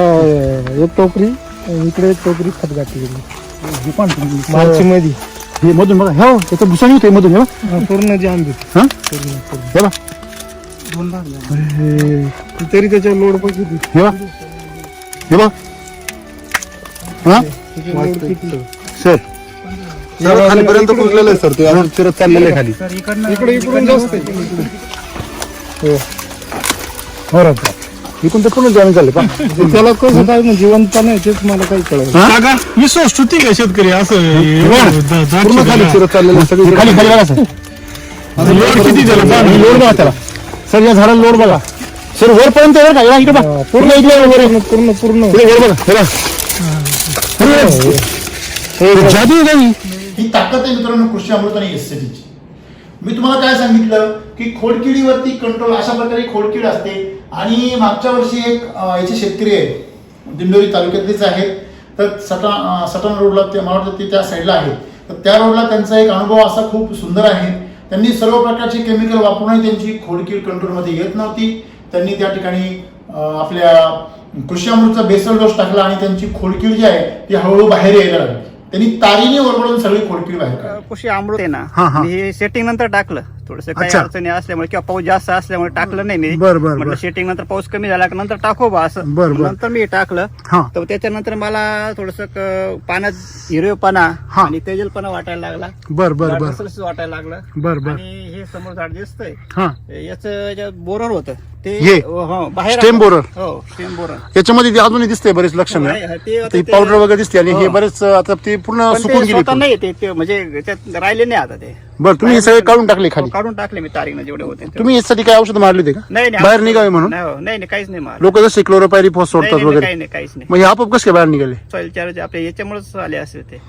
एक टोकरी इकडे एक टोकरी खत घातली मार्च मध्ये. हे मधून बघा हो त्याचं भुसा निघतोय मधून हे पूर्ण जाम देतो. हे बघा तरी त्याच्या लोड पण किती हे बघा हे बघा हा सर खालीपर्यंत पोहोचलेलं आहे सर. ते अजून फिरत चाललेलं आहे खाली. इकडून जास्त इकडून तर पूर्ण डॅमेज झाले पण त्याला कसं काय जिवंत नाही तेच मला काही कळलं. विश्वास ठेवतील का शेतकरी असं पूर्ण खाली फिरत चाललेलं सगळं खाली खाली बघा सर. लोड किती त्याला लोड बघा त्याला सर. या झाडाला लोड बघा सर वरपर्यंत आहे का इकडे बघा पूर्ण इकडे वर पूर्ण वर बघा हे बघा जादू आहे काही. ही ताकद आहे मित्रांनो कृषी अमृत आणि एससीटीची. मी तुम्हाला काय सांगितलं की खोडकिडीवरती कंट्रोल अशा प्रकारे खोडकीड असते. आणि मागच्या वर्षी एक याचे शेतकरी आहेत दिंडोरी तालुक्यातलेच आहेत, तर सटाणा रोडला ते मला वाटतं ते त्या साईडला आहेत, तर त्या रोडला त्यांचा एक अनुभव असा खूप सुंदर आहे. त्यांनी सर्व प्रकारचे केमिकल वापरूनही त्यांची खोडकीड कंट्रोलमध्ये येत नव्हती. त्यांनी त्या ठिकाणी आपल्या कृषी अमृतचा बेसल डोस टाकला आणि त्यांची खोडकीड जी आहे ती हळूहळू बाहेर यायला लागली. त्यांनी तारीने ओरबडून सगळी खोडकीड बाहेर काढली. कृषी अमृत आहे ना, हे सेटिंग नंतर टाकलं. थोडस काही अडचणी असल्यामुळे किंवा पाऊस जास्त असल्यामुळे टाकलं नाही मी. म्हटलं सेटिंग नंतर पाऊस कमी झाला की नंतर टाकू बा असं. नंतर मी टाकलं तर त्याच्यानंतर मला थोडस पाण्यात हिरवेपणा आणि तेजलपणा वाटायला लागला. वाटायला लागलं. आणि हे समोर झाड दिसतंय याच बोरर होतं ते बाहेर स्टेम बोरर. हो स्टेम बोरर. याच्यामध्ये अजूनही दिसते बरेच लक्षण, पावडर वगैरे दिसते आणि हे बरेच आता ते पूर्ण सुकून गेले नाही ते म्हणजे त्याच्यात राहिले नाही आता ते. बरं तुम्ही हे सगळे काढून टाकले खाली? काढून टाकले मी तारीखनं जेवढे होते. तुम्ही यासाठी काय औषध मारले होते का? नाही बाहेर निघावे म्हणून? नाही काहीच नाही मारलं. लोक जसे क्लोरोपायरिफॉस सोडतात वगैरे काही नाही काहीच नाही. मग हे आपोआप कसे बाहेर निघाले? सॉइल चार्ज आपल्या याच्यामुळेच आले असे ते.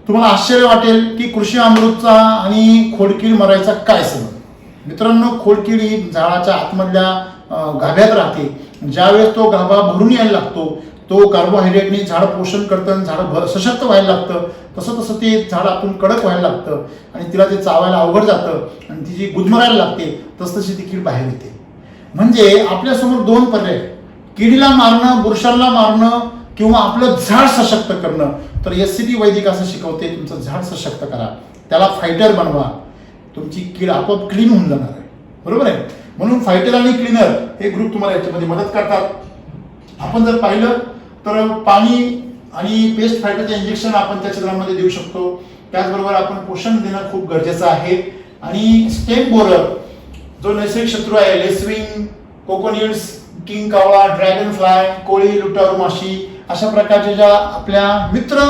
तुम्हाला आश्चर्य वाटेल की कृषी अमृतचा आणि खोडकीड मरायचा काय संबंध. मित्रांनो खोडकीड ही झाडाच्या आतमधल्या गाभ्यात राहते. ज्यावेळेस तो गाभा भरून यायला लागतो तो कार्बोहायड्रेटने झाड पोषण करतं, झाड सशक्त व्हायला लागतं. तसं तसं ते झाड आतून कडक व्हायला लागतं आणि तिला ते चावायला अवघड जातं आणि ती जी गुदमरायला लागते तसतशी ती कीड बाहेर येते. म्हणजे आपल्यासमोर दोन पर्याय, किडीला मारणं, बुरशांना मारणं किंवा आपलं झाड सशक्त करणं. तर एससीटी वैदिक असं शिकवते, तुमचं झाड सशक्त करा, त्याला फायटर बनवा, तुमची कीड आपोआप क्लीन होऊन जाणार आहे. बरोबर आहे. म्हणून फायटर आणि क्लीनर हे ग्रुप तुम्हाला याच्यामध्ये मदत करतात. आपण जर पाहिलं तर पाणी आणि पेस्ट फायटरचे इंजेक्शन आपण त्या क्षेत्रामध्ये देऊ शकतो. त्याचबरोबर आपण पोषण देणं खूप गरजेचं आहे. आणि स्टेम बोरर जो नैसर्गिक शत्रू आहे, लेसविंग, कोकोनिड्स, किंग कावळा, ड्रॅगन फ्लाय, कोळी, लुटारू माशी अशा प्रकारच्या ज्या आपल्या मित्र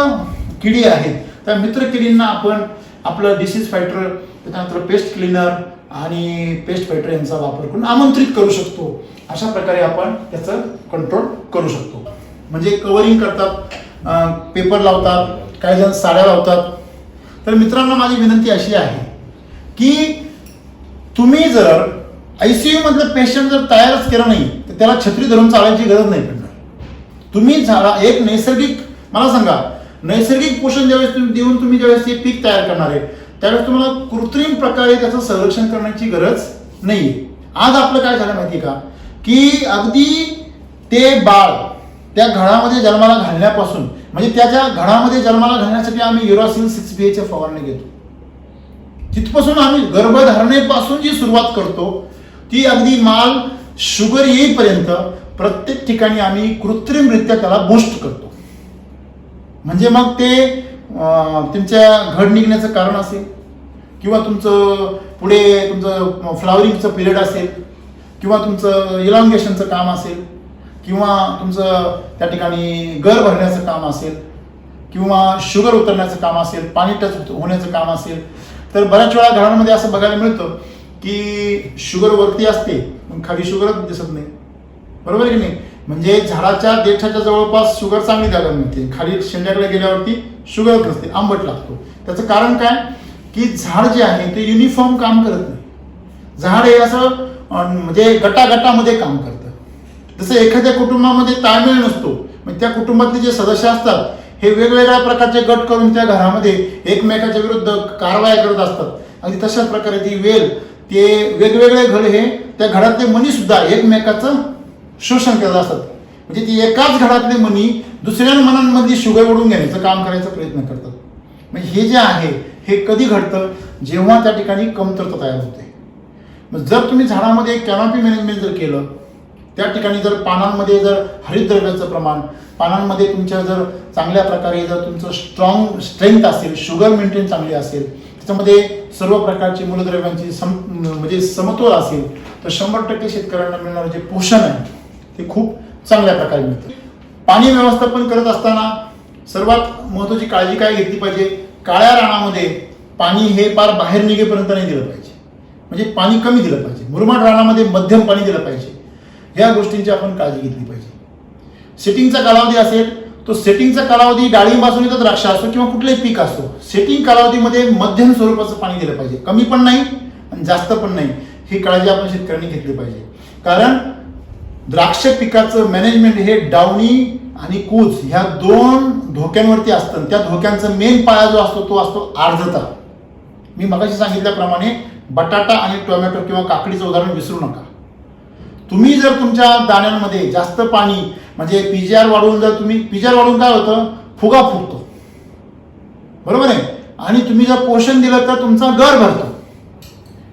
किडी आहेत त्या मित्र किडींना आपण आपलं डिसीज फायटर, त्याच्यानंतर पेस्ट क्लीनर आणि पेस्ट फायटर यांचा वापर करून आमंत्रित करू शकतो. अशा प्रकारे आपण त्याचं कंट्रोल करू शकतो. म्हणजे कव्हरिंग करतात, पेपर लावतात, काही जण साड्या लावतात. तर मित्रांनो माझी विनंती अशी आहे की तुम्ही जर ICU मधलं पेशंट जर तयारच केलं नाही तर त्याला छत्री धरून चालायची गरज नाही पडणार. तुम्ही झाडा एक नैसर्गिक, मला सांगा, नैसर्गिक पोषण ज्यावेळेस तुम्ही देऊन तुम्ही ज्यावेळेस ते पीक तयार करणार आहे त्यावेळेस तुम्हाला कृत्रिम प्रकारे त्याचं संरक्षण करण्याची गरज नाहीये. आज आपलं काय झालं माहिती का की अगदी ते बाळ त्या घडामध्ये जन्माला घालण्यापासून, म्हणजे त्याच्या घडामध्ये जन्माला घालण्यासाठी आम्ही युरासिल 6PA फवारणी घेतो. तिथपासून आम्ही गर्भधारणेपासून जी सुरुवात करतो ती अगदी माल शुगर येईपर्यंत प्रत्येक ठिकाणी आम्ही कृत्रिमरित्या त्याला बूस्ट करतो. म्हणजे मग ते तुमच्या घड निघण्याचं कारण असेल किंवा तुमचं पुढे तुमचं फ्लावरिंगचं पिरियड असेल किंवा तुमचं इलॉंगेशनचं काम असेल किंवा तुमचं त्या ठिकाणी गर भरण्याचं काम असेल किंवा शुगर उतरण्याचं काम असेल, पाणी टच होण्याचं काम असेल. तर बऱ्याच वेळा घरांमध्ये असं बघायला मिळतं की शुगर वरती असते पण खाली शुगरच दिसत नाही. बरोबर की नाही. म्हणजे झाडाच्या देठाच्या जवळपास शुगर चांगली जागा मिळते, खाली शेंड्याकडे गेल्यावरती शुगरच नसते, आंबट लागतो. त्याचं कारण काय की झाड जे आहे ते युनिफॉर्म काम करत नाही. झाड हे असं म्हणजे गटागटामध्ये काम करतं. जसं एखाद्या कुटुंबामध्ये ताळमेळ नसतो, म्हणजे त्या कुटुंबातले जे सदस्य असतात हे वेगवेगळ्या प्रकारचे गट करून त्या घरामध्ये एकमेकाच्या विरुद्ध कारवाया करत असतात. आणि तशाच प्रकारे ती वेल, ते वेगवेगळे घड हे त्या घरातले मनी सुद्धा एकमेकाचं शोषण करत असतात. म्हणजे ती एकाच घरातले मनी दुसऱ्या मनांमधली शुगर ओढून घेण्याचं काम करायचा प्रयत्न करतात. म्हणजे हे जे आहे हे कधी घडतं जेव्हा त्या ठिकाणी कमतरता तयार होते. मग जर तुम्ही झाडामध्ये कॅनॉपी मॅनेजमेंट जर केलं, त्या ठिकाणी जर पानांमध्ये जर हरितद्रव्याचं प्रमाण, पानांमध्ये तुमच्या जर चांगल्या प्रकारे जर तुमचं स्ट्रेंथ असेल, शुगर मेंटेन चांगली असेल, त्याच्यामध्ये सर्व प्रकारची मूलद्रव्यांची म्हणजे समतोल असेल तर 100% शेतकऱ्यांना मिळणारं जे पोषण आहे ते खूप चांगल्या प्रकारे मिळतं. पाणी व्यवस्थापन करत असताना सर्वात महत्त्वाची काळजी काय घेतली पाहिजे, काळ्या रानामध्ये पाणी हे पार बाहेर निघेपर्यंत नाही दिलं पाहिजे. म्हणजे पाणी कमी दिलं पाहिजे. मुरमाड रानामध्ये मध्यम पाणी दिलं पाहिजे. ह्या गोष्टींची आपण काळजी घेतली पाहिजे. सेटिंगचा कालावधी असेल तो सेटिंगचा कालावधी डाळिंब असो तर द्राक्ष असो किंवा कुठलंही पीक असो, सेटिंग कालावधीमध्ये मध्यम स्वरूपाचं पाणी दिलं पाहिजे, कमी पण नाही आणि जास्त पण नाही. ही काळजी आपण शेतकऱ्यांनी घेतली पाहिजे. कारण द्राक्ष पिकाचं मॅनेजमेंट हे डावणी आणि कूज ह्या 2 धोक्यांवरती असतं. त्या धोक्यांचा मेन पाया जो असतो तो असतो आर्द्रता. मी मगाशी सांगितल्याप्रमाणे बटाटा आणि टोमॅटो किंवा काकडीचं उदाहरण विसरू नका. तुम्ही जर तुमच्या दाण्यांमध्ये जास्त पाणी म्हणजे पीजीआर वाढवून जर तुम्ही पीजीआर वाढवून काय होतं, फुगा फुगतो, बरोबर आहे. आणि तुम्ही जर पोषण दिलं तर तुमचा गर भरतो.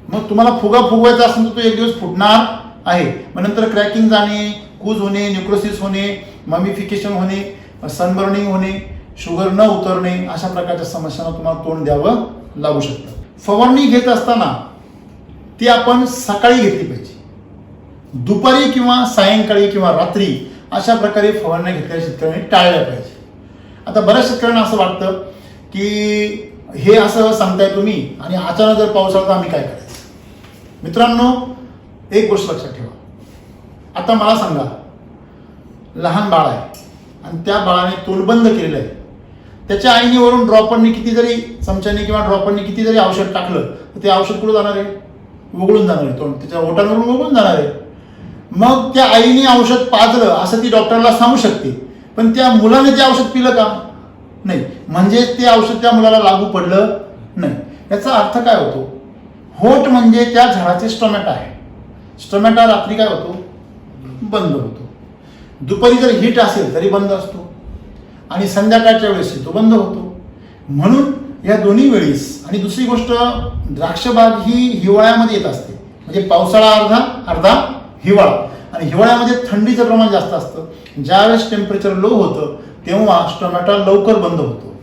मग तुम्हाला फुगा फुगवायचा असेल तर तो एक दिवस फुटणार आहे. मग नंतर क्रॅकिंग जाणे, कूज होणे, न्यूक्रोसिस होणे, ममिफिकेशन होणे, सनबर्निंग होणे, शुगर न उतरणे, अशा प्रकारच्या समस्यांना तुम्हाला तोंड द्यावं लागू शकतं. फवारणी घेत असताना ती आपण सकाळी घेतली पाहिजे, दुपारी किंवा सायंकाळी किंवा रात्री अशा प्रकारे फवारण्या घेतलेल्या शेतकऱ्यांनी टाळल्या पाहिजे. आता बऱ्याच शेतकऱ्यांना असं वाटतं की हे असं सांगताय तुम्ही आणि अचानक जर पाऊस आला तर आम्ही काय करायचं. मित्रांनो, एक गोष्ट लक्षात ठेवा. आता मला सांगा, लहान बाळ आहे आणि त्या बाळाने तोंड बंद केलेलं आहे. त्याच्या आईने वरून ड्रॉपरने किती जरी चमच्याने किंवा ड्रॉपरने किती जरी औषध टाकलं तर ते औषध कुठं जाणार आहे, वगळून जाणार आहे, तोंड त्याच्या ओठांवरून वगळून जाणार आहे. मग त्या आईने औषध पाजलं असं ती डॉक्टरला सांगू शकते, पण त्या मुलाने ते औषध पिलं का, नाही. म्हणजे ते औषध त्या मुलाला लागू पडलं नाही. याचा अर्थ काय होतो, होठ म्हणजे त्या झाडाचे स्टोमॅटा आहे. स्टोमॅटा रात्री काय होतो, बंद होतो. दुपारी जर हीट असेल तरी बंद असतो आणि संध्याकाळच्या वेळेस तो बंद होतो. म्हणून या दोन्ही वेळेस. आणि दुसरी गोष्ट, द्राक्षबाग ही हिवाळ्यामध्ये येत असते, म्हणजे पावसाळा अर्धा हिवाळा. आणि हिवाळ्यामध्ये थंडीचं प्रमाण जास्त असतं. ज्यावेळेस टेम्परेचर लो होतं तेव्हा स्टोमॅटो लवकर बंद होतो.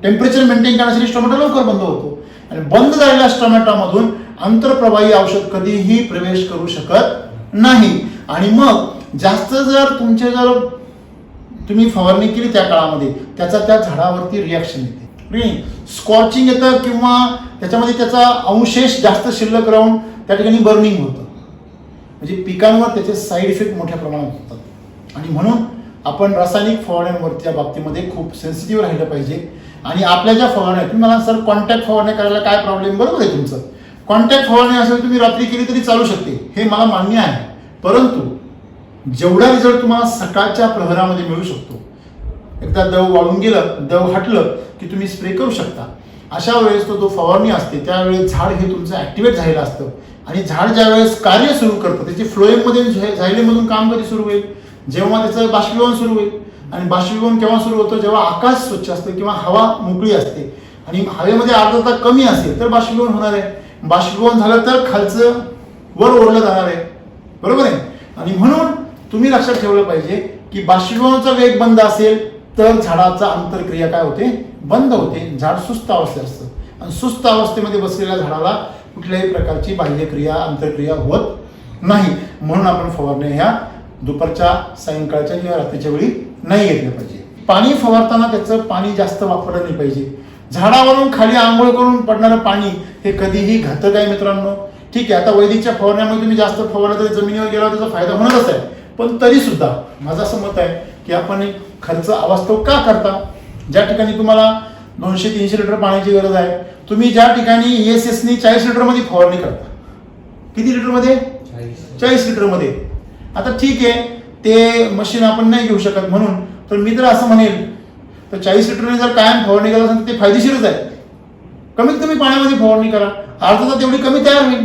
टेम्परेचर मेंटेन करण्यासाठी स्टोमॅटो लवकर बंद होतो. आणि बंद झालेल्या स्टोमॅटोमधून आंतरप्रवाही औषध कधीही प्रवेश करू शकत नाही. आणि मग जास्त जर तुम्ही फवारणी केली त्या काळामध्ये त्याचा त्या झाडावरती रिॲक्शन येते, स्कॉचिंग येतं किंवा त्याच्यामध्ये त्याचा अवशेष जास्त शिल्लक राहून त्या ठिकाणी बर्निंग होतं. म्हणजे पिकांवर त्याचे साईड इफेक्ट मोठ्या प्रमाणात होतात. आणि म्हणून आपण रासायनिक फवारण्यांवरच्या बाबतीमध्ये खूप सेन्सिटिव्ह राहिलं पाहिजे. आणि आपल्या ज्या फवारण्या, तुम्ही मला सर कॉन्टॅक्ट फवारण्या करायला काय प्रॉब्लेम, बरोबर आहे तुमचं. कॉन्टॅक्ट फवारणी असेल तुम्ही रात्री केली तरी चालू शकते, हे मला मान्य आहे. परंतु जेवढा रिझल्ट तुम्हाला सकाळच्या प्रहरामध्ये मिळू शकतो, एकदा दव वाळून गेलं, दव हटलं की तुम्ही स्प्रे करू शकता. अशा वेळेस तो फवारणी असते त्यावेळेस झाड हे तुमचं ॲक्टिवेट झालेलं असतं. आणि झाड ज्या वेळेस कार्य सुरू करतं, त्याची फ्लोएममध्ये झायलेमधून काम कधी सुरू होईल, जेव्हा त्याचं बाष्पीभवन सुरू होईल. आणि बाष्पीभवन केव्हा सुरू होतं, जेव्हा आकाश स्वच्छ असतं किंवा हवा मोकळी असते. आणि हवेमध्ये आर्द्रता कमी असेल तर बाष्पीभवन होणार आहे. बाष्पीभवन झालं तर खालचं वर ओढलं जाणार आहे, बरोबर आहे. आणि म्हणून तुम्ही लक्षात ठेवलं पाहिजे की बाष्पीभवनाचा वेग बंद असेल तर झाडाचा आंतरक्रिया काय होते, बंद होते. झाड सुस्त अवस्थेत असतं आणि सुस्त अवस्थेमध्ये बसलेल्या झाडाला कुठल्याही प्रकारची बाह्यक्रिया आंतरक्रिया होत नाही. म्हणून आपण फवारण्या ह्या दुपारच्या, सायंकाळच्या किंवा रात्रीच्या वेळी नाही घेतल्या पाहिजे. पाणी फवारताना त्याचं पाणी जास्त वापरलं नाही पाहिजे. झाडावरून खाली आंघोळ करून पडणारं पाणी हे कधीही घातक आहे मित्रांनो. ठीक आहे, आता वैदिकच्या फवारण्यामध्ये तुम्ही जास्त फवारलं तरी जमिनीवर गेल्यावर त्याचा फायदा होणारच आहे. पण तरी सुद्धा माझं असं मत आहे की आपण एक खर्च अवास्तव का करता. ज्या ठिकाणी तुम्हाला 200-300 लिटर पाण्याची गरज आहे, तुम्ही ज्या ठिकाणी ESSनी 40 लिटरमध्ये फवारणी करता. किती लिटरमध्ये, 40 लिटरमध्ये. आता ठीक आहे, ते मशीन आपण नाही घेऊ शकत, म्हणून तर मी तर असं म्हणेल तर 40 लिटरने जर कायम फवारणी करत असेल तर ते फायदेशीरच आहे. कमीत कमी पाण्यामध्ये फवारणी करा, आर्द्रता तेवढी कमी तयार होईल,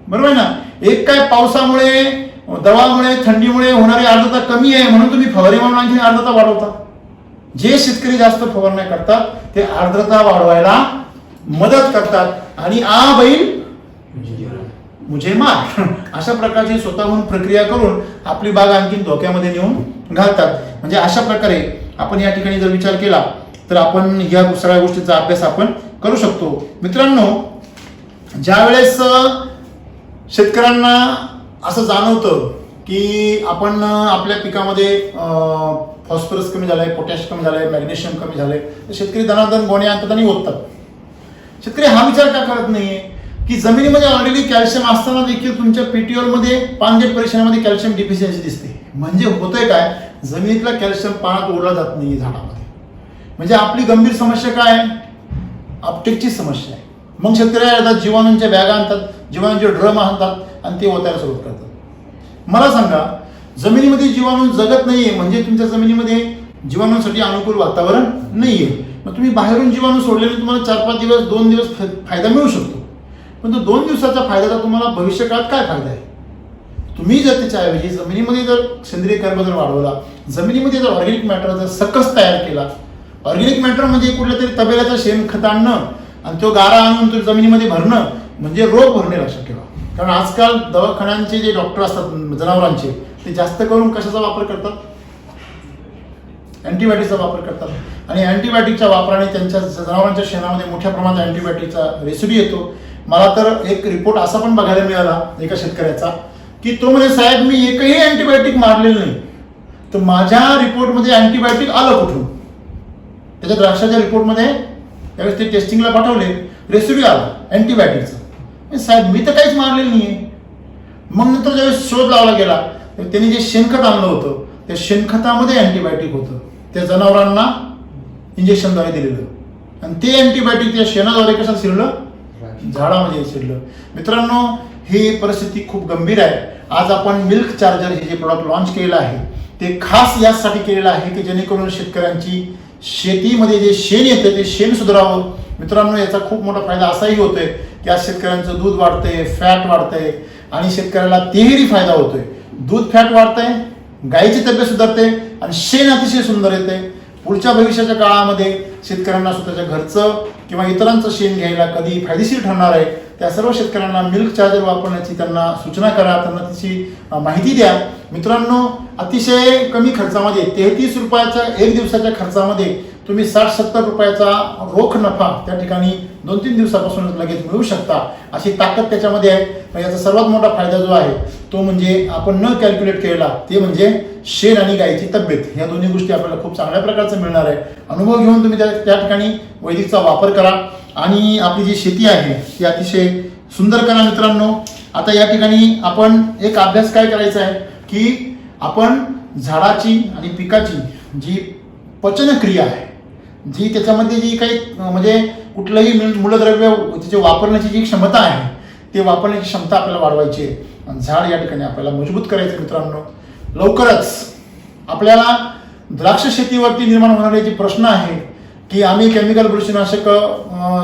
बरोबर आहे ना. एक काय पावसामुळे, दवामुळे, थंडीमुळे होणारी आर्द्रता कमी आहे म्हणून तुम्ही फवारणी मारून आणखी आर्द्रता वाढवता. जे शेतकरी जास्त फवारण्या करतात ते आर्द्रता वाढवायला मदत करतात. आणि आ बैल मुझे मार अशा प्रकारची स्वतःहून प्रक्रिया करून आपली बाग आणखी धोक्यामध्ये नेऊन घालतात. म्हणजे अशा प्रकारे आपण या ठिकाणी जर विचार केला तर आपण या सगळ्या गोष्टीचा अभ्यास आपण करू शकतो. मित्रांनो, ज्या वेळेस शेतकऱ्यांना असं जाणवतं की आपण आपल्या पिकामध्ये फॉस्फरस कमी झालाय, पोटॅश कमी झालाय, मॅग्नेशियम कमी झालंय, तर शेतकरी दनादन गोण्या आणतात आणि ओततात. शेतकरी हा विचार का करत नाहीये की जमिनीमध्ये ऑलरेडी कॅल्शियम असताना देखील तुमच्या PTOL मध्ये पानजेट परीक्षणामध्ये कॅल्शियम डिफिशियन्सी दिसते. म्हणजे होतंय काय, जमिनीतला कॅल्शियम पाण्यात ओढला जात नाही झाडामध्ये. म्हणजे आपली गंभीर समस्या काय आहे, अपटेकची समस्या आहे. मग शेतकरी येतात, जीवाणूंच्या बॅगा आणतात, जीवाणूंचे ड्रम आणतात आणि ते ओतायला सुरुवात करतात. मला सांगा, जमिनीमध्ये जीवाणू जगत नाहीये म्हणजे तुमच्या जमिनीमध्ये जीवाणूंसाठी अनुकूल वातावरण नाहीये. मग तुम्ही बाहेरून जीवाणू सोडलेले तुम्हाला 4-5 दिवस 2 दिवस फायदा मिळू शकतो, पण तो 2 दिवसाचा फायद्याचा तुम्हाला भविष्यकाळात काय फायदा आहे. तुम्ही जर त्याच्याऐवजी जमिनीमध्ये जर सेंद्रिय कर्ब जर वाढवला, जमिनीमध्ये जर ऑर्गॅनिक मॅटर जर सकस तयार केला. ऑर्गॅनिक मॅटर म्हणजे कुठल्या तरी तबेल्याचं शेणखत आणणं आणि तो गारा आणून तो जमिनीमध्ये भरणं म्हणजे रोग भरणे लक्षात ठेवा. कारण आजकाल दवाखान्यांचे जे डॉक्टर असतात जनावरांचे, ते जास्त करून कशाचा वापर करतात, अँटीबायोटिकचा वापर करतात. आणि अँटीबायोटिकच्या वापराने त्यांच्या जनावरांच्या शेणामध्ये मोठ्या प्रमाणात अँटीबायोटिकचा रेसिड्यू येतो. मला तर एक रिपोर्ट असा पण बघायला मिळाला एका शेतकऱ्याचा, की तो म्हणजे साहेब मी एकही अँटीबायोटिक मारलेलं नाही, तर माझ्या रिपोर्टमध्ये अँटीबायोटिक आलं कुठून. त्याच्या द्राक्षाच्या रिपोर्टमध्ये त्यावेळेस ते टेस्टिंगला पाठवले, रेसिड्यू आला अँटीबायोटिकचा. साहेब मी तर काहीच मारलेलं नाहीये. मग नंतर ज्यावेळेस शोध लावला गेला, तर त्यांनी जे शेणखत आणलं होतं त्या शेणखतामध्ये अँटीबायोटिक होतं, त्या जनावरांना इंजेक्शनद्वारे दिलेलं. आणि ते अँटीबायोटिक त्या शेणाद्वारे कशात शिरलं, झाडामध्ये शिरलं. मित्रांनो, ही परिस्थिती खूप गंभीर आहे. आज आपण मिल्क चार्जर हे जे प्रोडक्ट लॉन्च केलेलं आहे ते खास यासाठी केलेलं आहे की जेणेकरून शेतकऱ्यांची शेतीमध्ये जे शेण येतं ते शेण सुधारावं. मित्रांनो, याचा खूप मोठा फायदा असाही होतोय की आज शेतकऱ्यांचं दूध वाढतंय, फॅट वाढतंय आणि शेतकऱ्याला तिहेरी फायदा होतोय. दूध फॅट वाढतंय, गायीची तब्येत सुधारते आणि शेण अतिशय सुंदर येते. पुढच्या भविष्याच्या काळामध्ये शेतकऱ्यांना स्वतःच्या घरचं किंवा इतरांचं शेण घ्यायला कधी फायदेशीर ठरणार आहे. त्या सर्व शेतकऱ्यांना मिल्क चार्जर वापरण्याची त्यांना सूचना करा, त्यांना त्याची माहिती द्या. मित्रांनो, अतिशय कमी खर्चामध्ये 33 रुपयाच्या 1 दिवसाच्या खर्चामध्ये तुम्ही 60-70 रुपयाचा रोख नफा त्या ठिकाणी 2-3 दिवसापासूनच लगेच मिळू शकता, अशी ताकद त्याच्यामध्ये आहे. पण याचा सर्वात मोठा फायदा जो आहे तो म्हणजे आपण न कॅल्क्युलेट केलेला, ते म्हणजे शेण आणि गायीची तब्येत. ह्या दोन्ही गोष्टी आपल्याला खूप चांगल्या प्रकारचं मिळणार आहे. अनुभव घेऊन तुम्ही त्या ठिकाणी वैदिकचा वापर करा आणि आपली जी शेती आहे ती अतिशय सुंदर करा. मित्रांनो, आता या ठिकाणी आपण एक अभ्यास काय करायचा आहे की आपण झाडाची आणि पिकाची जी पचनक्रिया आहे, जी त्याच्यामध्ये जी काही म्हणजे कुठलंही मूलद्रव्य त्याचे वापरण्याची जी क्षमता आहे ते वापरण्याची क्षमता आपल्याला वाढवायची आहे आणि झाड या ठिकाणी आपल्याला मजबूत करायचं. मित्रांनो, लवकरच आपल्याला द्राक्ष शेतीवरती निर्माण होणारे जे प्रश्न आहे की आम्ही केमिकल बुरशीनाशक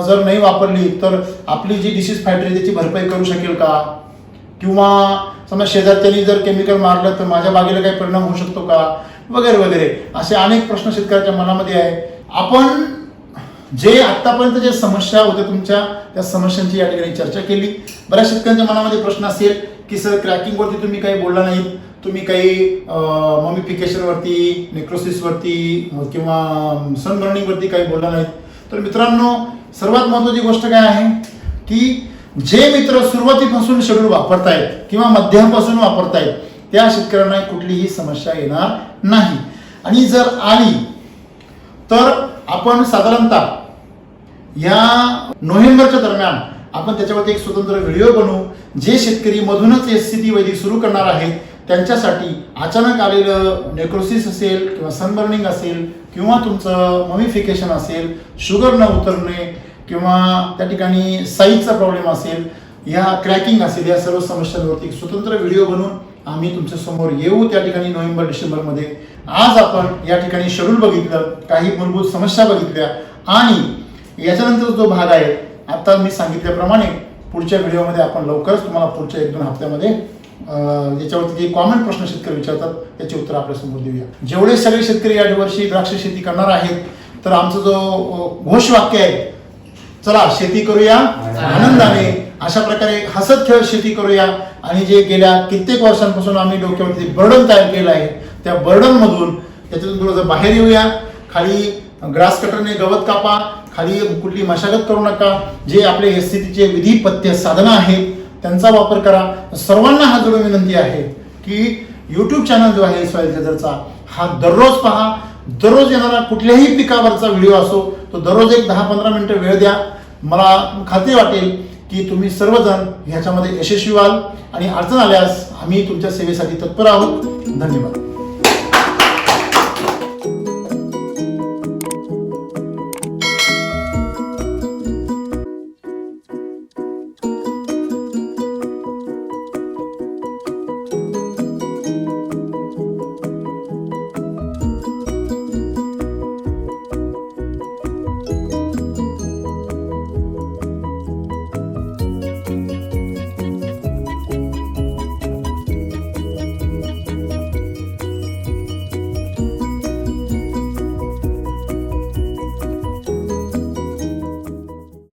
जर नाही वापरली तर आपली जी डिसीज फायटर त्याची भरपाई करू शकेल का, किंवा समजा शेजारच्यानी जर केमिकल मारलं तर माझ्या बागेला काही परिणाम होऊ शकतो का, वगैरे वगैरे असे अनेक प्रश्न शेतकऱ्याच्या मनामध्ये आहे. आपण जे आतापर्यंत जे समस्या होत्या तुमच्या, त्या समस्यांची या ठिकाणी चर्चा केली. बऱ्याच शेतकऱ्यांच्या मनामध्ये प्रश्न असेल की सर क्रॅकिंगवरती तुम्ही काही बोलला नाहीत, तुम्ही काही मॉमिफिकेशनवरती, नेक्रोसिसवरती किंवा सनबर्निंगवरती काही बोलला नाहीत. तर मित्रांनो, सर्वात महत्त्वाची गोष्ट काय आहे की जे मित्र सुरुवातीपासून शेड्यूल वापरतायत किंवा मध्यापासून वापरतायत त्या शेतकऱ्यांना कुठलीही समस्या येणार नाही. आणि जर आली तर आपण साधारणतः या नोव्हेंबरच्या दरम्यान आपण त्याच्यावरती एक स्वतंत्र व्हिडिओ बनवू. जे शेतकरी मधूनच SCT वैदिक सुरू करणार आहेत त्यांच्यासाठी अचानक आलेलं नेक्रोसिस असेल किंवा सनबर्निंग असेल किंवा तुमचं मॉमिफिकेशन असेल, शुगर न उतरणे किंवा त्या ठिकाणी साईजचा प्रॉब्लेम असेल, या क्रॅकिंग असेल, या सर्व समस्यांवरती एक स्वतंत्र व्हिडिओ बनवून आम्ही तुमच्या समोर येऊ त्या ठिकाणी नोव्हेंबर-डिसेंबरमध्ये. आज आपण या ठिकाणी शेड्यूल बघितलं, काही मूलभूत समस्या बघितल्या आणि याच्यानंतर जो भाग आहे आता मी सांगितल्याप्रमाणे पुढच्या व्हिडिओमध्ये आपण लवकरच तुम्हाला पुढच्या 1-2 हप्त्यामध्ये याच्यावरती जे कॉमन प्रश्न शेतकरी विचारतात त्याची उत्तर आपल्या समोर देऊया. जेवढे सगळे शेतकरी या वर्षी द्राक्ष शेती करणार आहेत तर आमचं जो घोषवाक्य आहे, चला शेती करूया आनंदाने, अशा प्रकारे हसत खेळत शेती करूया. आणि जे गेल्या कित्येक वर्षांपासून आम्ही डोक्यावरती बर्डन तयार केलं आहे त्या बर्डन मधून त्याच्यातून थोडंसं बाहेर येऊया. खाली ग्रास कटरने गवत कापा, खाली कुठली मशागत करू नका. जे आपले SCTचे विधिपथ्य साधनं आहेत त्यांचा वापर करा. सर्वांना हा जोडून विनंती आहे की YouTube चॅनल जो आहे सॉइल चार्जरचा हा दररोज पहा. दररोज येणारा कुठल्याही पिकावरचा व्हिडिओ असो तो दररोज एक 10-15 मिनिटं वेळ द्या. मला खात्री वाटेल की तुम्ही सर्वजण ह्याच्यामध्ये यशस्वी व्हाल आणि अडचण आल्यास आम्ही तुमच्या सेवेसाठी तत्पर आहोत. धन्यवाद.